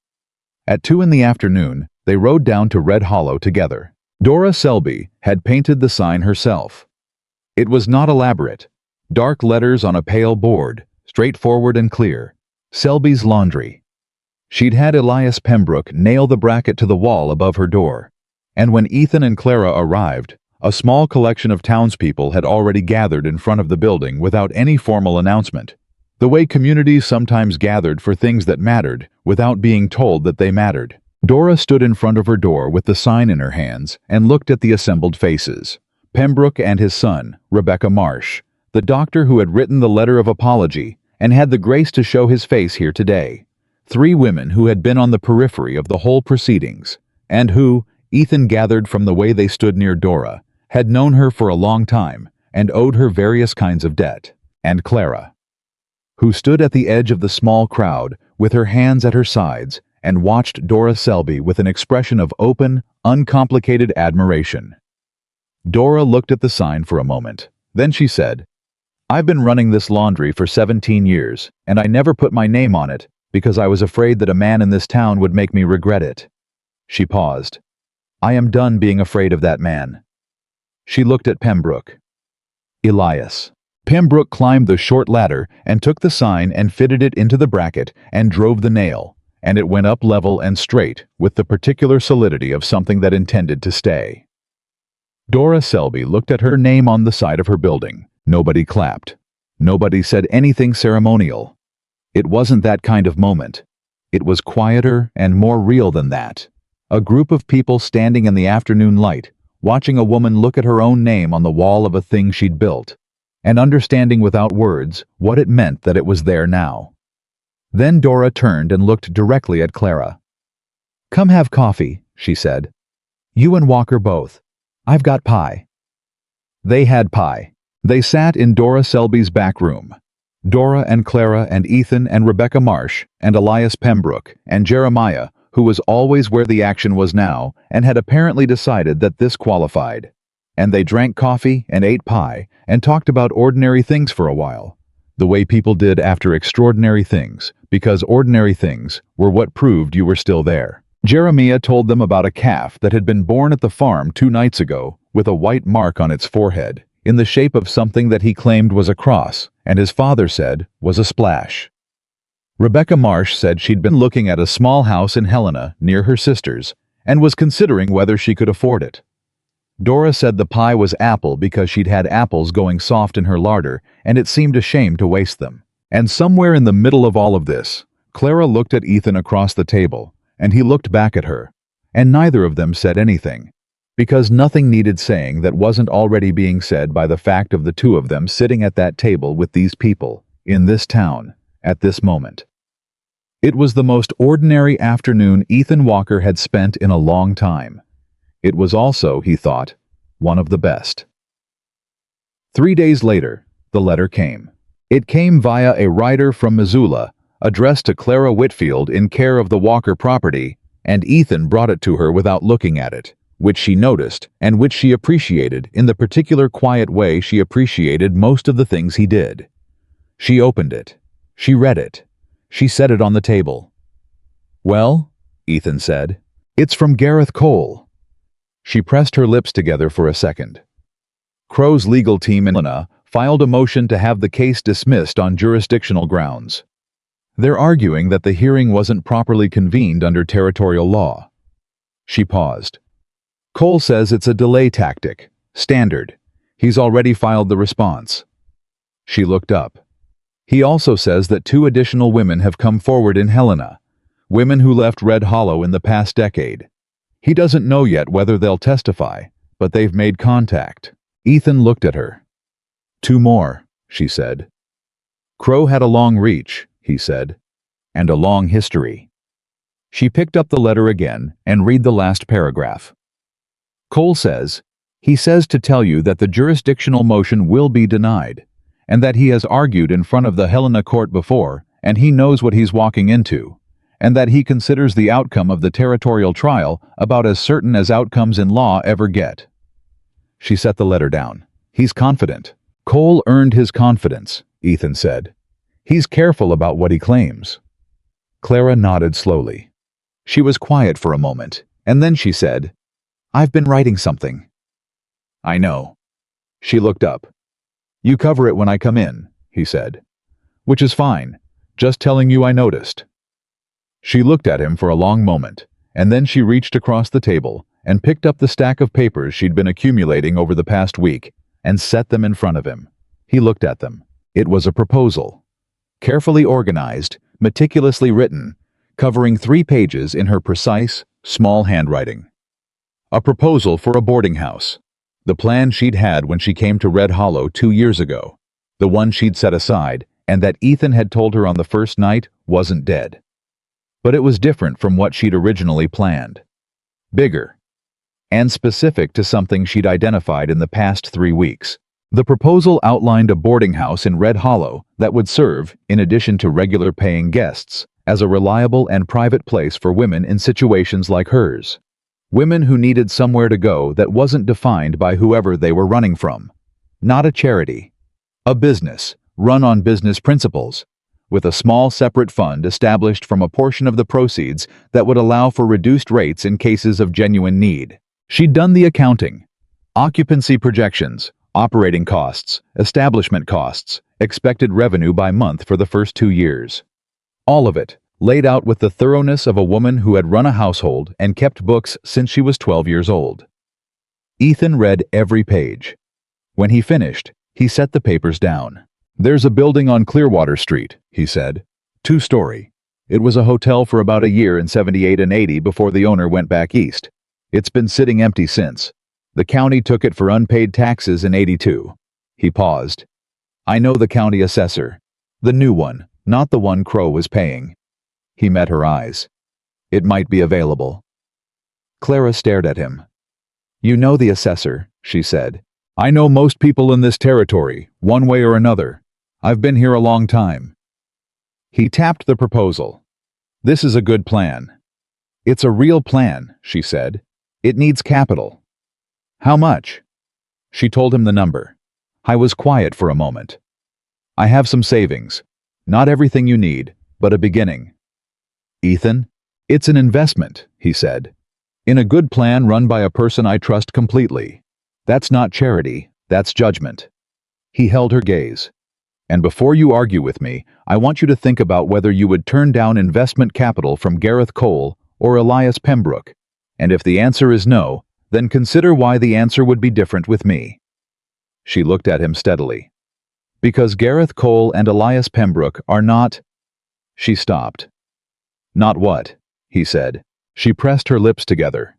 At 2 in the afternoon, they rode down to Red Hollow together. Dora Selby had painted the sign herself. It was not elaborate. Dark letters on a pale board, straightforward and clear. Selby's Laundry. She'd had Elias Pembroke nail the bracket to the wall above her door. And when Ethan and Clara arrived, a small collection of townspeople had already gathered in front of the building without any formal announcement, the way communities sometimes gathered for things that mattered without being told that they mattered. Dora stood in front of her door with the sign in her hands and looked at the assembled faces. Pembroke and his son, Rebecca Marsh, the doctor who had written the letter of apology and had the grace to show his face here today. 3 women who had been on the periphery of the whole proceedings, and who, Ethan gathered from the way they stood near Dora, had known her for a long time and owed her various kinds of debt. And Clara, who stood at the edge of the small crowd with her hands at her sides and watched Dora Selby with an expression of open, uncomplicated admiration. Dora looked at the sign for a moment. Then she said, "I've been running this laundry for 17 years, and I never put my name on it because I was afraid that a man in this town would make me regret it." She paused. "I am done being afraid of that man." She looked at Pembroke. "Elias." Pembroke climbed the short ladder and took the sign and fitted it into the bracket and drove the nail, and it went up level and straight with the particular solidity of something that intended to stay. Dora Selby looked at her name on the side of her building. Nobody clapped. Nobody said anything ceremonial. It wasn't that kind of moment. It was quieter and more real than that. A group of people standing in the afternoon light, watching a woman look at her own name on the wall of a thing she'd built, and understanding without words what it meant that it was there now. Then Dora turned and looked directly at Clara. "Come have coffee," she said. "You and Walker both. I've got pie." They had pie. They sat in Dora Selby's back room. Dora and Clara and Ethan and Rebecca Marsh and Elias Pembroke and Jeremiah, who was always where the action was now and had apparently decided that this qualified. And they drank coffee and ate pie and talked about ordinary things for a while, the way people did after extraordinary things, because ordinary things were what proved you were still there. Jeremiah told them about a calf that had been born at the farm 2 nights ago with a white mark on its forehead, in the shape of something that he claimed was a cross, and his father said was a splash. Rebecca Marsh said she'd been looking at a small house in Helena near her sister's and was considering whether she could afford it. Dora said the pie was apple because she'd had apples going soft in her larder and it seemed a shame to waste them. And somewhere in the middle of all of this, Clara looked at Ethan across the table, and he looked back at her, and neither of them said anything, because nothing needed saying that wasn't already being said by the fact of the 2 of them sitting at that table with these people, in this town, at this moment. It was the most ordinary afternoon Ethan Walker had spent in a long time. It was also, he thought, one of the best. 3 days later, the letter came. It came via a rider from Missoula, addressed to Clara Whitfield in care of the Walker property, and Ethan brought it to her without looking at it, which she noticed and which she appreciated in the particular quiet way she appreciated most of the things he did. She opened it. She read it. She set it on the table. "Well," Ethan said, "it's from Gareth Cole." She pressed her lips together for a second. Crow's legal team in Helena filed a motion to have the case dismissed on jurisdictional grounds. They're arguing that the hearing wasn't properly convened under territorial law. She paused. Cole says it's a delay tactic, standard. He's already filed the response. She looked up. He also says that 2 additional women have come forward in Helena, women who left Red Hollow in the past decade. He doesn't know yet whether they'll testify, but they've made contact. Ethan looked at her. 2 more, she said. Crow had a long reach, he said, and a long history. She picked up the letter again and read the last paragraph. Cole says, he says to tell you that the jurisdictional motion will be denied, and that he has argued in front of the Helena court before, and he knows what he's walking into, and that he considers the outcome of the territorial trial about as certain as outcomes in law ever get. She set the letter down. He's confident. Cole earned his confidence, Ethan said. He's careful about what he claims. Clara nodded slowly. She was quiet for a moment, and then she said, I've been writing something. I know. She looked up. You cover it when I come in, he said. Which is fine. Just telling you I noticed. She looked at him for a long moment, and then she reached across the table and picked up the stack of papers she'd been accumulating over the past week and set them in front of him. He looked at them. It was a proposal. Carefully organized, meticulously written, covering 3 pages in her precise, Small handwriting. A proposal for a boarding house. The plan she'd had when she came to Red Hollow 2 years ago. The one she'd set aside, and that Ethan had told her on the first night wasn't dead. But it was different from what she'd originally planned. Bigger. And specific to something she'd identified in the past 3 weeks. The proposal outlined a boarding house in Red Hollow that would serve, in addition to regular paying guests, as a reliable and private place for women in situations like hers. Women who needed somewhere to go that wasn't defined by whoever they were running from. Not a charity. A business, run on business principles, with a small separate fund established from a portion of the proceeds that would allow for reduced rates in cases of genuine need. She'd done the accounting. Occupancy projections, operating costs, establishment costs, expected revenue by month for the first 2 years. All of it, laid out with the thoroughness of a woman who had run a household and kept books since she was 12 years old. Ethan read every page. When he finished, he set the papers down. "There's a building on Clearwater Street," he said. 2-story. It was a hotel for about a year in 78 and 80 before the owner went back east. It's been sitting empty since. The county took it for unpaid taxes in 82. He paused. "I know the county assessor. The new one, not the one Crow was paying." He met her eyes. "It might be available." Clara stared at him. "You know the assessor," she said. "I know most people in this territory, one way or another. I've been here a long time." He tapped the proposal. "This is a good plan." "It's a real plan," she said. "It needs capital." "How much?" She told him the number. I was quiet for a moment. "I have some savings. Not everything you need, but a beginning." "Ethan, it's an investment," he said. "In a good plan run by a person I trust completely. That's not charity, that's judgment." He held her gaze. "And before you argue with me, I want you to think about whether you would turn down investment capital from Gareth Cole or Elias Pembroke. And if the answer is no, then consider why the answer would be different with me." She looked at him steadily. "Because Gareth Cole and Elias Pembroke are not—" She stopped. "Not what?" he said. She pressed her lips together.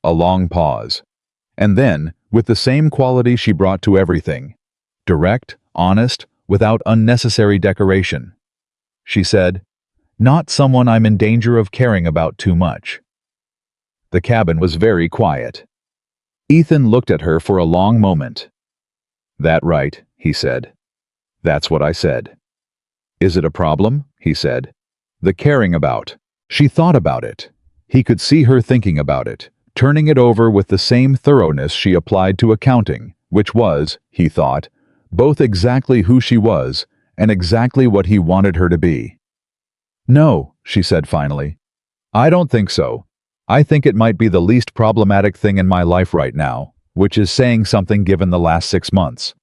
A long pause. And then, with the same quality she brought to everything, direct, honest, without unnecessary decoration, she said, "Not someone I'm in danger of caring about too much." The cabin was very quiet. Ethan looked at her for a long moment. "That right," he said. "That's what I said." "Is it a problem?" he said. "The caring about." She thought about it. He could see her thinking about it, turning it over with the same thoroughness she applied to accounting, which was, he thought, both exactly who she was and exactly what he wanted her to be. "No," she said finally. "I don't think so. I think it might be the least problematic thing in my life right now, which is saying something given the last 6 months."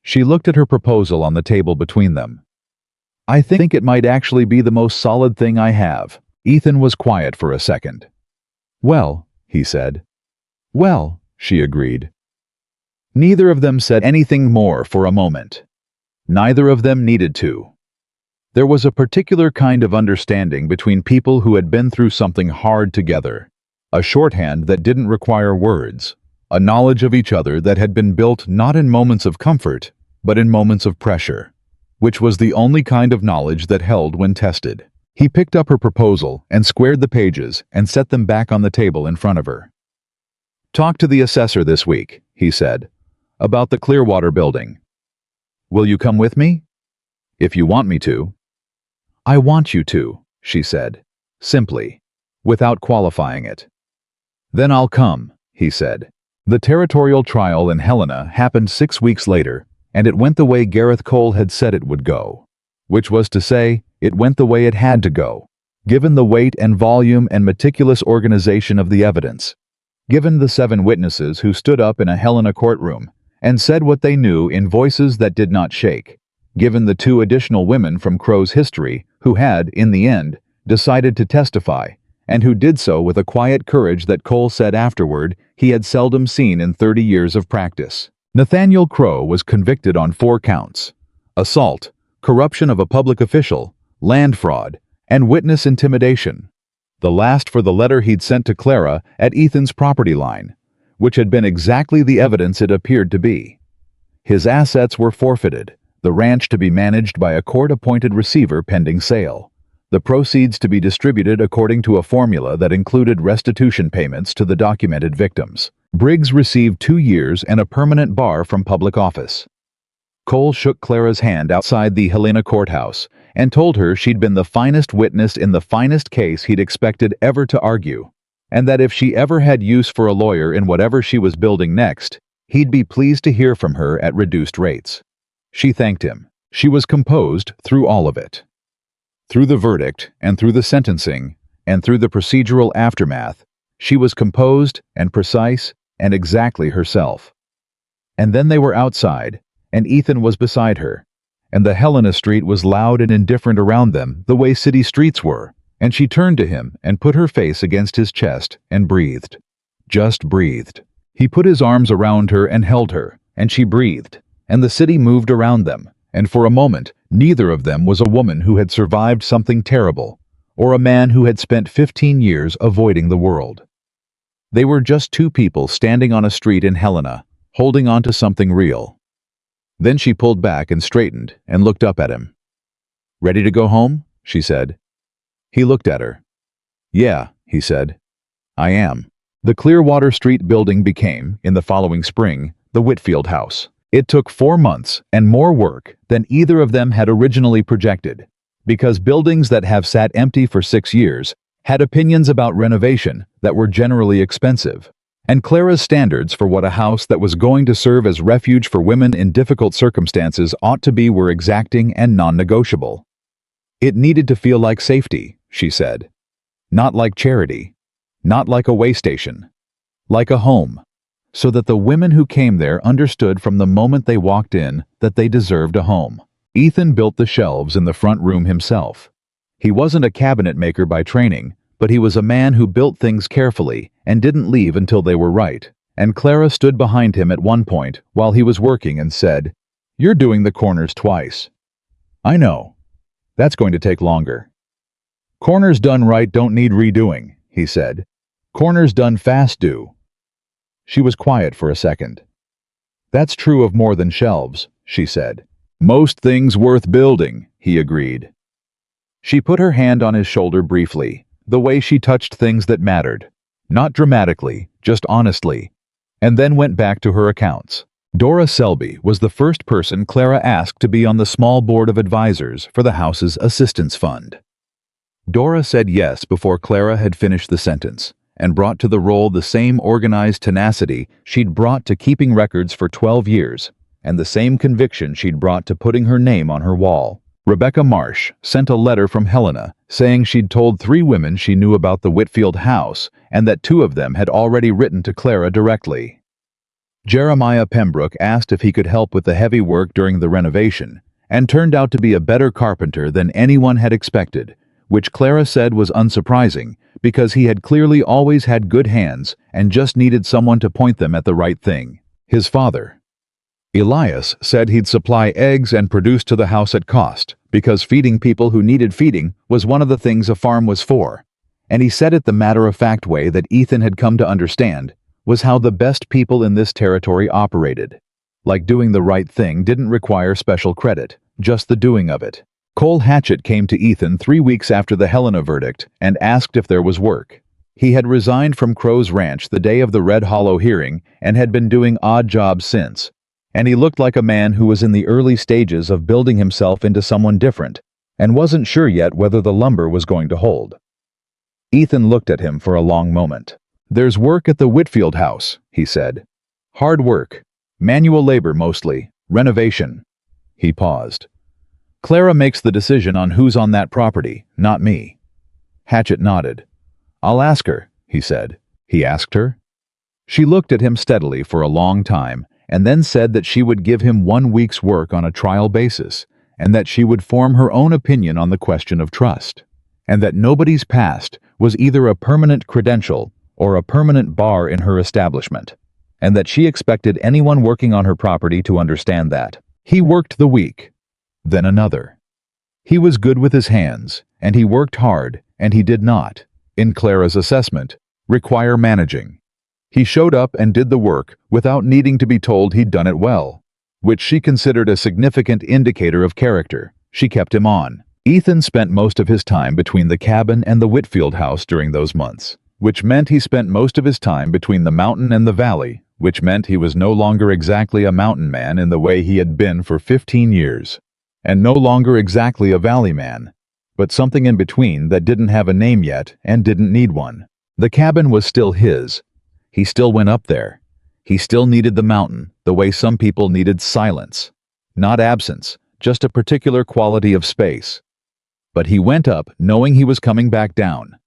She looked at her proposal on the table between them. "I think it might actually be the most solid thing I have." Ethan was quiet for a second. "Well," he said. "Well," she agreed. Neither of them said anything more for a moment. Neither of them needed to. There was a particular kind of understanding between people who had been through something hard together, a shorthand that didn't require words, a knowledge of each other that had been built not in moments of comfort, but in moments of pressure, which was the only kind of knowledge that held when tested. He picked up her proposal and squared the pages and set them back on the table in front of her. "Talk to the assessor this week," he said, "about the Clearwater building. Will you come with me?" "If you want me to." "I want you to," she said, simply, without qualifying it. "Then I'll come," he said. The territorial trial in Helena happened 6 weeks later, and it went the way Gareth Cole had said it would go. Which was to say, it went the way it had to go, given the weight and volume and meticulous organization of the evidence, given the 7 witnesses who stood up in a Helena courtroom and said what they knew in voices that did not shake, given the 2 additional women from Crow's history who had, in the end, decided to testify, and who did so with a quiet courage that Cole said afterward he had seldom seen in 30 years of practice. Nathaniel Crow was convicted on 4 counts: assault, corruption of a public official, land fraud, and witness intimidation. the last for the letter he'd sent to Clara at Ethan's property line, which had been exactly the evidence it appeared to be. His assets were forfeited, the ranch to be managed by a court-appointed receiver pending sale, the proceeds to be distributed according to a formula that included restitution payments to the documented victims. Briggs received 2 years and a permanent bar from public office. Cole shook Clara's hand outside the Helena courthouse and told her she'd been the finest witness in the finest case he'd expected ever to argue, and that if she ever had use for a lawyer in whatever she was building next, he'd be pleased to hear from her at reduced rates. She thanked him. She was composed through all of it. Through the verdict, and through the sentencing, and through the procedural aftermath, she was composed and precise and exactly herself. And then they were outside, and Ethan was beside her, and the Helena street was loud and indifferent around them the way city streets were, and she turned to him and put her face against his chest and breathed. Just breathed. He put his arms around her and held her, and she breathed, and the city moved around them, and for a moment, neither of them was a woman who had survived something terrible, or a man who had spent 15 years avoiding the world. They were just two people standing on a street in Helena, holding on to something real. Then she pulled back and straightened and looked up at him. "Ready to go home?" she said. He looked at her. "Yeah," he said. "I am." The Clearwater Street building became, in the following spring, the Whitfield House. It took 4 months and more work than either of them had originally projected, because buildings that have sat empty for 6 years had opinions about renovation that were generally expensive, and Clara's standards for what a house that was going to serve as refuge for women in difficult circumstances ought to be were exacting and non-negotiable. It needed to feel like safety, she said. Not like charity. Not like a way station. Like a home. So that the women who came there understood from the moment they walked in that they deserved a home. Ethan built the shelves in the front room himself. He wasn't a cabinet maker by training, but he was a man who built things carefully and didn't leave until they were right. And Clara stood behind him at one point while he was working and said, "You're doing the corners twice." "I know. That's going to take longer." "Corners done right don't need redoing," he said. "Corners done fast do." She was quiet for a second. "That's true of more than shelves," she said. "Most things worth building," he agreed. She put her hand on his shoulder briefly, the way she touched things that mattered. Not dramatically, just honestly, and then went back to her accounts. Dora Selby was the first person Clara asked to be on the small board of advisors for the house's assistance fund. Dora said yes before Clara had finished the sentence, and brought to the role the same organized tenacity she'd brought to keeping records for 12 years, and the same conviction she'd brought to putting her name on her wall. Rebecca Marsh sent a letter from Helena saying she'd told 3 women she knew about the Whitfield house and that 2 of them had already written to Clara directly. Jeremiah Pembroke asked if he could help with the heavy work during the renovation, and turned out to be a better carpenter than anyone had expected, which Clara said was unsurprising because he had clearly always had good hands and just needed someone to point them at the right thing. His father. Elias said he'd supply eggs and produce to the house at cost, because feeding people who needed feeding was one of the things a farm was for. And he said it the matter-of-fact way that Ethan had come to understand was how the best people in this territory operated. Like doing the right thing didn't require special credit, just the doing of it. Cole Hatchett came to Ethan 3 weeks after the Helena verdict and asked if there was work. He had resigned from Crow's Ranch the day of the Red Hollow hearing and had been doing odd jobs since. And he looked like a man who was in the early stages of building himself into someone different, and wasn't sure yet whether the lumber was going to hold. Ethan looked at him for a long moment. "There's work at the Whitfield house," he said. "Hard work. Manual labor mostly. Renovation." He paused. "Clara makes the decision on who's on that property, not me." Hatchett nodded. "I'll ask her," he said. He asked her. She looked at him steadily for a long time, and then said that she would give him 1 week's work on a trial basis, and that she would form her own opinion on the question of trust, and that nobody's past was either a permanent credential or a permanent bar in her establishment, and that she expected anyone working on her property to understand that. He worked the week, then another. He was good with his hands, and he worked hard, and he did not, in Clara's assessment, require managing. He showed up and did the work without needing to be told he'd done it well, which she considered a significant indicator of character. She kept him on. Ethan spent most of his time between the cabin and the Whitfield house during those months, which meant he spent most of his time between the mountain and the valley, which meant he was no longer exactly a mountain man in the way he had been for 15 years, and no longer exactly a valley man, but something in between that didn't have a name yet and didn't need one. The cabin was still his. He still went up there. He still needed the mountain, the way some people needed silence. Not absence, just a particular quality of space. But he went up knowing he was coming back down,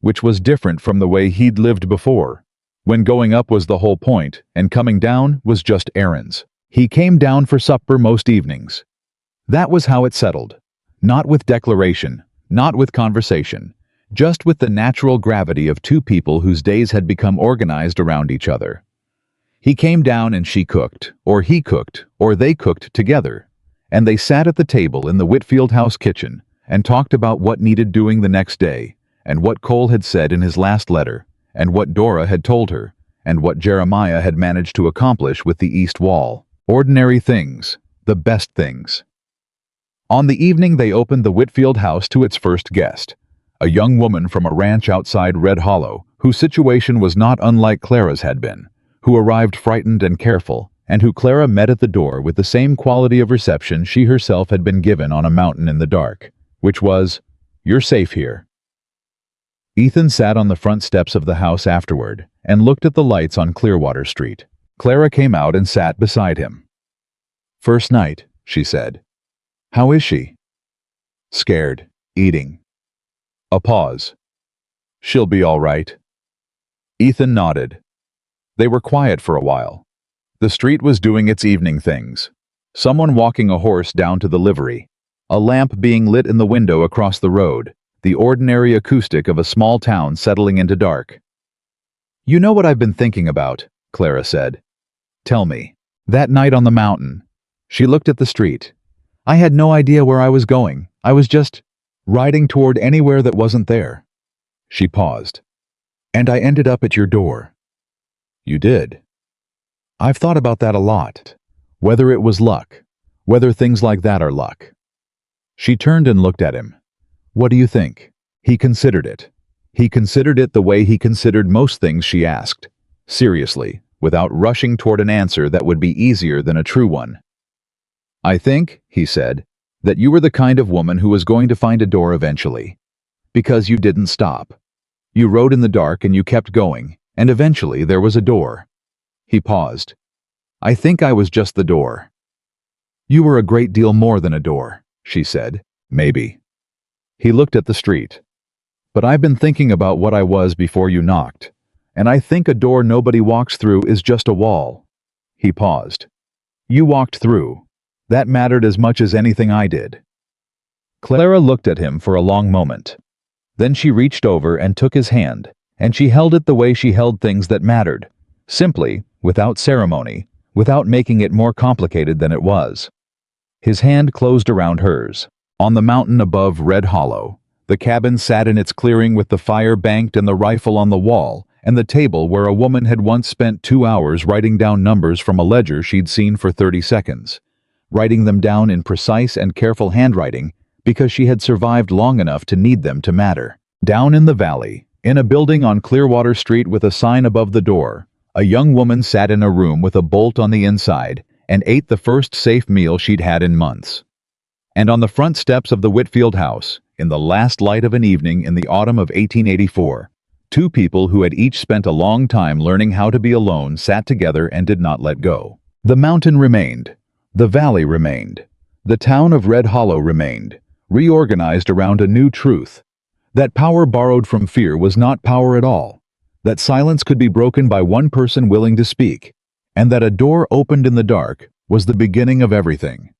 which was different from the way he'd lived before, when going up was the whole point and coming down was just errands. He came down for supper most evenings. That was how it settled. Not with declaration, not with conversation, just with the natural gravity of two people whose days had become organized around each other. He came down and she cooked, or he cooked, or they cooked together, and they sat at the table in the Whitfield house kitchen and talked about what needed doing the next day, and what Cole had said in his last letter, and what Dora had told her, and what Jeremiah had managed to accomplish with the east wall. Ordinary things, the best things. On the evening they opened the Whitfield house to its first guest, a young woman from a ranch outside Red Hollow, whose situation was not unlike Clara's had been, who arrived frightened and careful, and who Clara met at the door with the same quality of reception she herself had been given on a mountain in the dark, which was, "You're safe here." Ethan sat on the front steps of the house afterward and looked at the lights on Clearwater Street. Clara came out and sat beside him. "First night," she said. "How is she?" "Scared. Eating." A pause. "She'll be all right." Ethan nodded. They were quiet for a while. The street was doing its evening things. Someone walking a horse down to the livery. A lamp being lit in the window across the road. The ordinary acoustic of a small town settling into dark. "You know what I've been thinking about," Clara said. "Tell me." "That night on the mountain." She looked at the street. "I had no idea where I was going. I was just riding toward anywhere that wasn't there." She paused. "And I ended up at your door." "You did." "I've thought about that a lot. Whether it was luck. Whether things like that are luck." She turned and looked at him. "What do you think?" He considered it. He considered it the way he considered most things she asked. Seriously, without rushing toward an answer that would be easier than a true one. "I think," he said, "that you were the kind of woman who was going to find a door eventually. Because you didn't stop. You rode in the dark and you kept going, and eventually there was a door." He paused. "I think I was just the door." "You were a great deal more than a door," she said. "Maybe." He looked at the street. "But I've been thinking about what I was before you knocked, and I think a door nobody walks through is just a wall." He paused. "You walked through. That mattered as much as anything I did." Clara looked at him for a long moment. Then she reached over and took his hand, and she held it the way she held things that mattered, simply, without ceremony, without making it more complicated than it was. His hand closed around hers. On the mountain above Red Hollow, the cabin sat in its clearing with the fire banked and the rifle on the wall, and the table where a woman had once spent 2 hours writing down numbers from a ledger she'd seen for 30 seconds. Writing them down in precise and careful handwriting because she had survived long enough to need them to matter. Down in the valley, in a building on Clearwater Street with a sign above the door, a young woman sat in a room with a bolt on the inside and ate the first safe meal she'd had in months. And on the front steps of the Whitfield house, in the last light of an evening in the autumn of 1884, two people who had each spent a long time learning how to be alone sat together and did not let go. The mountain remained. The valley remained. The town of Red Hollow remained, reorganized around a new truth. That power borrowed from fear was not power at all. That silence could be broken by one person willing to speak. And that a door opened in the dark was the beginning of everything.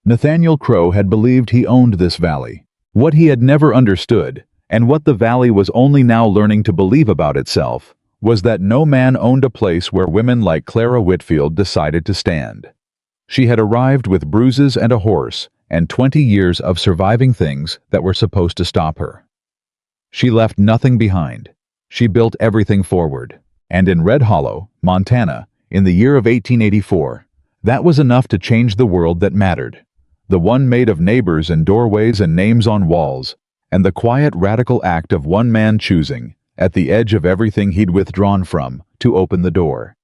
Nathaniel Crow had believed he owned this valley. What he had never understood, and what the valley was only now learning to believe about itself, was that no man owned a place where women like Clara Whitfield decided to stand. She had arrived with bruises and a horse, and 20 years of surviving things that were supposed to stop her. She left nothing behind. She built everything forward. And in Red Hollow, Montana, in the year of 1884, that was enough to change the world that mattered. The one made of neighbors and doorways and names on walls, and the quiet radical act of one man choosing, at the edge of everything he'd withdrawn from, to open the door.